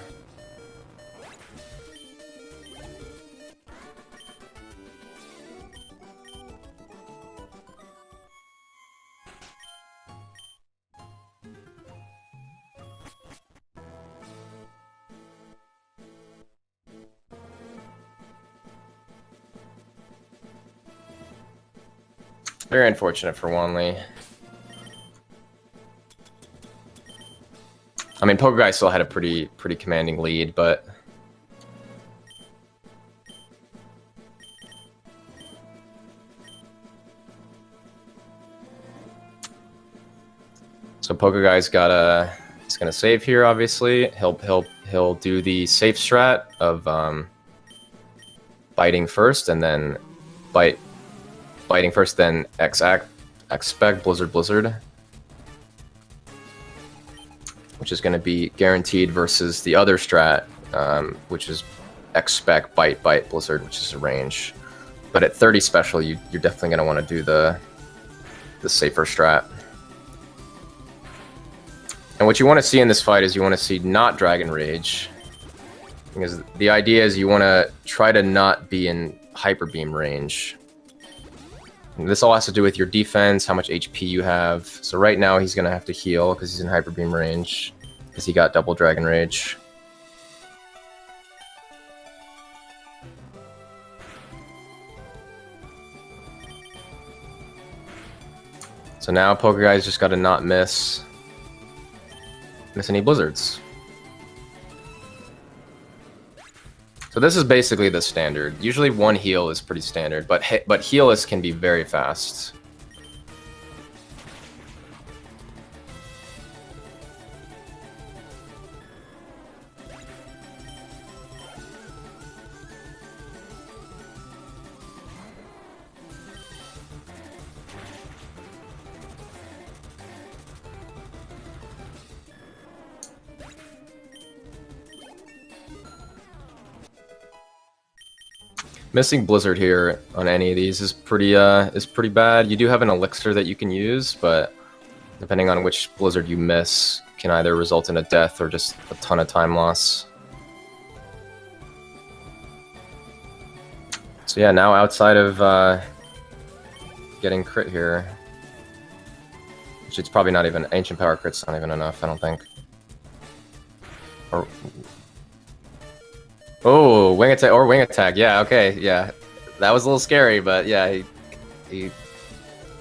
[SPEAKER 2] Very unfortunate for Wanley. I mean, Pokeguy still had a pretty commanding lead, but so Pokeguy's he's gonna save here. Obviously, he'll do the safe strat of biting first, and then biting first, then X-Spec, Blizzard, which is going to be guaranteed versus the other strat, which is X-Spec, Bite, Blizzard, which is a range. But at 30 special, you're definitely going to want to do the safer strat. And what you want to see in this fight is you want to see not Dragon Rage, because the idea is you want to try to not be in Hyper Beam range. And this all has to do with your defense, how much HP you have. So right now he's going to have to heal because he's in Hyper Beam range, because he got double Dragon Rage. So now Pokeguy's just got to not miss any Blizzards. So this is basically the standard. Usually one heal is pretty standard, but heal-less can be very fast. Missing Blizzard here on any of these is pretty bad. You do have an elixir that you can use, but depending on which Blizzard you miss, can either result in a death or just a ton of time loss. So yeah, now outside of getting crit here, which it's probably not even Ancient Power crit's not even enough, I don't think. Or oh, wing attack. Yeah, okay, yeah, that was a little scary, but yeah, he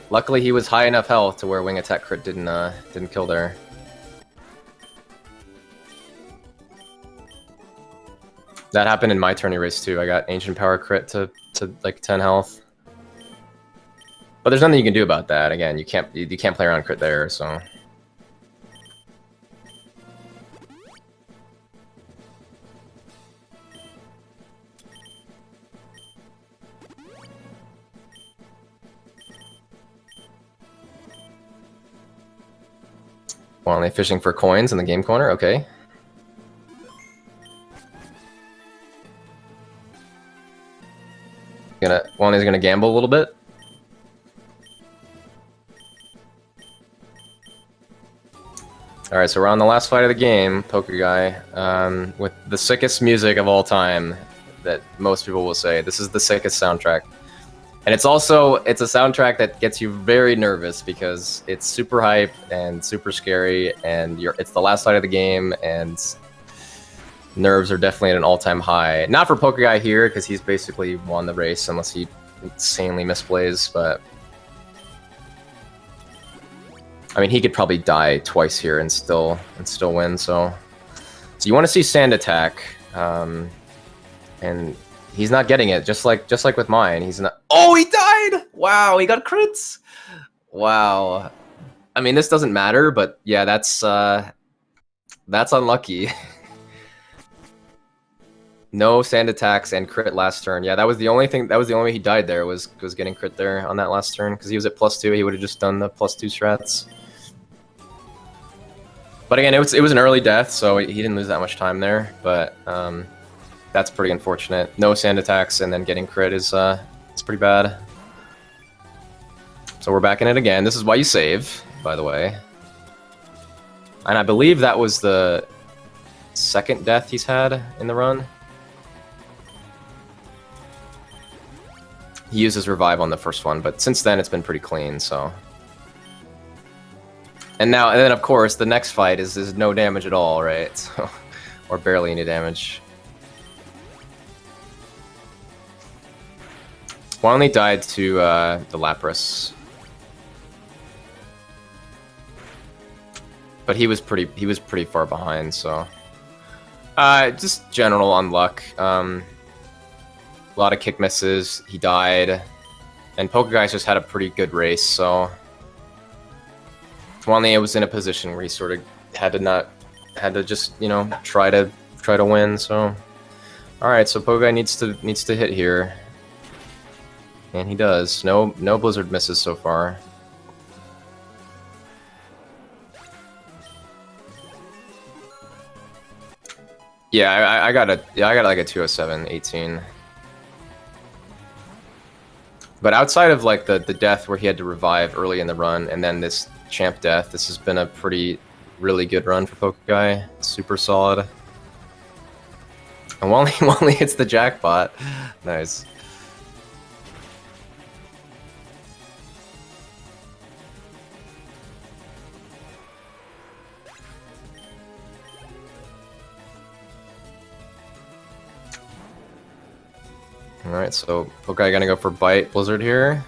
[SPEAKER 2] luckily he was high enough health to where wing attack crit didn't kill there. That happened in my tourney race too. I got Ancient Power crit to like 10 health, but there's nothing you can do about that. Again, you can't play around crit there, so. Wanley fishing for coins in the game corner, okay. Wanley's gonna gamble a little bit. Alright, so we're on the last fight of the game, Pokeguy, with the sickest music of all time that most people will say. This is the sickest soundtrack. And it's a soundtrack that gets you very nervous because it's super hype and super scary, and it's the last fight of the game, and nerves are definitely at an all-time high. Not for Pokeguy here, because he's basically won the race unless he insanely misplays, but I mean, he could probably die twice here and still win. So you want to see Sand Attack, and he's not getting it. Just like with mine, he's not. Oh, he died! Wow, he got crits. Wow. I mean, this doesn't matter, but yeah, that's unlucky. No Sand Attacks and crit last turn. Yeah, that was the only thing. That was the only way he died there, was getting crit there on that last turn, because he was at +2. He would have just done the +2 strats. But again, it was an early death, so he didn't lose that much time there. But that's pretty unfortunate. No Sand Attacks and then getting crit is it's pretty bad. So we're back in it again. This is why you save, by the way. And I believe that was the second death he's had in the run. He used his revive on the first one, but since then it's been pretty clean, so. And then of course the next fight is no damage at all, right? So, or barely any damage. Wanley died to the Lapras. but he was pretty far behind. So just general unluck. A lot of kick misses. He died, and Pokeguy just had a pretty good race. So Juanlyways was in a position where he sort of had to just try to win. So all right, so Pokeguy needs to hit here, and he does. No blizzard misses so far. Yeah, I got like a 207, 18. But outside of like the death where he had to revive early in the run, and then this champ death, this has been a really good run for Pokeguy. Super solid. And Wally hits the jackpot. Nice. Alright, so Pokeguy gonna go for Bite Blizzard here.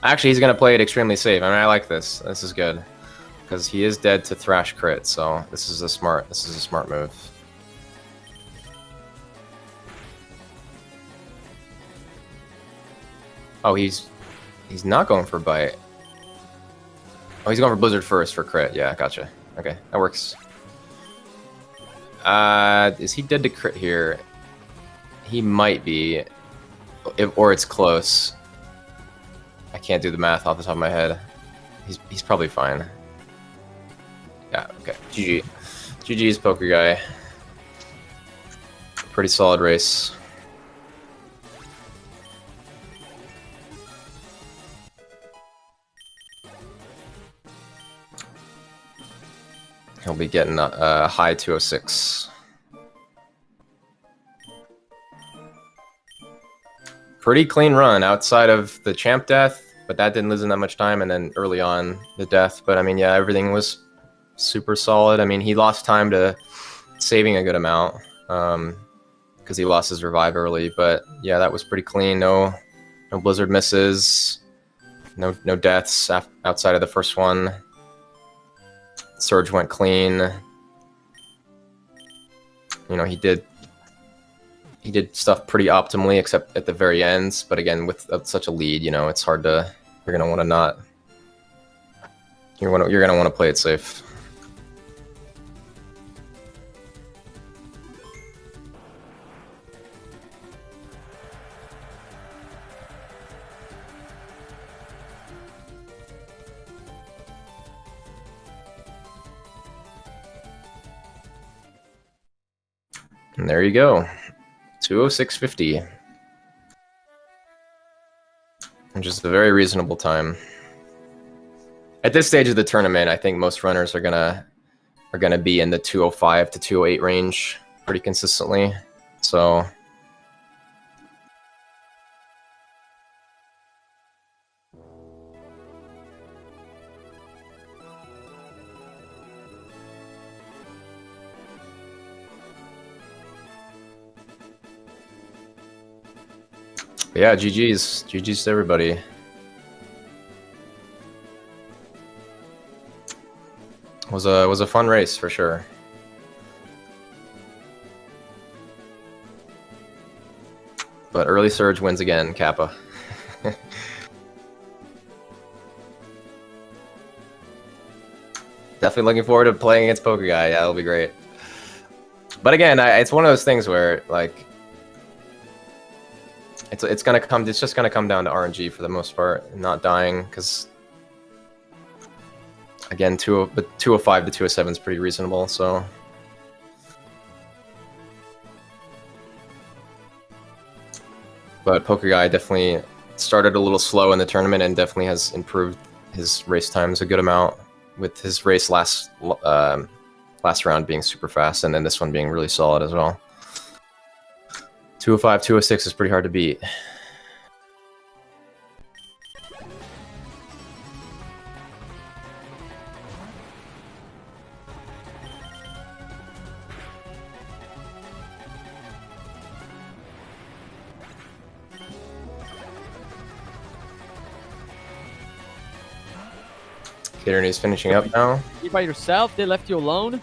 [SPEAKER 2] Actually, he's gonna play it extremely safe. I mean, I like this. This is good. Because he is dead to Thrash crit, so this is a smart move. Oh, he's not going for Bite. Oh, he's going for Blizzard first for crit. Yeah, gotcha. Okay, that works. Is he dead to crit here? He might be, or it's close. I can't do the math off the top of my head. He's probably fine. Yeah, okay. GG. GG's Pokeguy. Pretty solid race. He'll be getting a high 206. Pretty clean run outside of the champ death, but that didn't lose him that much time, and then early on the death. But I mean, yeah, everything was super solid. I mean, he lost time to saving a good amount because he lost his revive early. But yeah, that was pretty clean. No blizzard misses, no deaths outside of the first one. Surge went clean. You know, he did stuff pretty optimally, except at the very ends. But again, with such a lead, you know, it's hard to. You're gonna want to not. You're gonna want to play it safe. And there you go. 206.50. Which is a very reasonable time. At this stage of the tournament, I think most runners are gonna be in the 205 to 208 range pretty consistently. So yeah, GG's to everybody. Was a fun race for sure. But early surge wins again, Kappa. Definitely looking forward to playing against Pokeguy. Yeah, that'll be great. But again, it's one of those things where like. It's just gonna come down to RNG for the most part, not dying, because again, 205 to 207 is pretty reasonable. So, but Pokeguy definitely started a little slow in the tournament and definitely has improved his race times a good amount, with his race last round being super fast, and then this one being really solid as well. 205, 206 is pretty hard to beat. Caterknees finishing up now.
[SPEAKER 4] You by yourself? They left you alone?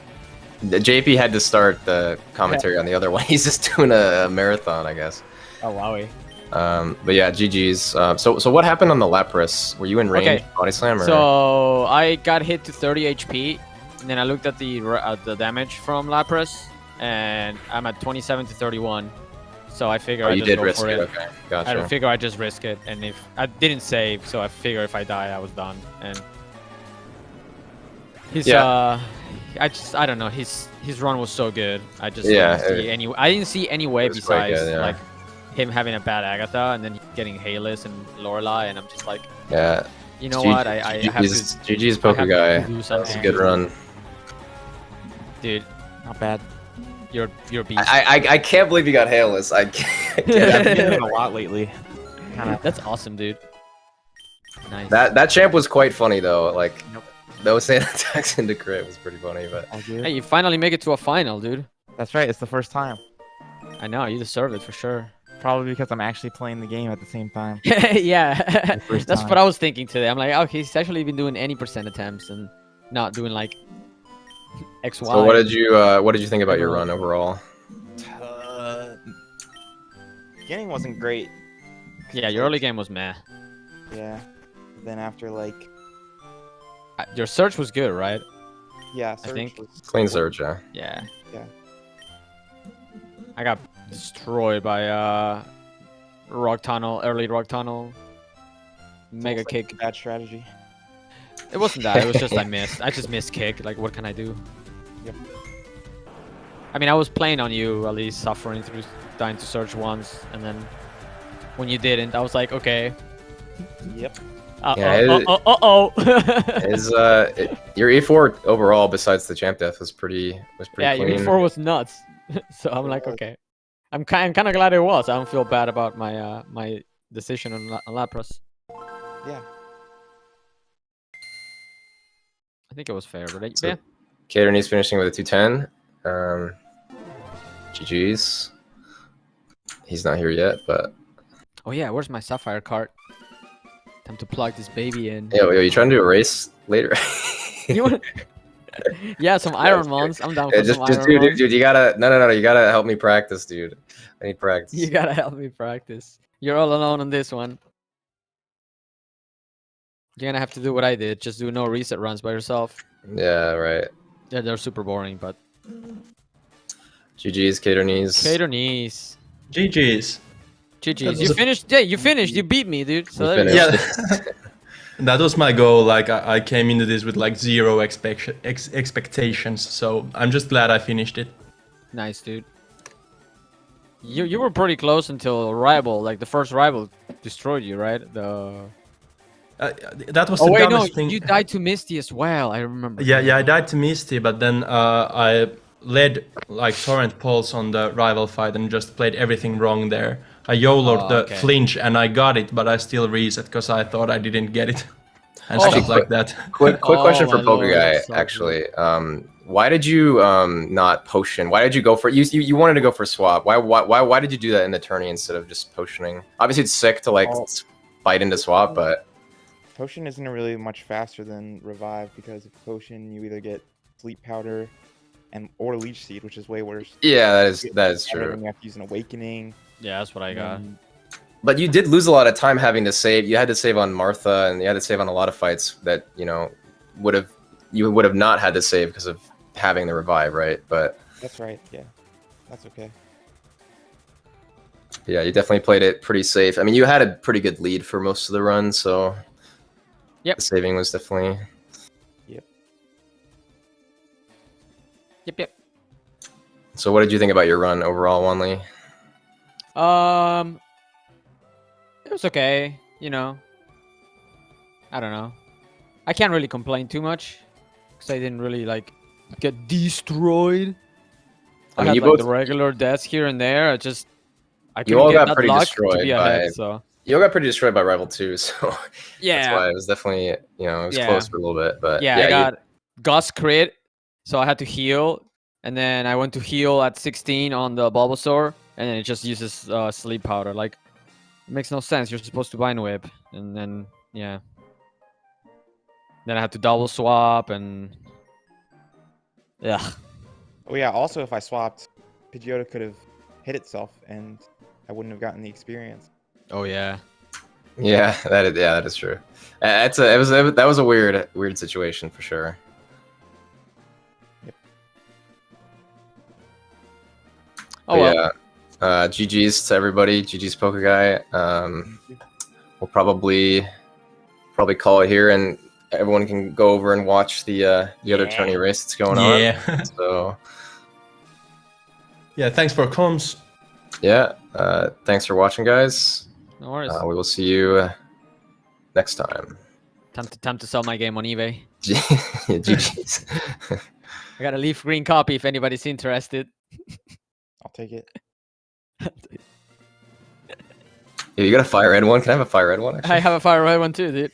[SPEAKER 2] The JP had to start the commentary on the other one. He's just doing a marathon, I guess.
[SPEAKER 4] Oh, wowie.
[SPEAKER 2] But yeah, GG's. So what happened on the Lapras? Were you in range,
[SPEAKER 4] Okay.
[SPEAKER 2] body slam, or?
[SPEAKER 4] So I got hit to 30 HP, and then I looked at the damage from Lapras, and I'm at 27 to 31. So I figure I
[SPEAKER 2] you
[SPEAKER 4] just
[SPEAKER 2] did
[SPEAKER 4] go
[SPEAKER 2] risk
[SPEAKER 4] for
[SPEAKER 2] it.
[SPEAKER 4] it.
[SPEAKER 2] Okay, gotcha.
[SPEAKER 4] I figure I just risk it, and if I didn't save, so I figure if I die, I was done. And his I don't know. His run was so good. I just didn't see any way besides
[SPEAKER 2] good, yeah.
[SPEAKER 4] like him having a bad Agatha and then getting Hayless and Lorelei, and I'm just like,
[SPEAKER 2] Yeah.
[SPEAKER 4] you know what? I have to.
[SPEAKER 2] GG's
[SPEAKER 4] I have to
[SPEAKER 2] Pokeguy.
[SPEAKER 4] do
[SPEAKER 2] That's a
[SPEAKER 4] something.
[SPEAKER 2] good run.
[SPEAKER 4] Dude.
[SPEAKER 5] Not bad.
[SPEAKER 4] You're a beast.
[SPEAKER 2] I can't believe you got Hailless. I can't.
[SPEAKER 5] Yeah, I've been doing it a lot lately. Kinda.
[SPEAKER 4] That's awesome, dude. Nice.
[SPEAKER 2] That champ was quite funny though. Like
[SPEAKER 5] Nope.
[SPEAKER 2] those sand attacks into crit was pretty funny, but
[SPEAKER 5] All good.
[SPEAKER 4] Hey, you finally make it to a final, dude.
[SPEAKER 5] That's right. It's the first time.
[SPEAKER 4] I know you deserve it for sure.
[SPEAKER 5] Probably because I'm actually playing the game at the same time.
[SPEAKER 4] Yeah,
[SPEAKER 5] first
[SPEAKER 4] that's
[SPEAKER 5] time.
[SPEAKER 4] what I was thinking today. I'm like, oh, he's actually been doing any % attempts and not doing like XY.
[SPEAKER 2] so what did you think about your run overall?
[SPEAKER 5] Beginning wasn't great.
[SPEAKER 4] Yeah, your early game was meh.
[SPEAKER 5] Yeah. Then after like,
[SPEAKER 4] Your search was good, right?
[SPEAKER 5] yeah,
[SPEAKER 4] I think-
[SPEAKER 5] was
[SPEAKER 2] Clean surge, yeah.
[SPEAKER 4] Yeah.
[SPEAKER 5] Yeah.
[SPEAKER 4] I got destroyed by rock tunnel, early rock tunnel, mega
[SPEAKER 5] almost like
[SPEAKER 4] kick.
[SPEAKER 5] a bad strategy.
[SPEAKER 4] It wasn't that. It was just I missed. I just missed kick. Like, what can I do?
[SPEAKER 5] Yep.
[SPEAKER 4] I mean, I was playing on you, at least suffering through dying to search once, and then when you didn't, I was like, okay.
[SPEAKER 5] Yep.
[SPEAKER 2] His your E4 overall, besides the champ death, was pretty
[SPEAKER 4] Yeah,
[SPEAKER 2] clean.
[SPEAKER 4] your before was nuts. So I'm like, okay. I'm kind of glad it was. I don't feel bad about my my decision on Lapras.
[SPEAKER 5] Yeah.
[SPEAKER 4] I think it was fair, but
[SPEAKER 2] So-
[SPEAKER 4] yeah.
[SPEAKER 2] Caterknees finishing with a 210. GG's. He's not here yet, but
[SPEAKER 4] Oh yeah, where's my Sapphire cart? Time to plug this baby in.
[SPEAKER 2] yo, you trying to do a race later?
[SPEAKER 4] You want? Yeah, some Iron Mons. I'm down for
[SPEAKER 2] Yeah,
[SPEAKER 4] some
[SPEAKER 2] just
[SPEAKER 4] Iron Mons.
[SPEAKER 2] dude, you gotta no, you gotta help me practice, dude. I need practice.
[SPEAKER 4] You gotta help me practice. You're all alone on this one. You're gonna have to do what I did. Just do no reset runs by yourself.
[SPEAKER 2] Yeah, right.
[SPEAKER 4] Yeah, they're super boring, but
[SPEAKER 2] GG's, Caterknees.
[SPEAKER 4] Caterknees.
[SPEAKER 6] GG's.
[SPEAKER 4] GG's.
[SPEAKER 6] was
[SPEAKER 4] You
[SPEAKER 6] a-
[SPEAKER 4] finished. Yeah, you finished. You beat me, dude. So
[SPEAKER 2] You
[SPEAKER 4] there you go.
[SPEAKER 2] finished.
[SPEAKER 6] Yeah, that was my goal. Like I came into this with like zero expectations, so I'm just glad I finished it.
[SPEAKER 4] Nice, dude. You were pretty close until rival. Like the first rival destroyed you, right? The
[SPEAKER 6] That was
[SPEAKER 4] oh
[SPEAKER 6] the
[SPEAKER 4] wait, no,
[SPEAKER 6] dumbest thing.
[SPEAKER 4] you died to Misty as well. I remember.
[SPEAKER 6] Yeah, I died to Misty, but then I led like torrent pulse on the rival fight and just played everything wrong there. I YOLO'd
[SPEAKER 4] Oh,
[SPEAKER 6] the
[SPEAKER 4] okay.
[SPEAKER 6] flinch and I got it, but I still reset because I thought I didn't get it. And
[SPEAKER 4] Oh.
[SPEAKER 6] stuff like that.
[SPEAKER 2] Quick
[SPEAKER 4] Oh,
[SPEAKER 2] question for
[SPEAKER 4] my lord,
[SPEAKER 2] Pokeguy,
[SPEAKER 4] that's so
[SPEAKER 2] actually. Why did you not potion? Why did you go for you wanted to go for swap? Why did you do that in the tourney instead of just potioning? Obviously, it's sick to like
[SPEAKER 5] Oh.
[SPEAKER 2] fight into swap, but
[SPEAKER 5] Potion isn't really much faster than Revive because if Potion, you either get Sleep Powder or Leech Seed, which is way worse.
[SPEAKER 2] yeah, that is
[SPEAKER 5] And
[SPEAKER 2] true.
[SPEAKER 5] then you have to use an Awakening.
[SPEAKER 4] Yeah, that's what I got.
[SPEAKER 5] and
[SPEAKER 2] But you did lose a lot of time having to save. You had to save on Martha, and you had to save on a lot of fights that you would have not had to save because of having the revive, right? But
[SPEAKER 5] That's right. Yeah, that's okay.
[SPEAKER 2] yeah, you definitely played it pretty safe. I mean, you had a pretty good lead for most of the run, so
[SPEAKER 4] Yep.
[SPEAKER 2] the saving was definitely.
[SPEAKER 4] Yep.
[SPEAKER 2] So, what did you think about your run overall, Wanley?
[SPEAKER 4] It was okay. I don't know. I can't really complain too much because I didn't really like get destroyed.
[SPEAKER 2] I
[SPEAKER 4] I
[SPEAKER 2] mean,
[SPEAKER 4] had
[SPEAKER 2] you
[SPEAKER 4] like
[SPEAKER 2] both
[SPEAKER 4] the regular deaths here and there. I
[SPEAKER 2] You
[SPEAKER 4] couldn't
[SPEAKER 2] all
[SPEAKER 4] get
[SPEAKER 2] got
[SPEAKER 4] that
[SPEAKER 2] pretty
[SPEAKER 4] luck to
[SPEAKER 2] destroyed
[SPEAKER 4] be ahead.
[SPEAKER 2] by-
[SPEAKER 4] So
[SPEAKER 2] you all got pretty destroyed by Rival 2, so that's
[SPEAKER 4] yeah,
[SPEAKER 2] why it was definitely it was
[SPEAKER 4] Yeah.
[SPEAKER 2] close for a little bit, but
[SPEAKER 4] yeah, I got Gus crit, so I had to heal, and then I went to heal at 16 on the Bulbasaur, and then it just uses sleep powder. Like, it makes no sense. You're supposed to bind whip, and then yeah. Then I had to double swap and yeah.
[SPEAKER 5] Oh yeah. Also, if I swapped, Pidgeotto could have hit itself, and I wouldn't have gotten the experience.
[SPEAKER 4] Oh yeah.
[SPEAKER 2] Yeah, that is true. That was a weird situation for sure.
[SPEAKER 4] Oh
[SPEAKER 2] But
[SPEAKER 4] well.
[SPEAKER 2] yeah, GG's to everybody. GG's Pokeguy. We'll probably call it here, and everyone can go over and watch the other tourney race that's going on.
[SPEAKER 6] Yeah.
[SPEAKER 2] So
[SPEAKER 6] Yeah, thanks for comms.
[SPEAKER 2] yeah, thanks for watching, guys.
[SPEAKER 4] No worries.
[SPEAKER 2] We will see you next time.
[SPEAKER 4] Time to sell my game on eBay.
[SPEAKER 2] GG's.
[SPEAKER 4] I got a LeafGreen copy if anybody's interested.
[SPEAKER 5] I'll take it.
[SPEAKER 2] Yeah, you got a FireRed one? Can I have a FireRed one? Actually?
[SPEAKER 4] I have a FireRed one too, dude.